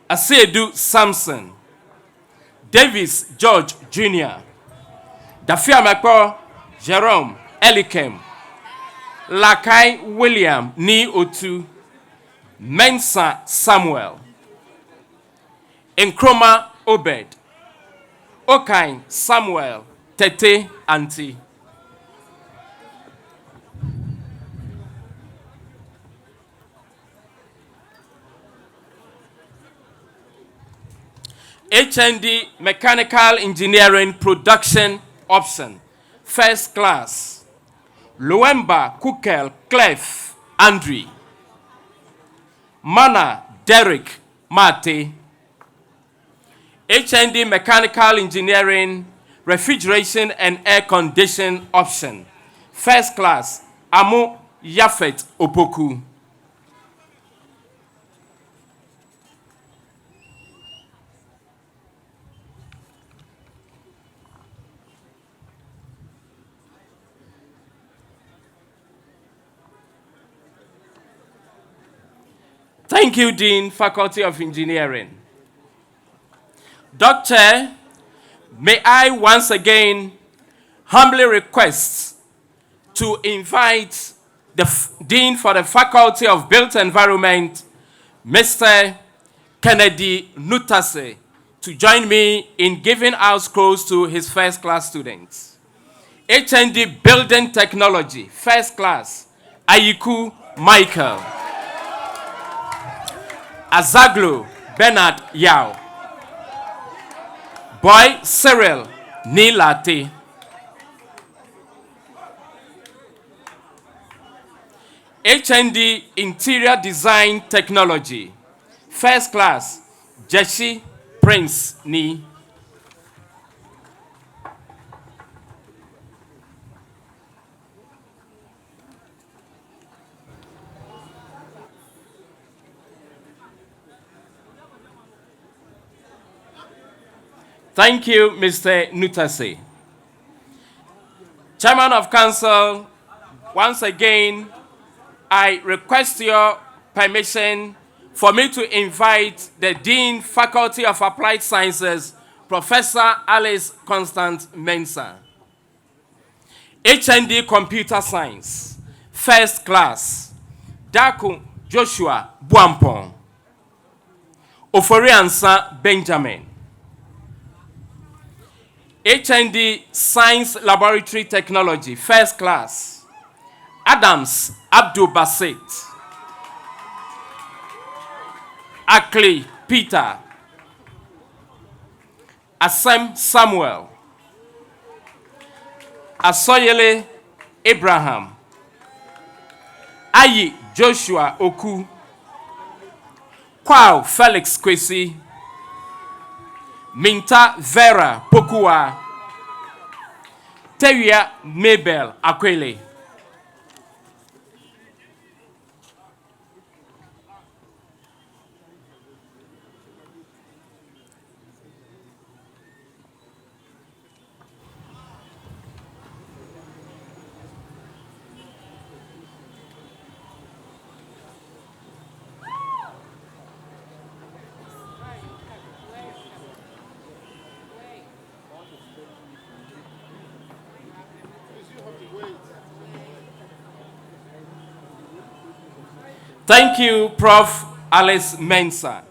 Asedu Samson. Davis George Jr. Dafiamekpo Jerome Elikem. Lakai William Ni Otu. Mensah Samuel. Nkrumah Obed. Okain Samuel Tete Auntie. HND Mechanical Engineering Production Option. First class, Luemba Kukel Clef Andre. Mana Derek Mate. HND Mechanical Engineering Refrigeration and Air Condition Option. First class, Amu Yafet Opoku. Thank you, Dean, Faculty of Engineering. Doctor, may I once again humbly request to invite the Dean for the Faculty of Built Environment, Mr. Kennedy Nutase, to join me in giving out scrolls to his first class students. HND Building Technology, first class, Ayiku Michael. Azaglo Bernard Yao. Boy Cyril Nilate. HND Interior Design Technology. First class, Jeshi Prince Ni. Thank you, Mr. Nutase. Chairman of Council, once again, I request your permission for me to invite the Dean, Faculty of Applied Sciences, Professor Alice Constance Mensah. HND Computer Science, first class, Daku Joshua Buampong. Oforiansa Benjamin. HND Science Laboratory Technology, first class, Adams Abdul Basit. Akli Peter. Hcim Samuel. Asoyele Abraham. Ayi Joshua Oku. Kwao Felix Kwesi. Minta Vera Pokua. Teria Mabel Akwele. Thank you, Prof. Alice Mensah.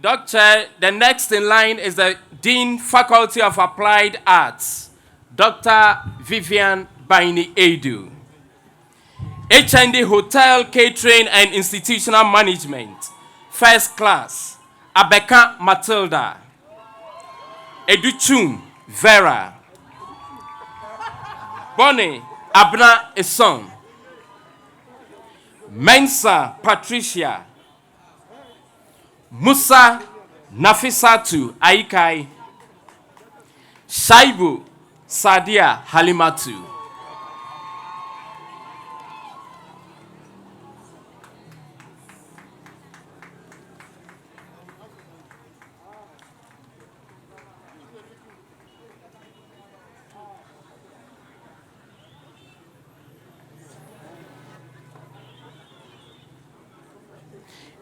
Doctor, the next in line is the Dean, Faculty of Applied Arts, Dr. Vivian Baini Edu. HND Hotel, Catering and Institutional Management, First Class, Abeka Matilda. Educhum Vera. Bonnie Abna Eson. Mensa Patricia. Musa Nafisatu Aikai. Shaibu Sadia Halimatu.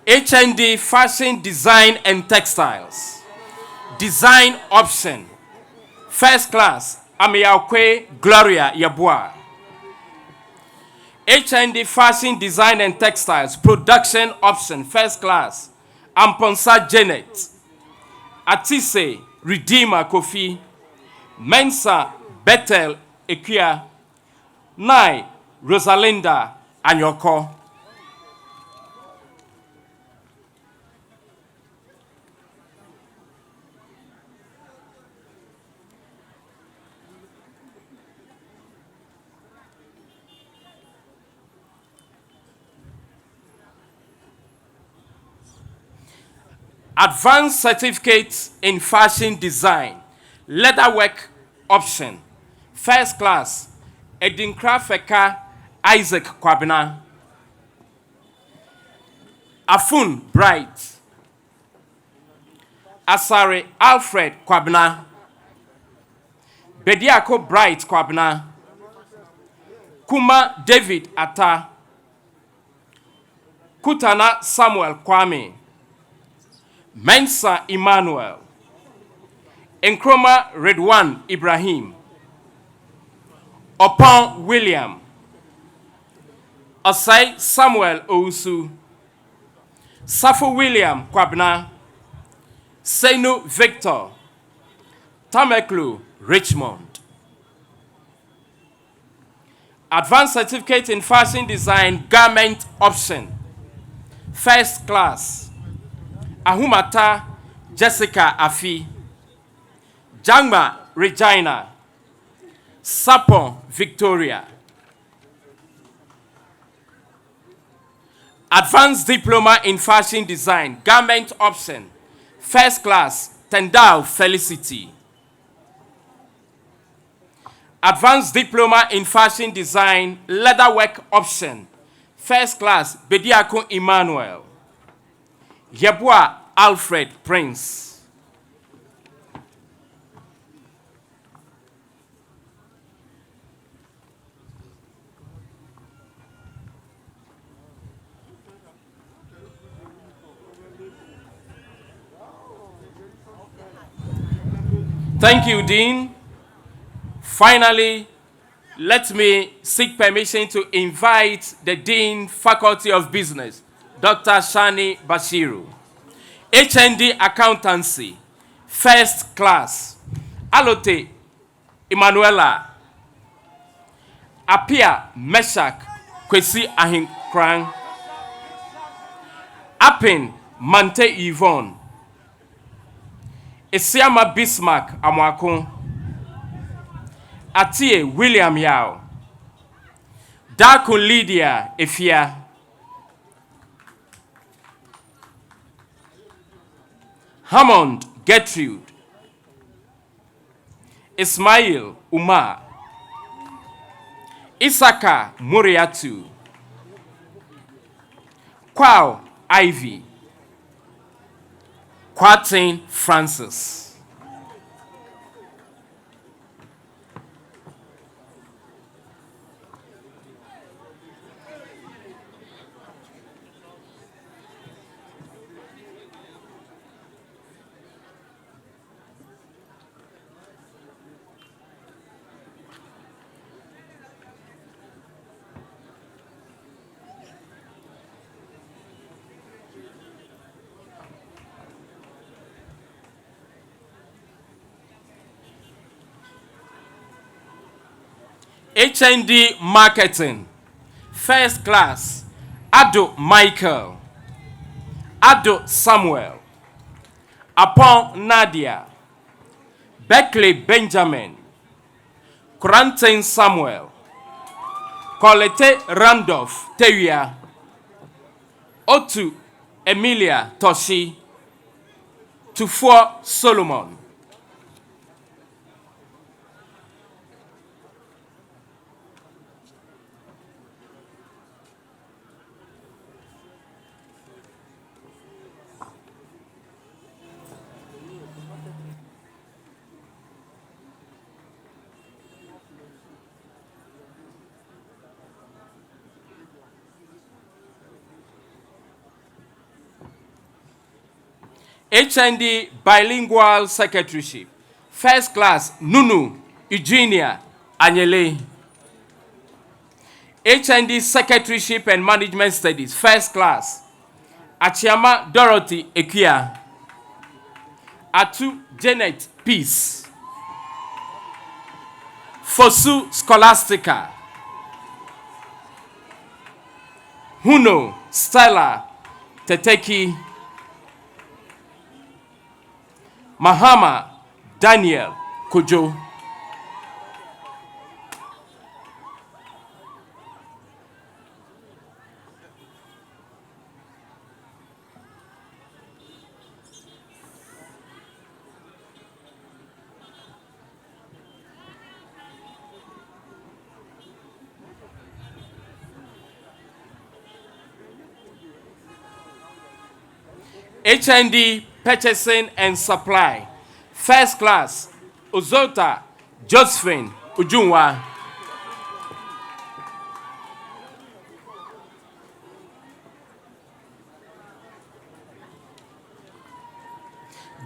HND Fashion Design and Textiles. Design option. First class, Amiakwe Gloria Yabua. HND Fashion Design and Textiles. Production option. First class, Amponsa Janet. Atise Redeemer Kofi. Mensa Bethel Ekia. Nai Rosalinda Anyoko. Advanced certificate in fashion design, leatherwork option, first class, Edinkra Feka Isaac Kwabena, Afun Bright, Asare Alfred Kwabena, Bediako Bright Kwabena, Kuma David Atta, Kutana Samuel Kwame, Mensa Emmanuel, Nkrumah Redwan Ibrahim, Opon William, Osai Samuel Ousu, Safo William Kwabna, Seinu Victor, Tameklu Richmond. Advanced certificate in fashion design, garment option, first class, Ahumata Jessica Afi, Jangma Regina, Sapon Victoria. Advanced Diploma in Fashion Design, garment option, first class, Tendau Felicity. Advanced Diploma in Fashion Design, leatherwork option, first class, Bediako Emmanuel. Yabua Alfred Prince. Thank you, Dean. Finally, let me seek permission to invite the Dean, Faculty of Business, Dr. Shani Bashiru. HND Accountancy, first class, Alote Emanuela, Apia Meshak Kwesi Ahinkran, Apin Mante Yvonne, Esiama Bismarck Amwakun, Atie William Yao, Dakun Lydia Efia, Hammond Gertrude, Ismail Umar, Isaka Muriatu, Kwao Ivy, Kwatin Francis. HND Marketing, First Class, Ado Michael, Ado Samuel, Apon Nadia, Beckley Benjamin, Corantin Samuel, Colette Randolph Teria, Otu Emilia Toshi, Tufo Solomon. HND Bilingual Secretaryship, First Class, Nunu, Eugenia, Anyele. HND Secretaryship and Management Studies, First Class, Achiama Dorothy Ekia, Atu Janet Peace, Fosu Scholastica, Huno Stella Teteki, Mahama Daniel Kojo. HND Purchasing and Supply, First Class, Ozota Josephine Ujunwa.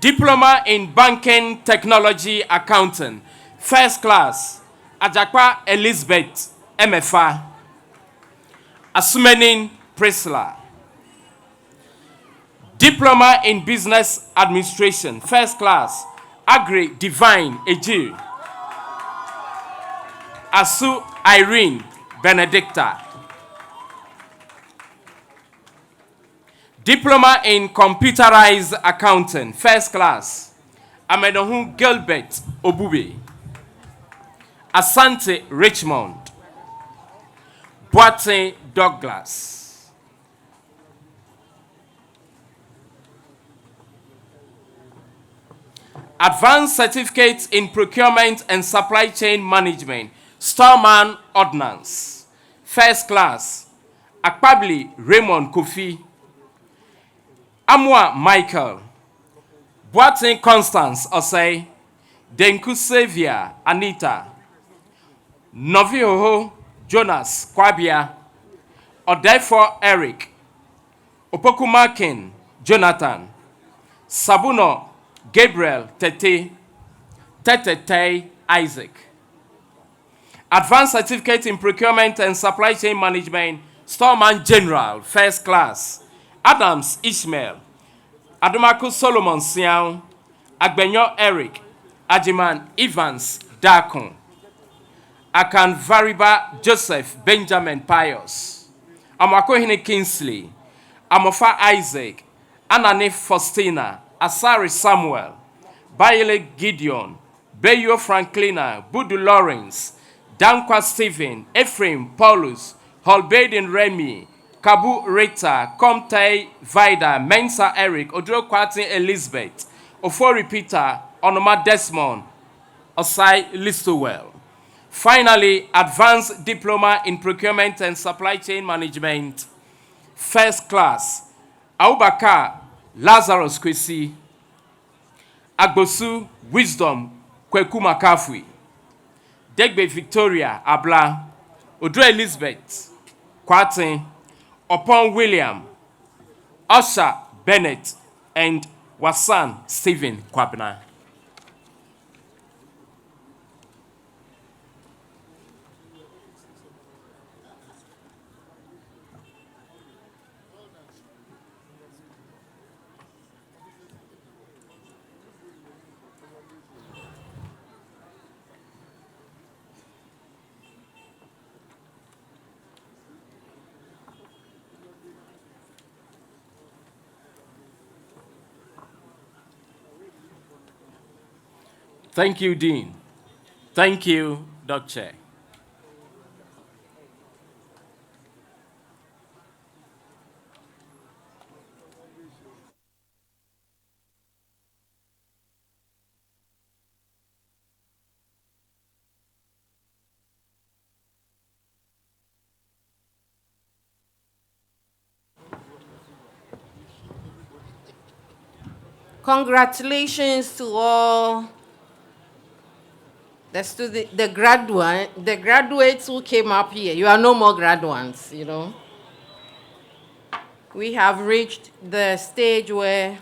Diploma in Banking Technology Accounting, First Class, Ajakwa Elizabeth MFA, Asumenin Priscilla. Diploma in Business Administration, First Class, Agri Divine Ejir, Asu Irene Benedicta. Diploma in Computerized Accounting, First Class, Amedohun Gilbert Obube, Asante Richmond, Boate Douglas. Advanced Certificate in Procurement and Supply Chain Management, Storeman Ordnance, First Class, Akpabli Raymond Kofi, Amwa Michael, Boatin Constance Osei, Denku Xavier Anita, Novioho Jonas Kwabia, Odefo Eric, Opokumakin Jonathan, Sabuno Gabriel Tete, Tete Isaac. Advanced Certificate in Procurement and Supply Chain Management, Storeman General, First Class, Adams Ishmael, Adomako Solomon Siao, Agbenyo Eric, Ajiman Evans Dakon, Akan Variba Joseph Benjamin Pius, Amakohine Kingsley, Amofa Isaac, Anane Faustina, Asari Samuel, Baile Gideon, Bayo Franklina, Budu Lawrence, Dankwa Stephen, Ephraim Paulus, Holbaden Remy, Kabu Rita, Comte Vida, Mensa Eric, Odro Kwatin Elizabeth, Ofori Peter, Onoma Desmond, Osai Listowell. Finally, Advanced Diploma in Procurement and Supply Chain Management, First Class, Aubaka Lazarus Kwesi, Agbosu Wisdom Kweku Makafui, Degbe Victoria Abla, Odro Elizabeth Kwatin, Upon William, Usher Bennett, and Wasan Stephen Kwabna. Thank you, Dean. Thank you, Dr. Chair. Congratulations to all the graduates who came up here. You are no more graduates, you know. We have reached the stage where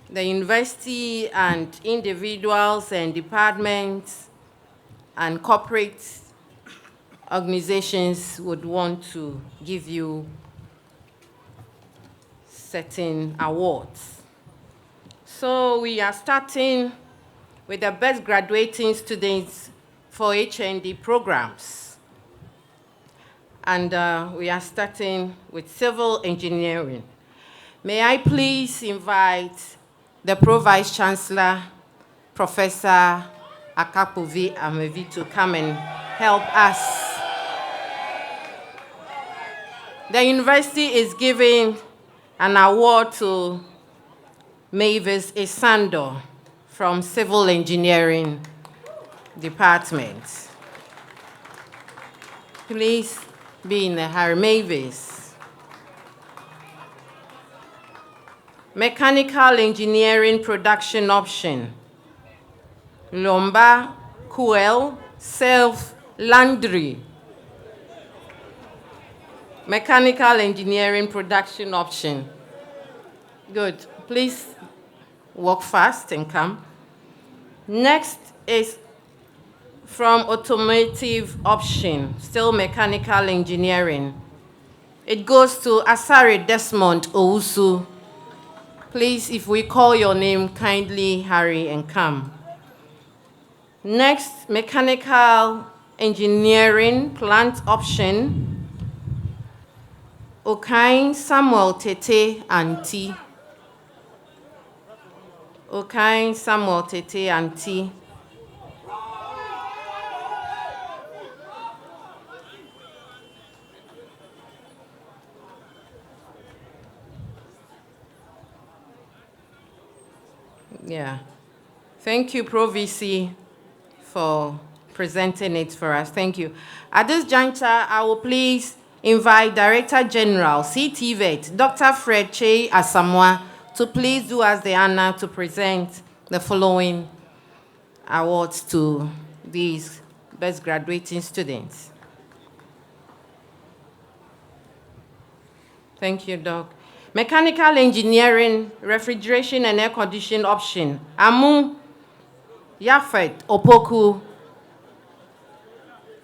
the university and individuals and departments and corporate organizations would want to give you certain awards. So we are starting with the best graduating students for HND programs. And we are starting with civil engineering. May I please invite the Pro-Vice Chancellor, Professor Akapovi Amevi, to come and help us. The university is giving an award to Mavis Isando from Civil Engineering Department. Please be in a hurry, Mavis. Mechanical Engineering Production Option. Lomba Kuel Self Landry. Mechanical Engineering Production Option. Good. Please walk fast and come. Next is from Automotive Option, still Mechanical Engineering. It goes to Asare Desmond Ousu. Please, if we call your name, kindly hurry and come. Next, Mechanical Engineering Plant Option, Okain Samuel Tete Anti. Okain Samuel Tete Anti. Yeah. Thank you, Pro VC, for presenting it for us. Thank you. At this juncture, I will please invite Director General, CTVET, Dr. Fred Che Asamoah, to please do us the honor to present the following awards to these best graduating students. Thank you, Doc. Mechanical Engineering, Refrigeration and Air Conditioning Option. Amu Yafet Opoku.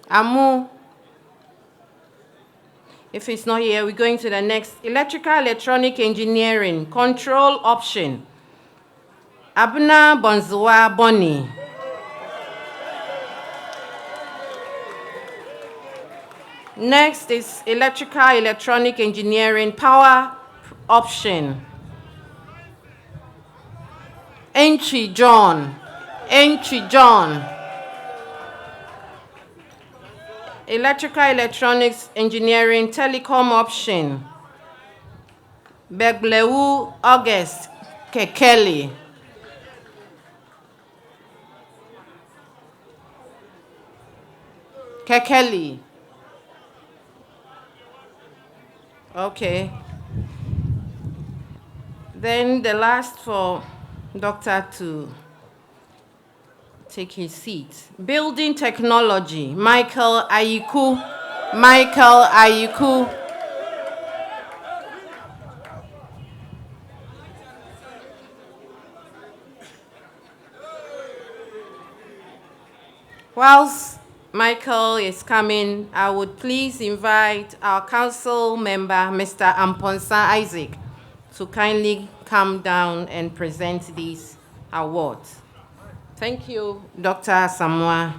Amu. If it's not here, we're going to the next. Electrical Electronic Engineering, Control Option. Abna Bonzua Boni. Next is Electrical Electronic Engineering, Power Option. Entry John. Entry John. Electrical Electronics Engineering, Telecom Option. Begleu August Kekeli. Kekeli. Okay. Then the last for Doctor to take his seat. Building Technology, Michael Ayiku. Michael Ayiku. Whilst Michael is coming, I would please invite our council member, Mr. Amponsa Isaac, to kindly come down and present these awards. Thank you, Dr. Asamoah.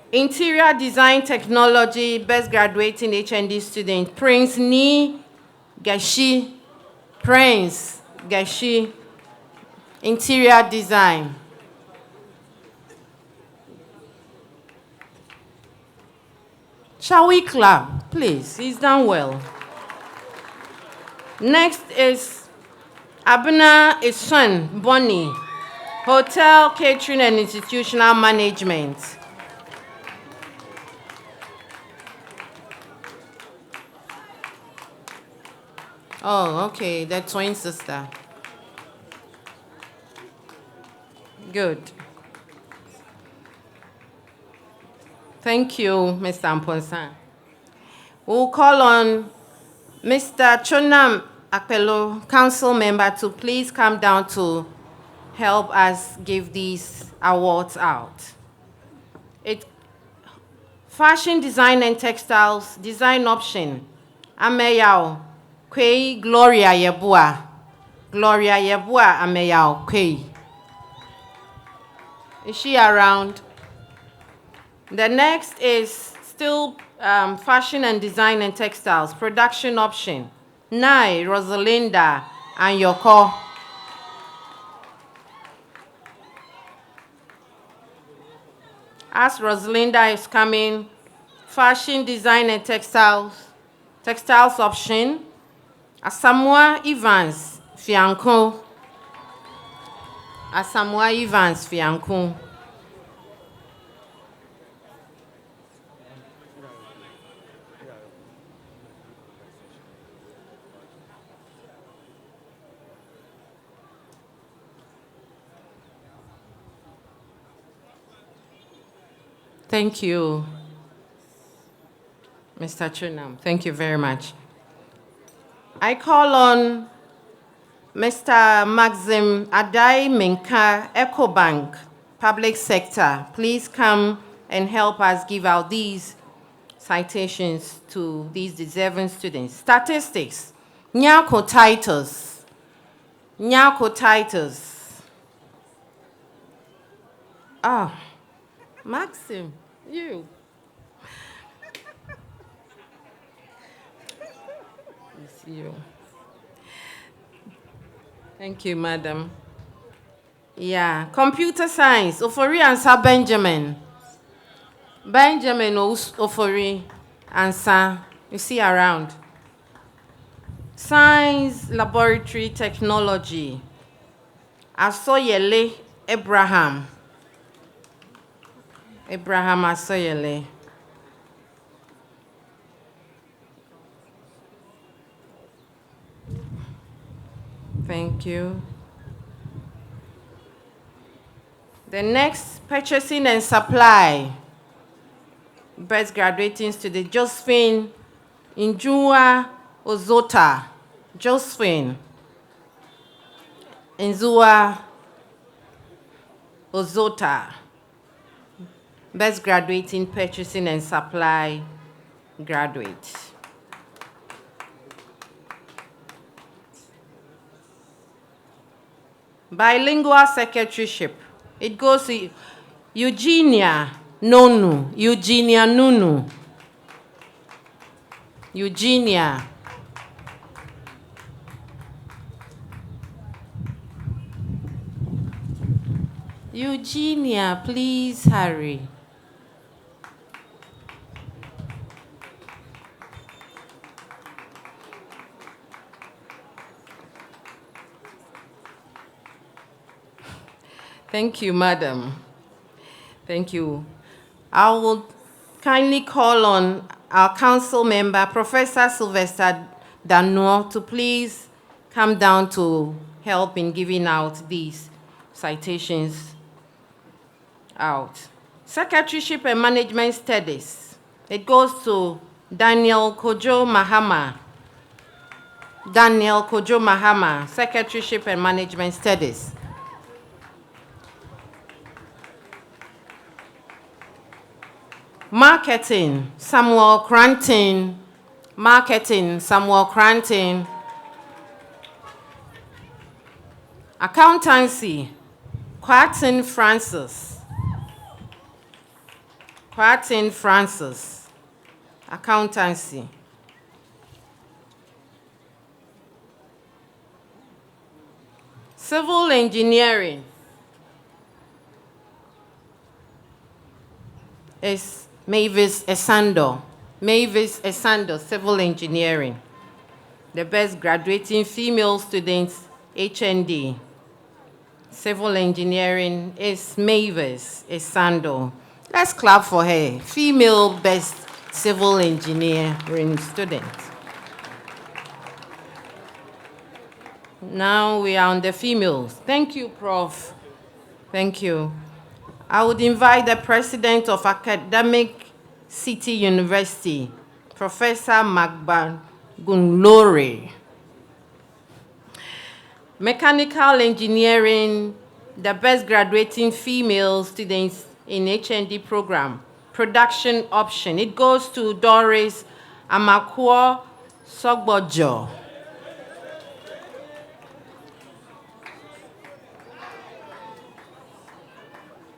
Interior Design Technology, Best Graduating HND Student, Prince Ni Gashi. Prince Gashi. Interior design. Shall we clap? Please, he's done well. Next is Abena Isun Bonnie, Hotel, Catering and Institutional Management. Oh, okay, the twin sister. Good. Thank you, Mr. Amponsan. We'll call on Mr. Chonam Akpelo, council member, to please come down to help us give these awards out. Fashion design and textiles design option. Ameyao Kwei Gloria Yebua. Gloria Yebua Ameyao Kwei. Is she around? The next is still fashion and design and textiles, production option. Nai, Rosalinda, and Yoko. As Rosalinda is coming, fashion design and textiles option. Asamoah Evans Fianco. Asamoah Evans Fianco. Thank you, Mr. Chunam. Thank you very much. I call on Mr. Maxim Adai Minka, EcoBank, Public Sector. Please come and help us give out these citations to these deserving students. Statistics, Nyako titles. Ah, Maxim, you. It's you. Thank you, madam. Yeah, computer science, Ofori Ansa Benjamin. Benjamin Ofori Ansa, you see around. Science, laboratory, technology. Asoyele Abraham. Abraham Asoyele. Thank you. The next, purchasing and supply. Best graduating student, Josephine Injua Ozota. Josephine Injua Ozota. Best graduating purchasing and supply graduate. Bilingual secretaryship. It goes to Eugenia Nunu. Eugenia Nunu. Eugenia. Eugenia, please hurry. Thank you, madam. Thank you. I will kindly call on our council member, Professor Sylvester Danuo, to please come down to help in giving out these citations out. Secretaryship and Management Studies. It goes to Daniel Kojo Mahama. Daniel Kojo Mahama, Secretaryship and Management Studies. Marketing, Samuel Cranton. Marketing, Samuel Cranton. Accountancy, Quartin Francis. Quartin Francis. Accountancy. Civil engineering is Mavis Esando. Mavis Esando, civil engineering. The best graduating female students, HND. Civil engineering is Mavis Esando. Let's clap for her. Female best civil engineering student. Now we are on the females. Thank you, Prof. Thank you. I would invite the president of Academic City University, Professor Magban Gunlore. Mechanical engineering, the best graduating female students in HND program. Production option. It goes to Doris Amakwo Sogbojo.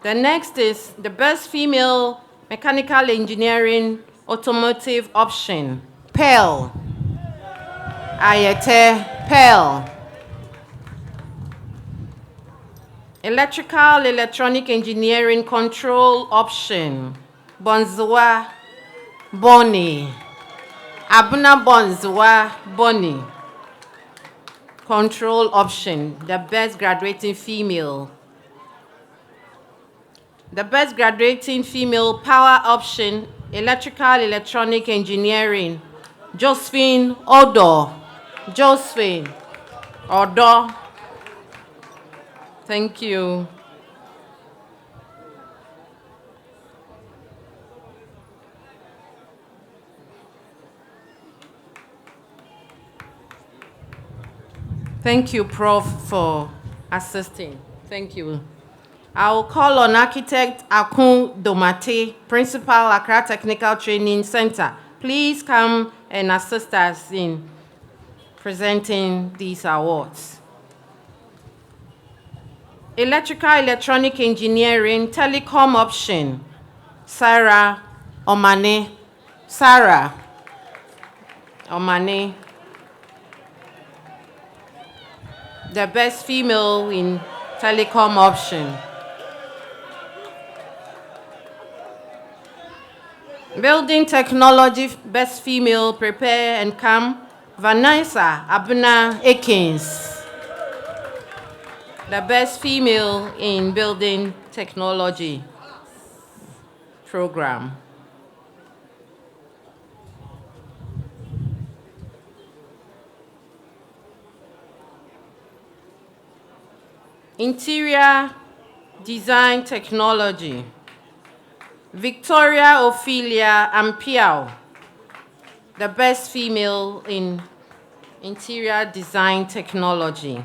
The next is the best female mechanical engineering automotive option. Pearl. Ayete Pearl. Electrical electronic engineering control option. Bonzwa Bonnie. Abuna Bonzwa Bonnie. Control option. The best graduating female. The best graduating female power option, electrical electronic engineering, Josephine Odo. Josephine Odo. Thank you. Thank you, Prof, for assisting. Thank you. I will call on Architect Akun Domate, Principal, Accra Technical Training Center. Please come and assist us in presenting these awards. Electrical Electronic Engineering, Telecom Option, Sarah Omane. Sarah Omane. The best female in telecom option. Building technology, best female, prepare and come, Vanessa Abuna Akins. The best female in building technology program. Interior design technology. Victoria Ophelia Ampiao, the best female in interior design technology.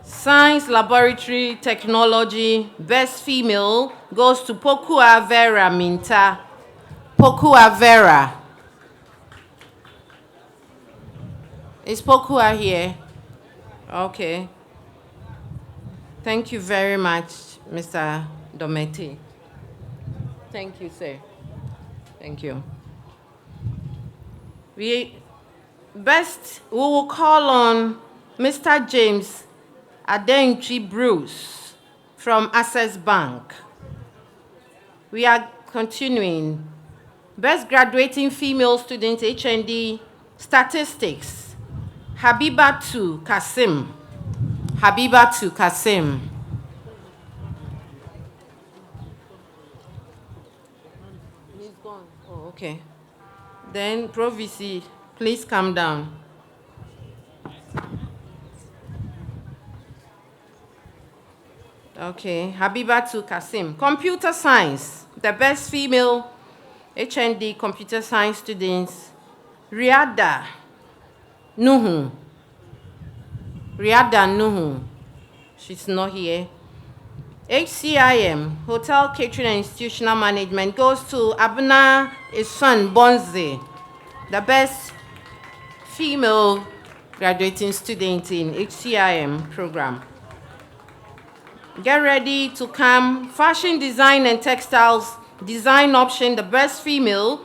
Science laboratory technology, best female, goes to Pokua Vera Minta. Pokua Vera. Is Pokua here? Okay. Thank you very much, Mr. Dometi. Thank you, sir. Thank you. We will call on Mr. James Adenchi Bruce from Access Bank. We are continuing. Best graduating female student, HND Statistics, Habibatu Hcim. Habibatu Hcim. He's gone. Oh, okay. Then, Provici, please come down. Okay, Habibatu Hcim. Computer science, the best female HND computer science students, Riada Nuhu. Riada Nuhu. She's not here. Hcim, Hotel Catering and Institutional Management, goes to Abna Isan Bonze, the best female graduating student in Hcim program. Get ready to come. Fashion design and textiles design option, the best female.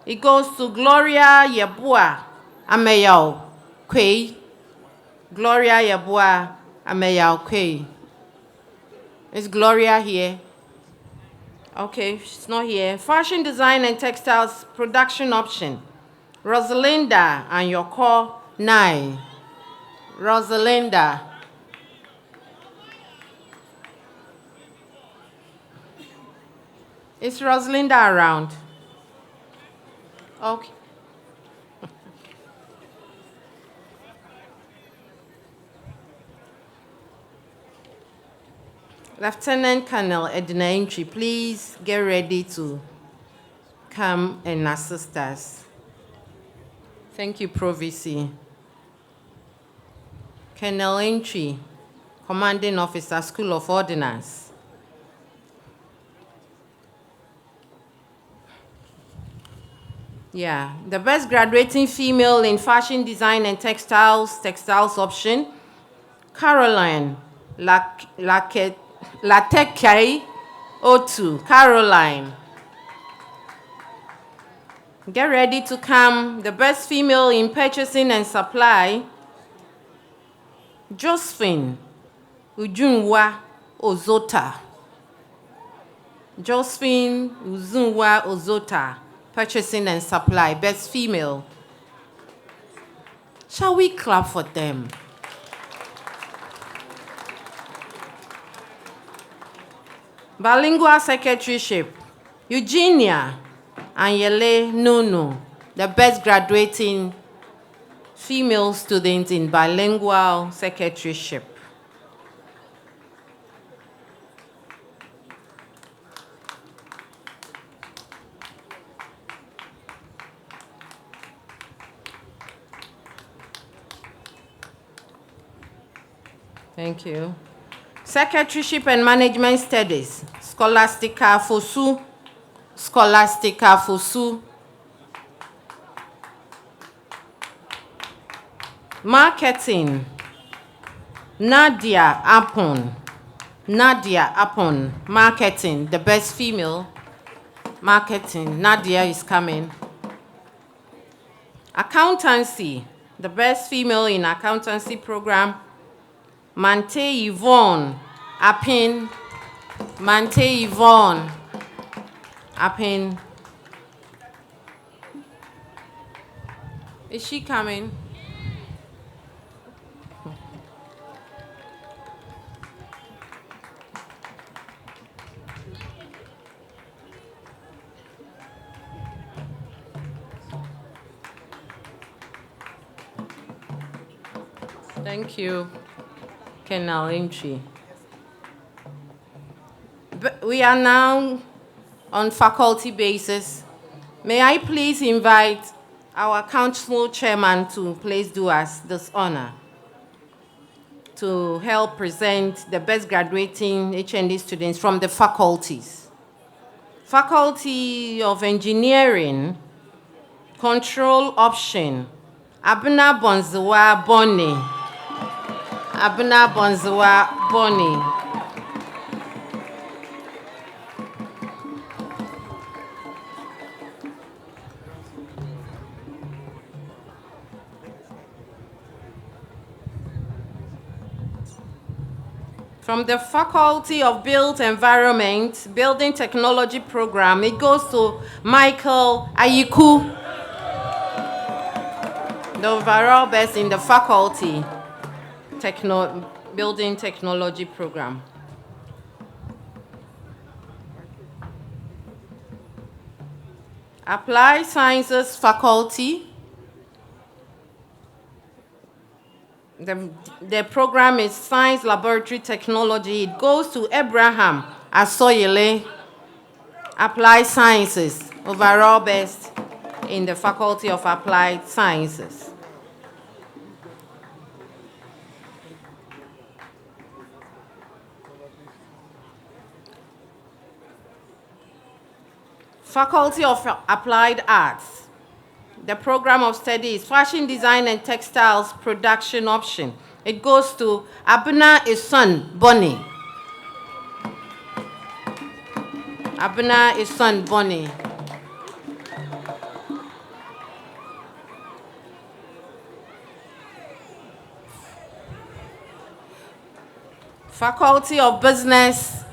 It goes to Gloria Yabua, Ameyaw Kwei. Gloria Yabua Ameyaw Kwei. Is Gloria here? Okay, she's not here. Fashion design and textiles production option. Rosalinda and your call 9. Rosalinda. Is Rosalinda around? Okay. Lieutenant Colonel Edna Entry, please get ready to come and assist us. Thank you, Provisy. Colonel Entry, Commanding Officer, School of Ordnance. Yeah, the best graduating female in fashion design and textiles option, Caroline Latekei O2. Caroline. Get ready to come. The best female in purchasing and supply, Josephine Ujunwa Ozota. Josephine Ujunwa Ozota, purchasing and supply, best female. Shall we clap for them? Bilingual secretaryship, Eugenia Anyele Nunu, the best graduating female student in bilingual secretaryship. Thank you. Secretaryship and Management Studies, Scholastica Fosu. Scholastica Fosu. Marketing, Nadia Apon. Nadia Apon, marketing, the best female. Marketing, Nadia is coming. Accountancy, the best female in accountancy program, Mante Yvonne Apin. Mante Yvonne Apin. Is she coming? Thank you, Colonel Entry. We are now on faculty basis. May I please invite our council chairman to please do us this honor to help present the best graduating HND students from the faculties. Faculty of Engineering, control option, Abuna Bonzawa Boni. Abuna Bonzawa Boni. From the Faculty of Built Environment, Building Technology Program, it goes to Michael Ayiku, the overall best in the Faculty Building Technology Program. Applied Sciences Faculty. The program is Science Laboratory Technology. It goes to Abraham Asoyele, Applied Sciences, overall best in the Faculty of Applied Sciences. Faculty of Applied Arts. The program of study is Fashion Design and Textiles Production Option. It goes to Abuna Isan Boni. Abuna Isan Boni. Faculty of Business,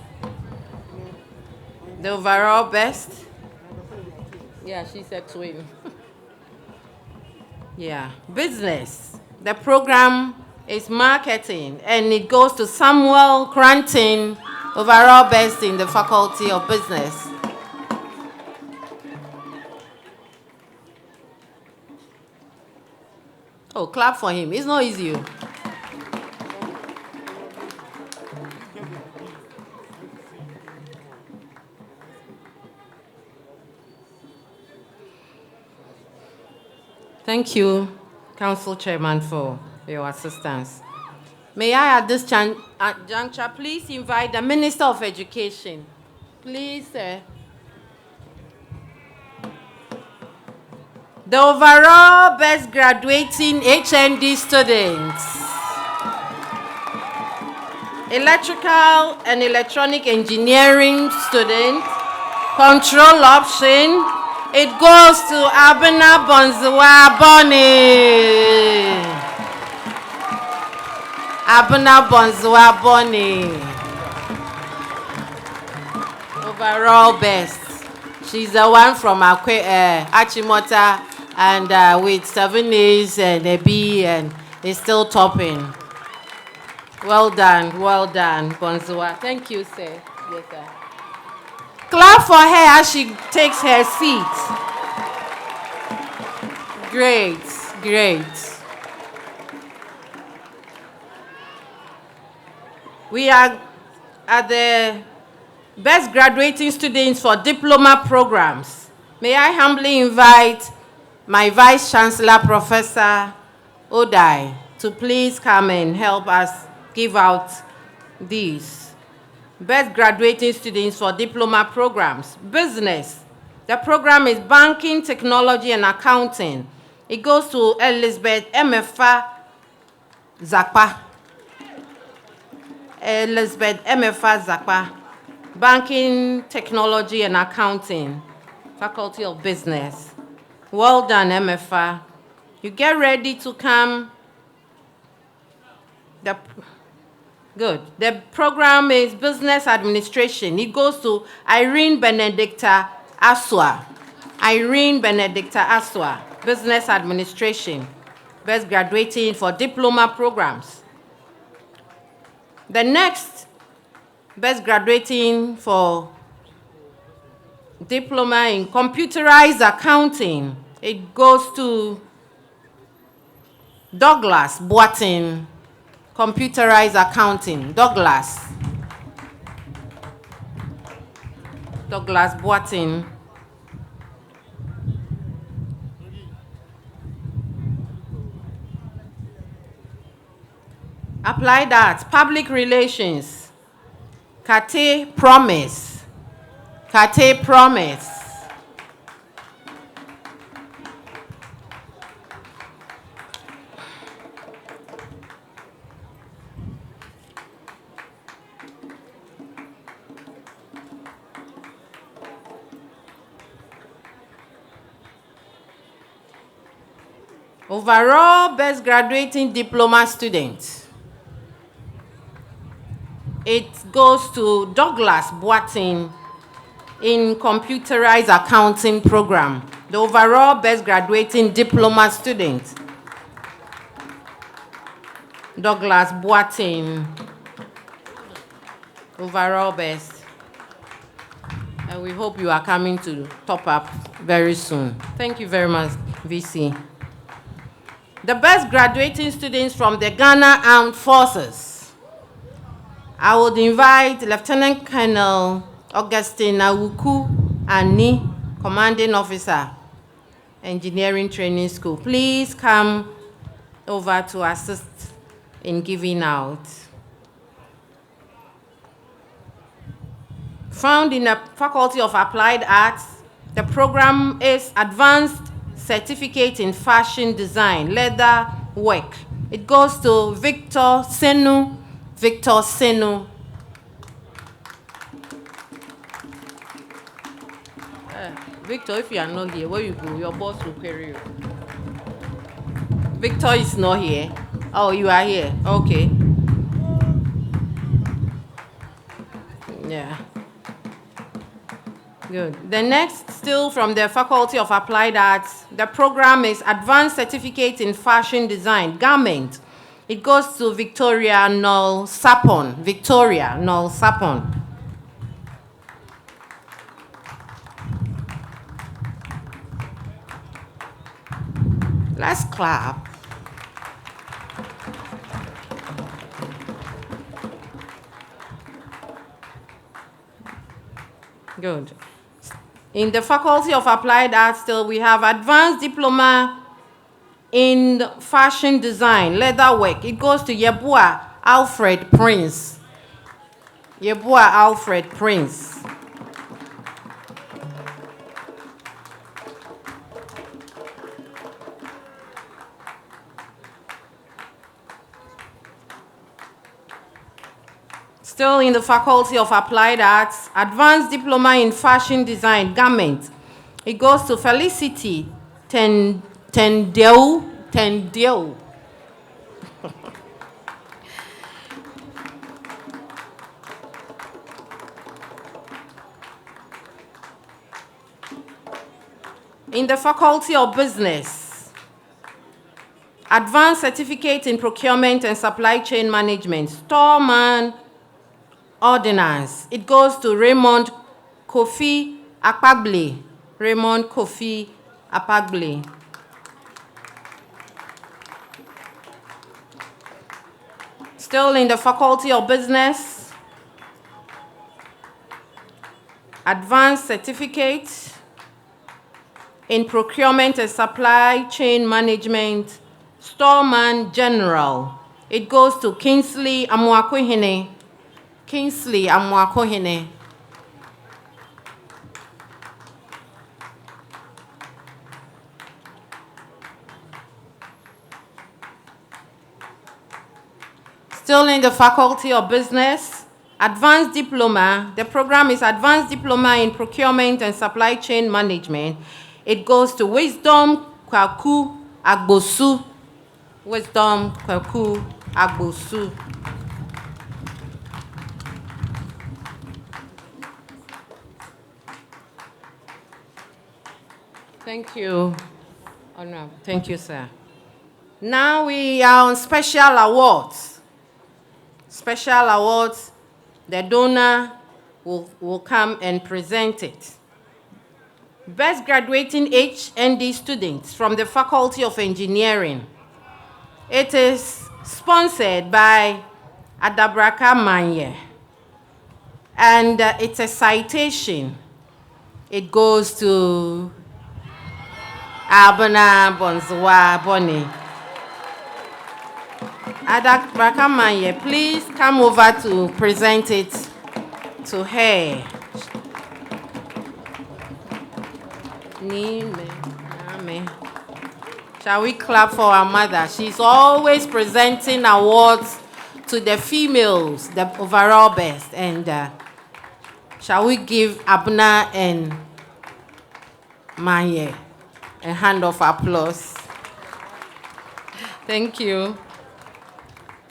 the overall best. Yeah, she said twin. Yeah, business. The program is marketing, and it goes to Samuel Cranton, overall best in the Faculty of Business. Oh, clap for him. It's not easy. Thank you, Council Chairman, for your assistance. May I, at this juncture, please invite the Minister of Education. Please, sir. The overall best graduating HND students. Electrical and Electronic Engineering student. Control option. It goes to Abena Bonzwa Bonnie. Abena Bonzwa Bonnie. Overall best. She's the one from Hcim and with 7 A's and a B and is still topping. Well done, Bonzwa. Thank you, sir. Yes, sir. Clap for her as she takes her seat. Great. We are at the best graduating students for diploma programs. May I humbly invite my Vice Chancellor, Professor Odai, to please come and help us give out these. Best graduating students for diploma programs. Business. The program is Banking, Technology, and Accounting. It goes to Elizabeth Emefa Zakpa. Elizabeth Emefa Zakpa. Banking, Technology, and Accounting. Faculty of Business. Well done, Emefa. You get ready to come. Good. The program is Business Administration. It goes to Irene Benedicta Aswa. Business Administration. Best graduating for diploma programs. The next best graduating for diploma in computerized accounting. It goes to Douglas Boatin. Computerized accounting. Douglas Boatin. Applied Arts, Public Relations. Kate Promise. Overall best graduating diploma student. It goes to Douglas Boatin in computerized accounting program. The overall best graduating diploma student. Douglas Boatin. Overall best. And we hope you are coming to top up very soon. Thank you very much, VC. The best graduating students from the Ghana Armed Forces. I would invite Lieutenant Colonel Augustine Awuku Ani, Commanding Officer, Engineering Training School. Please come over to assist in giving out. Found in the Faculty of Applied Arts, the program is Advanced Certificate in Fashion Design, Leather Work. It goes to Victor Senu. Victor, if you are not here, where you go? Your boss will query you. Victor is not here. Oh, you are here. Okay. Yeah. Good. The next, still from the Faculty of Applied Arts, the program is Advanced Certificate in Fashion Design, Garment. It goes to Victoria Noel Sapon. Victoria Noel Sapon. Let's clap. Good. In the Faculty of Applied Arts, still we have Advanced Diploma in Fashion Design, Leatherwork. It goes to Yeboah Alfred Prince. Yeboah Alfred Prince. Still in the Faculty of Applied Arts, Advanced Diploma in Fashion Design, Garment. It goes to Felicity Tendeu. In the Faculty of Business, Advanced Certificate in Procurement and Supply Chain Management, Storeman Ordinance. It goes to Raymond Kofi Akpagble. Raymond Kofi Akpagble. Still in the Faculty of Business, Advanced Certificate in Procurement and Supply Chain Management, Storeman General. It goes to Kingsley Amwakohene. Kingsley Amwakohene. Still in the Faculty of Business, Advanced Diploma. The program is Advanced Diploma in Procurement and Supply Chain Management. It goes to Wisdom Kwaku Agbosu. Wisdom Kwaku Agbosu. Thank you. Oh, no. Thank you, sir. Now we are on special awards. Special awards, the donor will come and present it. Best graduating HND students from the Faculty of Engineering. It is sponsored by Adabraka Manye. And it's a citation. It goes to Abana Bonzwa Boni. Adabraka Manye, please come over to present it to her. Shall we clap for our mother? She's always presenting awards to the females, the overall best. And shall we give Abna and Manye a hand of applause? Thank you.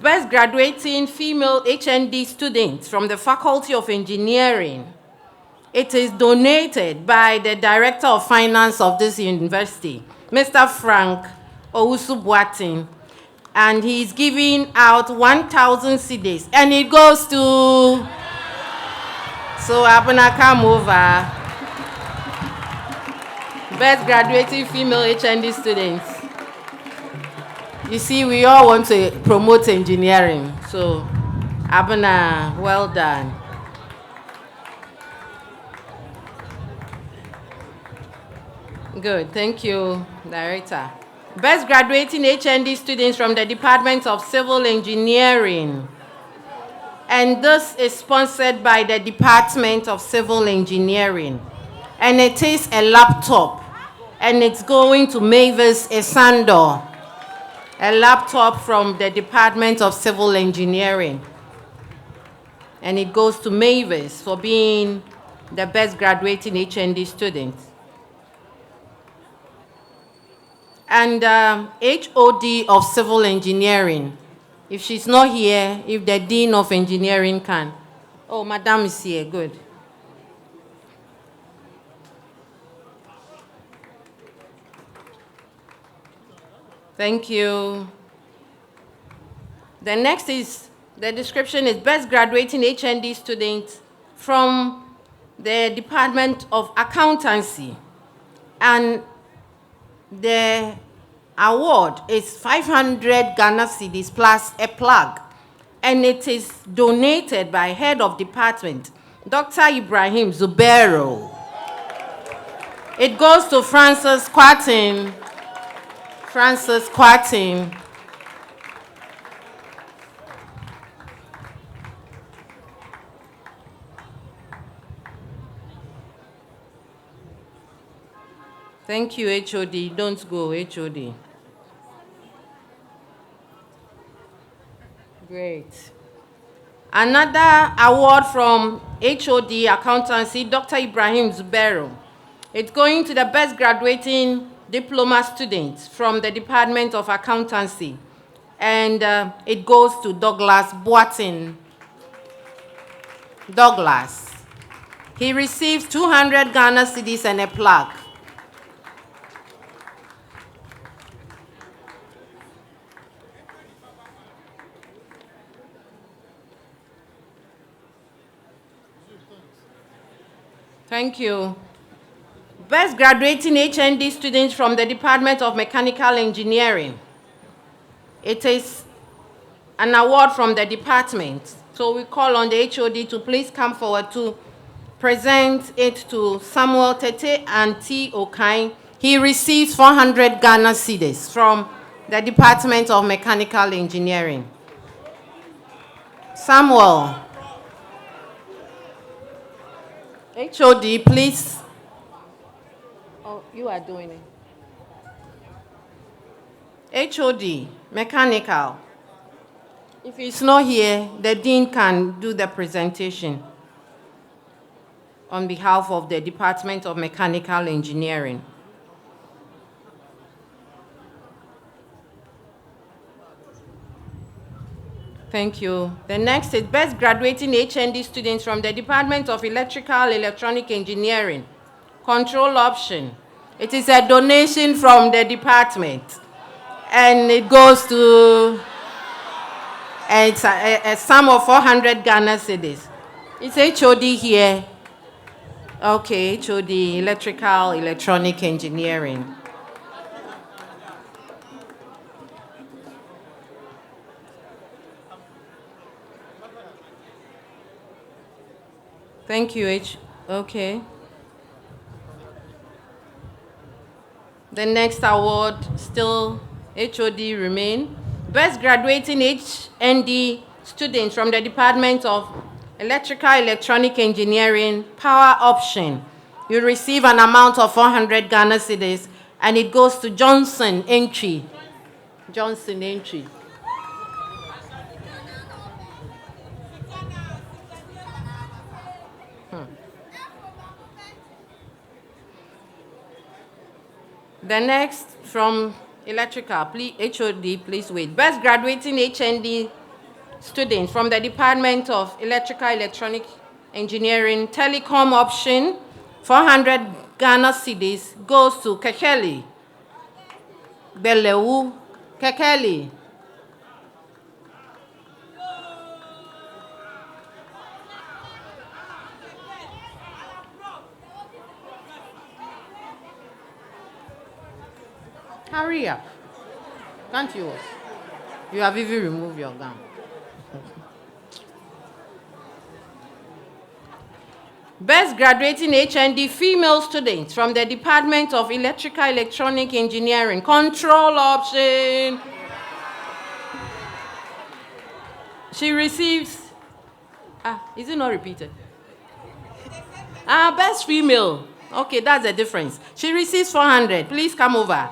Best graduating female HND students from the Faculty of Engineering. It is donated by the Director of Finance of this university, Mr. Frank Owusu-Boateng, and he's giving out 1,000 cedis, and it goes to... So Abuna, come over. Best graduating female HND students. You see, we all want to promote engineering, so Abuna, well done. Good, thank you, Director. Best graduating HND students from the Department of Civil Engineering. And this is sponsored by the Department of Civil Engineering. And it is a laptop. And it's going to Mavis Esando. A laptop from the Department of Civil Engineering. And it goes to Mavis for being the best graduating HND student. And HOD of Civil Engineering. If she's not here, if the Dean of Engineering can Oh, Madam is here. Good. Thank you. The next is, the description is best graduating HND student from the Department of Accountancy. And the award is 500 Ghana cedis plus a plug. And it is donated by Head of Department, Dr. Ibrahim Zubero. It goes to Francis Quartin. Francis Quartin. Thank you, HOD. Don't go, HOD. Great. Another award from HOD Accountancy, Dr. Ibrahim Zubero. It's going to the best graduating diploma students from the Department of Accountancy. And it goes to Douglas Boatin. Douglas. He receives 200 Ghana cedis and a plaque. Thank you. Best graduating HND students from the Department of Mechanical Engineering. It is an award from the department. So we call on the HOD to please come forward to present it to Samuel Tete and T. Okai. He receives 400 Ghana cedis from the Department of Mechanical Engineering. Samuel. HOD, please. Oh, you are doing it. HOD, mechanical. If he's not here, the dean can do the presentation on behalf of the Department of Mechanical Engineering. Thank you. The next is best graduating HND students from the Department of Electrical Electronic Engineering. Control option. It is a donation from the department. And it goes to a sum of 400 Ghana cedis. It's HOD here. Okay, HOD, Electrical Electronic Engineering. Thank you, okay. The next award, still HOD remain. Best graduating HND students from the Department of Electrical Electronic Engineering, Power Option. You receive an amount of 400 Ghana cedis, and it goes to Johnson Entry. Johnson Entry. The next from Electrical, please, HOD, please wait. Best graduating HND students from the Department of Electrical Electronic Engineering, Telecom Option, 400 Ghana cedis, goes to Kekeli. Belewu, Kekeli. Hurry up. Can't you? You have even removed your gown. Best graduating HND female students from the Department of Electrical Electronic Engineering. Control option. She receives, is it not repeated? Best female. Okay, that's the difference. She receives 400. Please come over.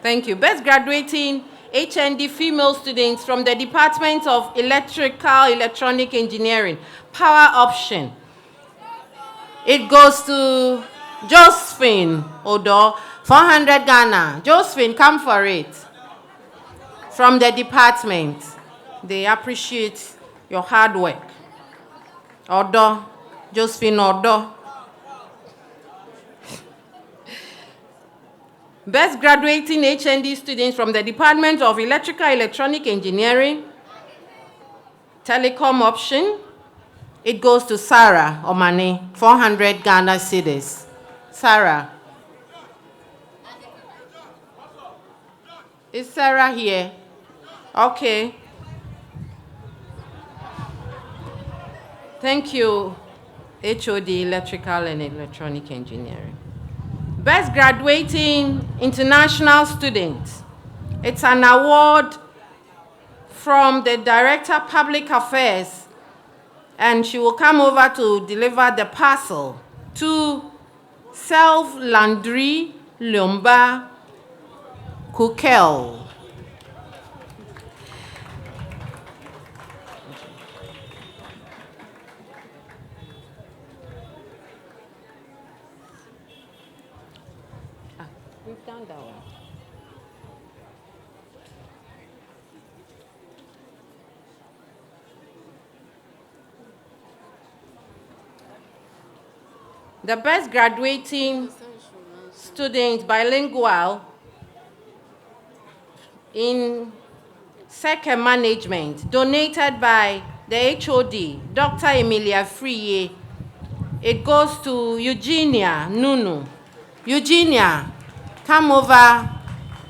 Thank you. Best graduating HND female students from the Department of Electrical Electronic Engineering, Power Option. It goes to Josephine Odo, 400 Ghana. Josephine, come for it. From the department. They appreciate your hard work. Odo, Josephine Odo. Best graduating HND students from the Department of Electrical Electronic Engineering, Telecom Option. It goes to Sarah Omane, 400 Ghana cedis. Sarah. Is Sarah here? Okay. Thank you, HOD Electrical and Electronic Engineering. Best graduating international student. It's an award from the Director Public Affairs, and she will come over to deliver the parcel to Self Landry Lumba Kukel. We've done that one. The best graduating student bilingual in second management, donated by the HOD, Dr. Emilia Friye. It goes to Eugenia Nunu. Eugenia, come over.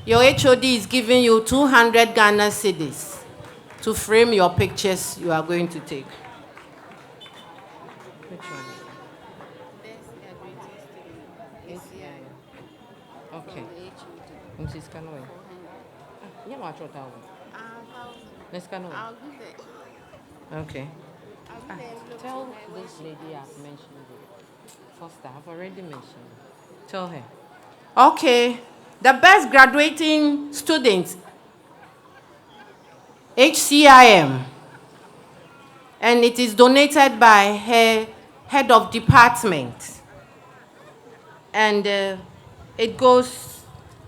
Your HOD is giving you 200 Ghana cedis to frame your pictures you are going to take. Which one? Okay. Mrs. Kanoe. Yeah, what you Miss Kanoe. Okay. Tell this lady I've mentioned it. Foster, I've already mentioned it. Tell her. Okay. The best graduating student, Hcim, and it is donated by her head of department, and it goes,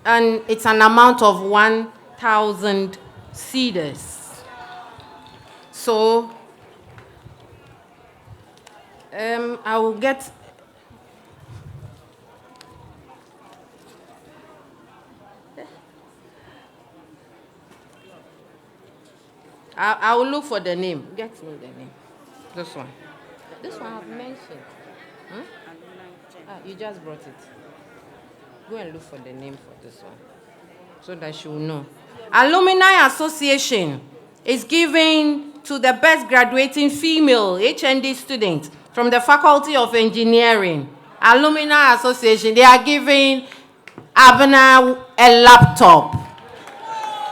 and it's an amount of 1,000 cedis. So I will get. I will look for the name. Get me the name. This one. This one I've mentioned. Huh? Ah, you just brought it. Go and look for the name for this one, so that she will know. Alumni Association is giving to the best graduating female HND student from the Faculty of Engineering. Alumni Association, they are giving Abner a laptop.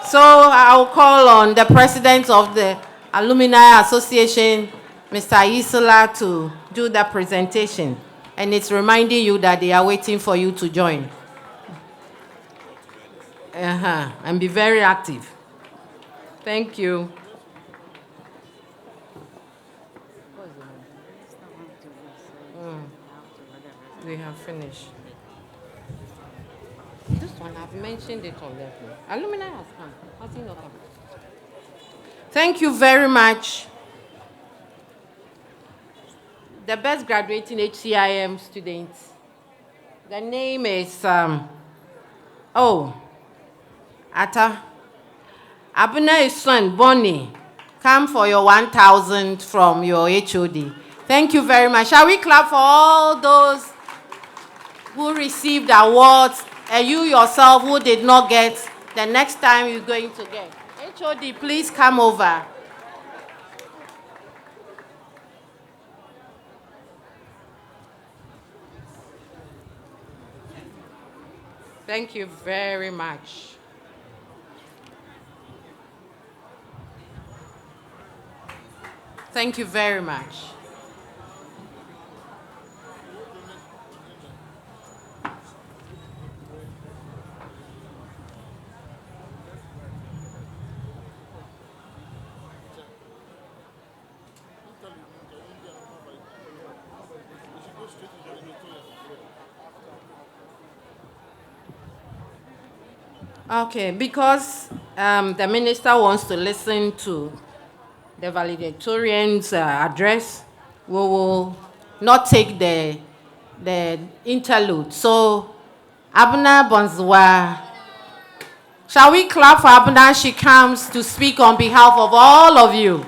So I'll call on the president of the Alumni Association, Mr. Isola, to do the presentation. And it's reminding you that they are waiting for you to join. And be very active. Thank you. We have finished. This one, I've mentioned it already. Alumni has come. Has he not come? Thank you very much. The best graduating HCIM students. The name is, Atta. Abuna's son, Bonnie. Come for your 1,000 from your HOD. Thank you very much. Shall we clap for all those who received awards, and you yourself who did not get? The next time you're going to get. HOD, please come over. Thank you very much. Thank you very much. Okay, because the minister wants to listen to the valedictorian's address, we will not take the interlude. So, Abna Bonzwa, shall we clap for Abna? She comes to speak on behalf of all of you.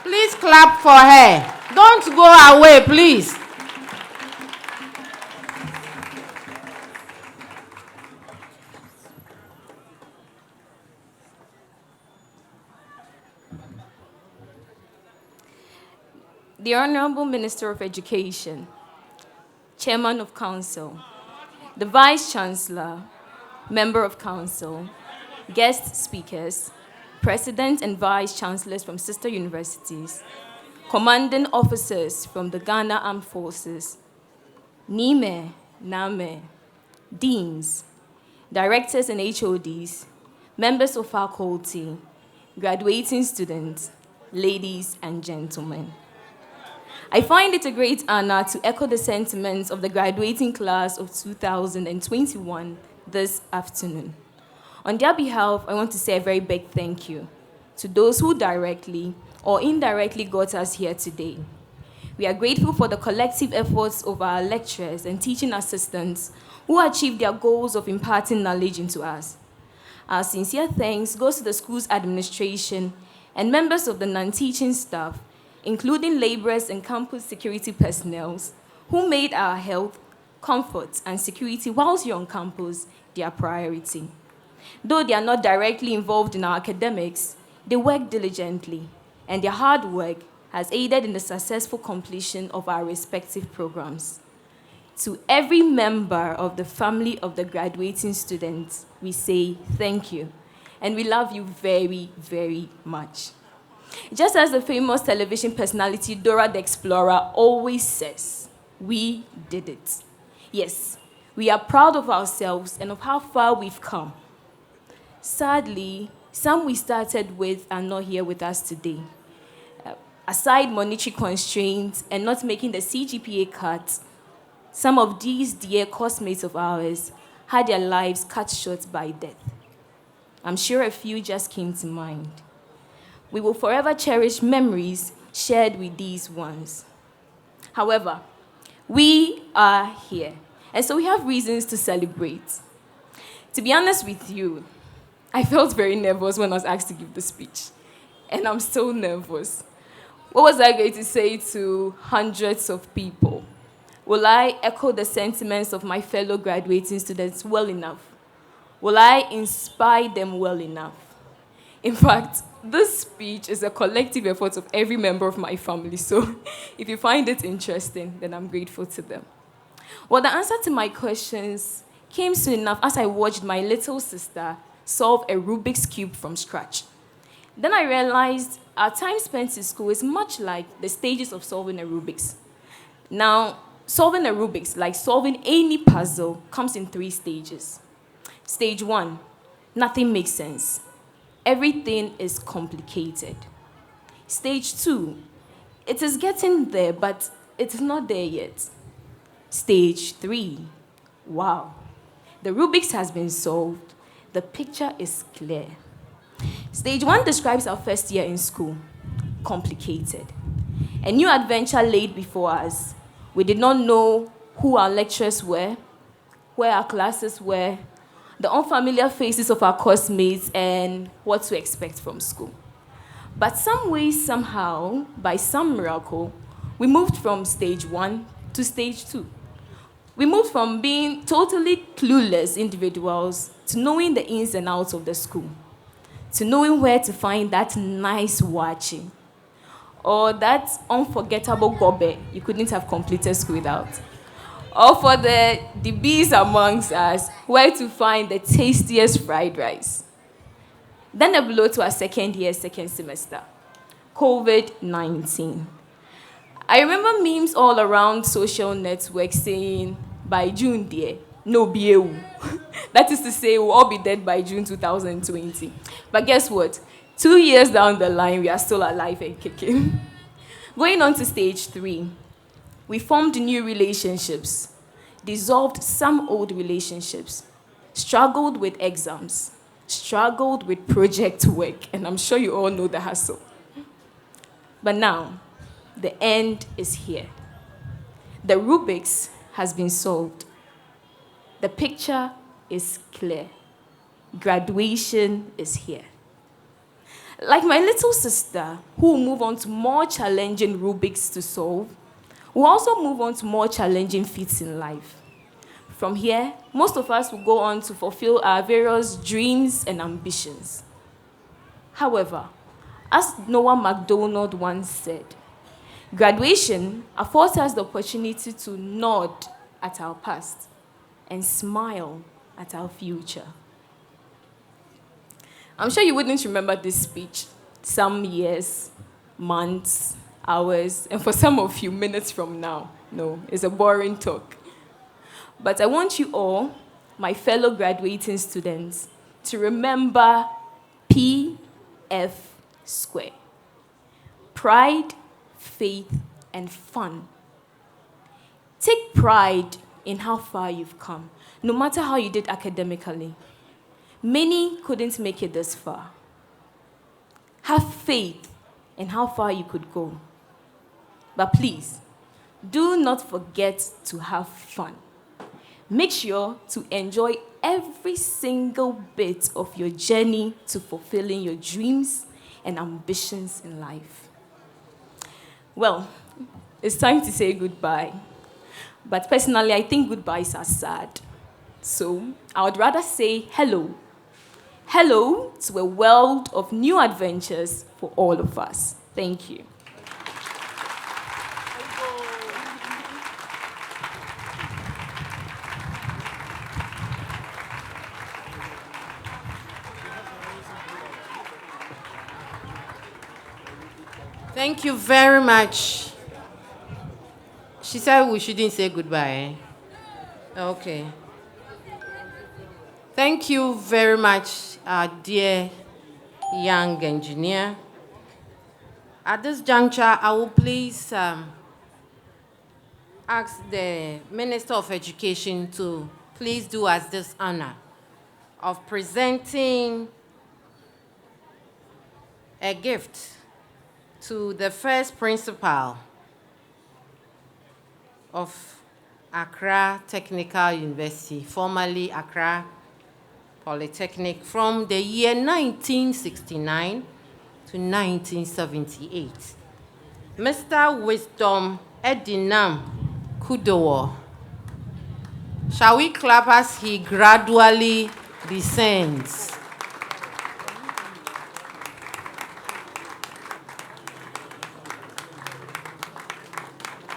Please clap for her. Don't go away, please. The Honorable Minister of Education, Chairman of Council, the Vice Chancellor, Member of Council, guest speakers, President and Vice Chancellors from sister universities, commanding officers from the Ghana Armed Forces, Nime, Name, deans, directors and HODs, members of faculty, graduating students, ladies and gentlemen. I find it a great honor to echo the sentiments of the graduating class of 2021 this afternoon. On their behalf, I want to say a very big thank you to those who directly or indirectly got us here today. We are grateful for the collective efforts of our lecturers and teaching assistants who achieved their goals of imparting knowledge into us. Our sincere thanks goes to the school's administration and members of the non-teaching staff, including laborers and campus security personnel, who made our health, comfort, and security whilst you're on campus their priority. Though they are not directly involved in our academics, they work diligently, and their hard work has aided in the successful completion of our respective programs. To every member of the family of the graduating students, we say thank you, and we love you very, very much. Just as the famous television personality Dora the Explorer always says, we did it. Yes, we are proud of ourselves and of how far we've come. Sadly, some we started with are not here with us today. Aside monetary constraints and not making the CGPA cut, some of these dear classmates of ours had their lives cut short by death. I'm sure a few just came to mind. We will forever cherish memories shared with these ones. However, we are here, and so we have reasons to celebrate. To be honest with you, I felt very nervous when I was asked to give the speech, and I'm still nervous. What was I going to say to hundreds of people? Will I echo the sentiments of my fellow graduating students well enough? Will I inspire them well enough? In fact, this speech is a collective effort of every member of my family, so if you find it interesting, then I'm grateful to them. Well, the answer to my questions came soon enough as I watched my little sister solve a Rubik's Cube from scratch. Then I realized our time spent in school is much like the stages of solving a Rubik's. Now, solving a Rubik's, like solving any puzzle, comes in 3 stages. Stage 1, nothing makes sense. Everything is complicated. Stage 2, it is getting there, but it is not there yet. Stage 3, wow. The Rubik's has been solved. The picture is clear. Stage 1 describes our first year in school. Complicated. A new adventure laid before us. We did not know who our lecturers were, where our classes were, the unfamiliar faces of our classmates, and what to expect from school. But some way, somehow, by some miracle, we moved from stage 1 to stage 2. We moved from being totally clueless individuals to knowing the ins and outs of the school, to knowing where to find that nice watching, or that unforgettable gobe you couldn't have completed school without. Or for the bees amongst us, where to find the tastiest fried rice. Then a blow to our second year, second semester, COVID-19. I remember memes all around social networks saying, by June, dear, no BAU. That is to say, we'll all be dead by June 2020. But guess what? 2 years down the line, we are still alive and kicking. Going on to stage 3, we formed new relationships, dissolved some old relationships, struggled with exams, struggled with project work, and I'm sure you all know the hassle. But now, the end is here. The Rubik's has been solved. The picture is clear. Graduation is here. Like my little sister, who will move on to more challenging Rubik's to solve, will also move on to more challenging feats in life. From here, most of us will go on to fulfill our various dreams and ambitions. However, as Noah MacDonald once said, graduation affords us the opportunity to nod at our past and smile at our future. I'm sure you wouldn't remember this speech some years, months, hours, and for some of you, minutes from now. No, it's a boring talk. But I want you all, my fellow graduating students, to remember PF square. Pride, faith, and fun. Take pride in how far you've come, no matter how you did academically. Many couldn't make it this far. Have faith in how far you could go. But please, do not forget to have fun. Make sure to enjoy every single bit of your journey to fulfilling your dreams and ambitions in life. Well, it's time to say goodbye. But personally, I think goodbyes are sad. So I would rather say hello. Hello to a world of new adventures for all of us. Thank you. Thank you very much. She said we shouldn't say goodbye. Okay. Thank you very much, our dear young engineer. At this juncture, I will please ask the Minister of Education to please do us this honor of presenting a gift to the first principal of Accra Technical University, formerly Accra Polytechnic, from the year 1969 to 1978. Mr. Wisdom Edinam Kudowo. Shall we clap as he gradually descends?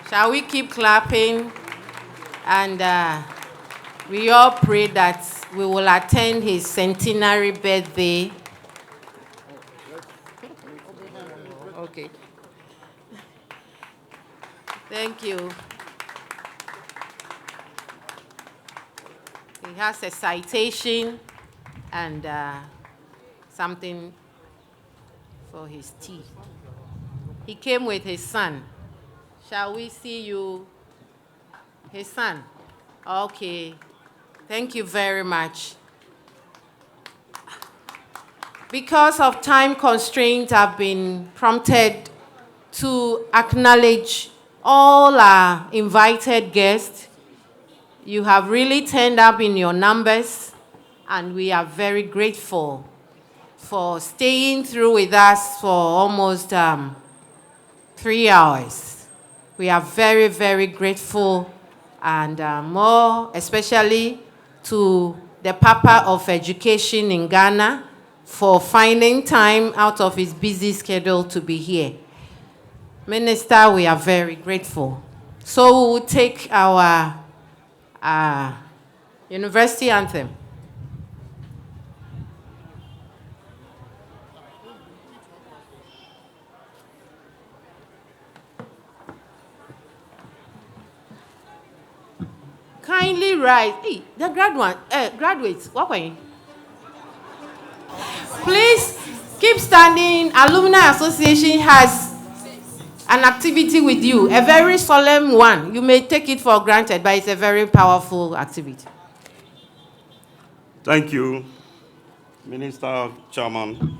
Shall we keep clapping? And we all pray that we will attend his centenary birthday. Okay. Thank you. He has a citation and something for his tea. He came with his son. Shall we see you? His son. Okay. Thank you very much. Because of time constraints, I've been prompted to acknowledge all our invited guests. You have really turned up in your numbers, and we are very grateful for staying through with us for almost 3 hours. We are very, very grateful, and more especially to the Papa of Education in Ghana for finding time out of his busy schedule to be here. Minister, we are very grateful. So we will take our university anthem. Kindly rise. Hey, the graduates, what are you? Please keep standing. Alumni Association has an activity with you, a very solemn one. You may take it for granted, but it's a very powerful activity. Thank you. Minister, Chairman.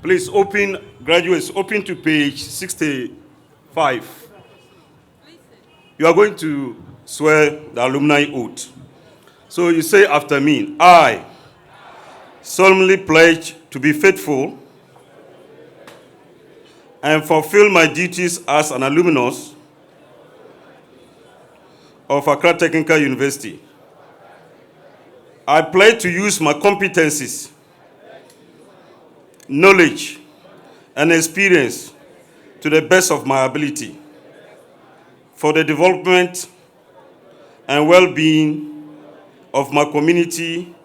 Please open, graduates, open to page 65. You are going to swear the alumni oath. So you say after me, I solemnly pledge to be faithful and fulfill my duties as an alumnus of Accra Technical University. I pledge to use my competencies, knowledge, and experience to the best of my ability for the development and well-being of my community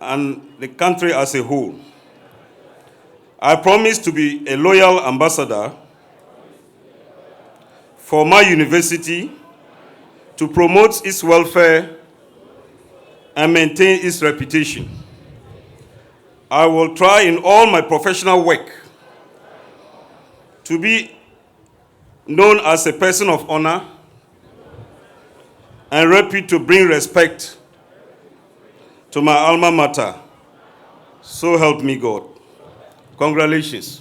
and the country as a whole. I promise to be a loyal ambassador for my university to promote its welfare and maintain its reputation. I will try in all my professional work to be known as a person of honor and repute to bring respect to my alma mater. So help me God. Congratulations.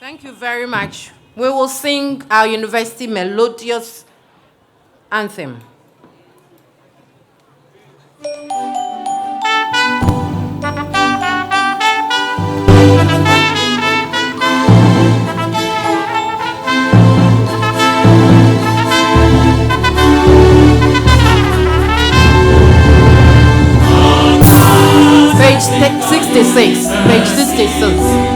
Thank you very much. We will sing our university melodious anthem. Page 66. Page 66.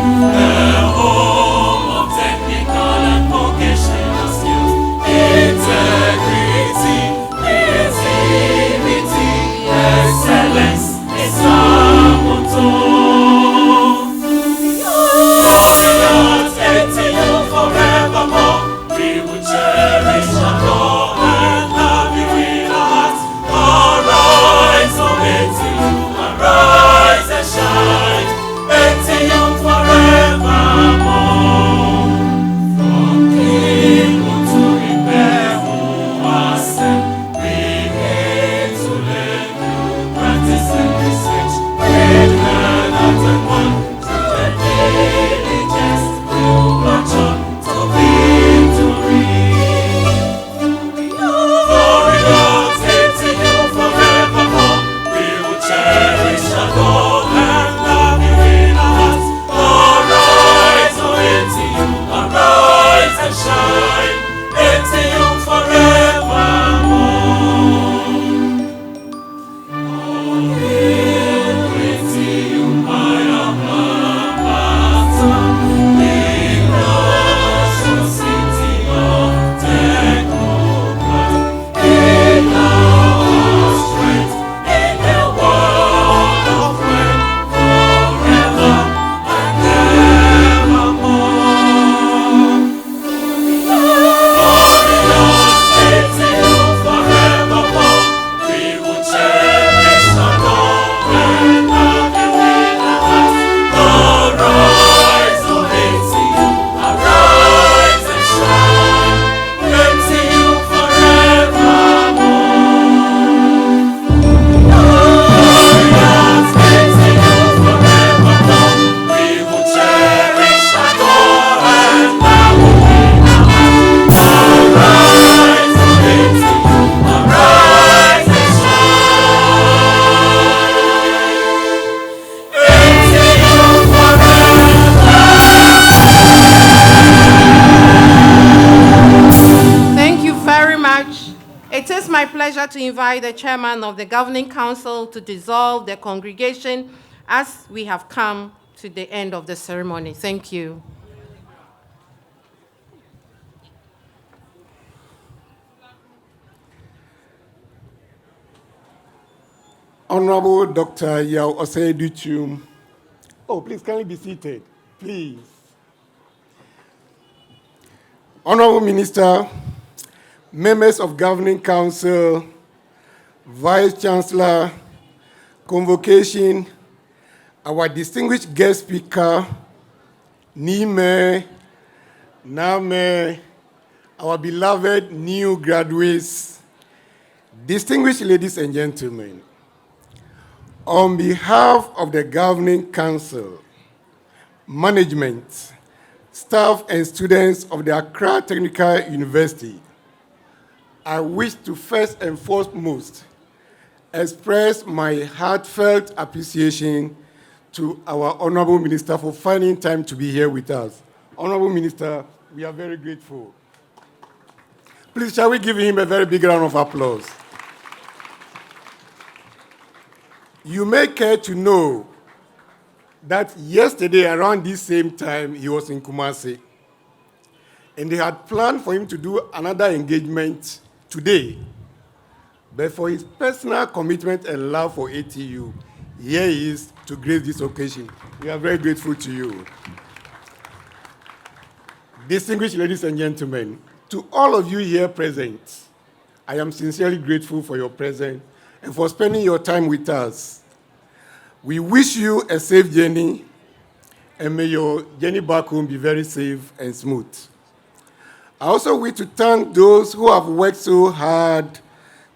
To invite the chairman of the governing council to dissolve the congregation as we have come to the end of the ceremony. Thank you. Honorable Dr. Yao Osei-Duchum. Oh, please, can you be seated? Please. Honorable Minister, members of Governing Council, Vice Chancellor, Convocation, our distinguished guest speaker, Nime, Name, our beloved new graduates, Distinguished ladies and gentlemen, on behalf of the Governing Council, management, staff, and students of the Accra Technical University, I wish to first and foremost express my heartfelt appreciation to our Honorable Minister for finding time to be here with us. Honorable Minister, we are very grateful. Please, shall we give him a very big round of applause? You may care to know that yesterday around this same time, he was in Kumasi. And they had planned for him to do another engagement today. But for his personal commitment and love for ATU, here he is to grace this occasion. We are very grateful to you. Distinguished ladies and gentlemen, to all of you here present, I am sincerely grateful for your presence and for spending your time with us. We wish you a safe journey, and may your journey back home be very safe and smooth. I also wish to thank those who have worked so hard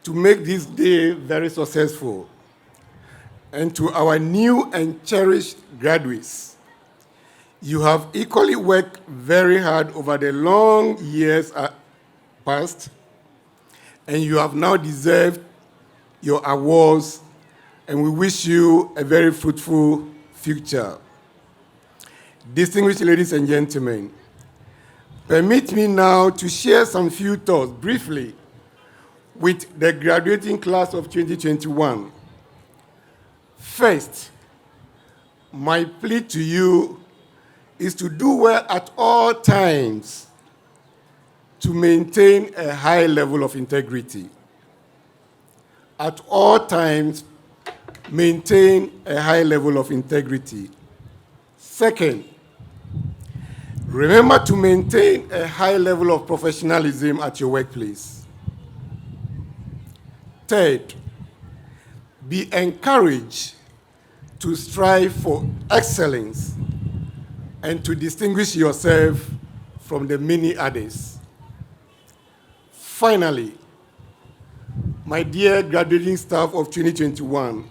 to make this day very successful. And to our new and cherished graduates, you have equally worked very hard over the long years past, and you have now deserved your awards, and we wish you a very fruitful future. Distinguished ladies and gentlemen, permit me now to share some few thoughts briefly with the graduating class of 2021. First, my plea to you is to do well at all times to maintain a high level of integrity. At all times, maintain a high level of integrity. Second, remember to maintain a high level of professionalism at your workplace. Third, be encouraged to strive for excellence and to distinguish yourself from the many others. Finally, my dear graduating staff of 2021,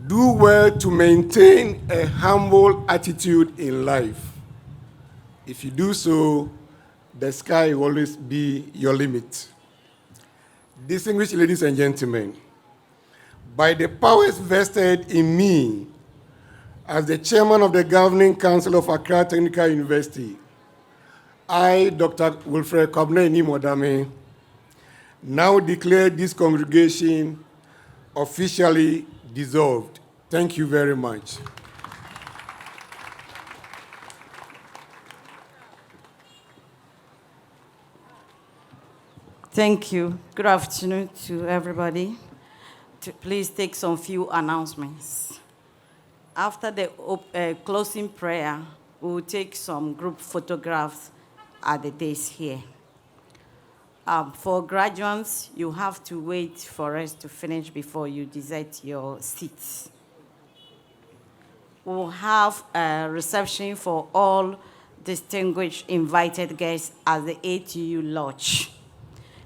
do well to maintain a humble attitude in life. If you do so, the sky will always be your limit. Distinguished ladies and gentlemen, by the powers vested in me as the chairman of the Governing Council of Accra Technical University, I, Dr. Wilfred Kobne Modame, now declare this congregation officially dissolved. Thank you very much. Thank you. Good afternoon to everybody. Please take some few announcements. After the closing prayer, we will take some group photographs at the desk here. For graduates, you have to wait for us to finish before you desert your seats. We'll have a reception for all distinguished invited guests at the ATU Lodge.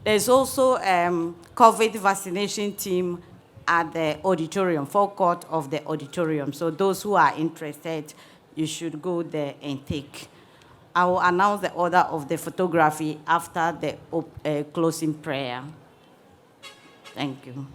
There's also COVID vaccination team at the auditorium, forecourt of the auditorium. So those who are interested, you should go there and take. I will announce the order of the photography after the closing prayer. Thank you.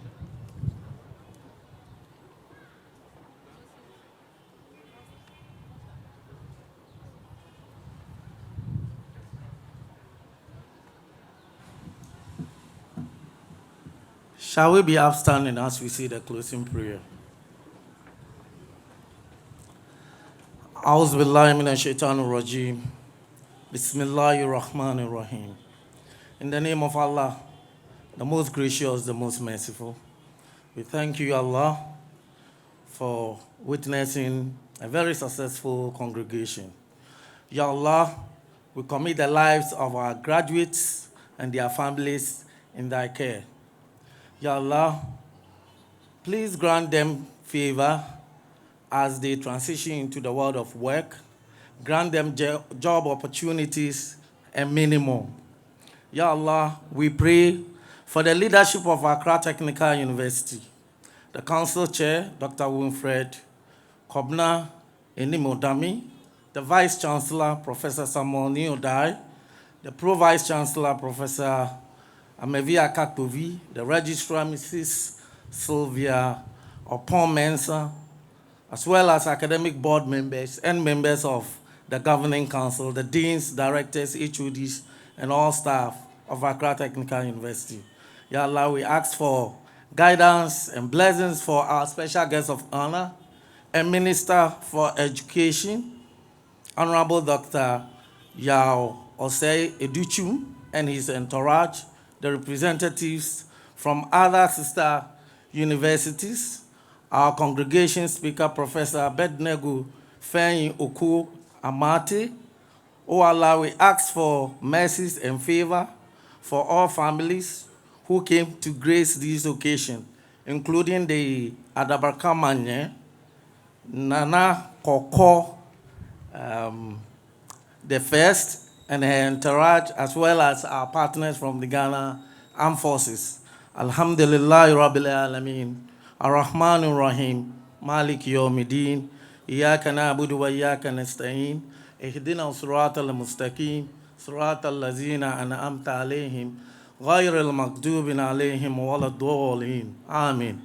Shall we be upstanding as we see the closing prayer? A'udhu billahi minash shaitanir rajim. Bismillahir Rahmanir Rahim. In the name of Allah, the most gracious, the most merciful, we thank you, Allah, for witnessing a very successful congregation. Ya Allah, we commit the lives of our graduates and their families in thy care. Ya Allah, please grant them favor as they transition into the world of work. Grant them job opportunities and minimum. Ya Allah, we pray For the leadership of Accra Technical University, the Council Chair, Dr. Winfred Kobna Enimodami, the Vice Chancellor, Professor Samuel Neodai, the Pro-Vice Chancellor, Professor Amevia Kakpovi, the Registrar, Mrs. Sylvia Opon-Mensah, as well as academic board members and members of the Governing Council, the deans, directors, HODs, and all staff of Accra Technical University. Ya Allah, we ask for guidance and blessings for our special guest of honor and Minister for Education, Honorable Dr. Yao Osei Educhum and his entourage, the representatives from other sister universities, our congregation speaker, Professor Bednego Fenyi Oku Amate. Oh Allah, we ask for mercies and favor for all families who came to grace this occasion, including the Adabarkamanye, Nana Koko, the first, and her entourage, as well as our partners from the Ghana Armed Forces. Alhamdulillah Rabbil Alameen, Ar-Rahman Ar-Rahim, Malik Yawmiddin, Iyaka na'budu wa iyaka nasta'in, Ihdina siratal mustaqim, siratal lazina an'amta alayhim, غير المغضوب عليهم ولا الضالين. آمين.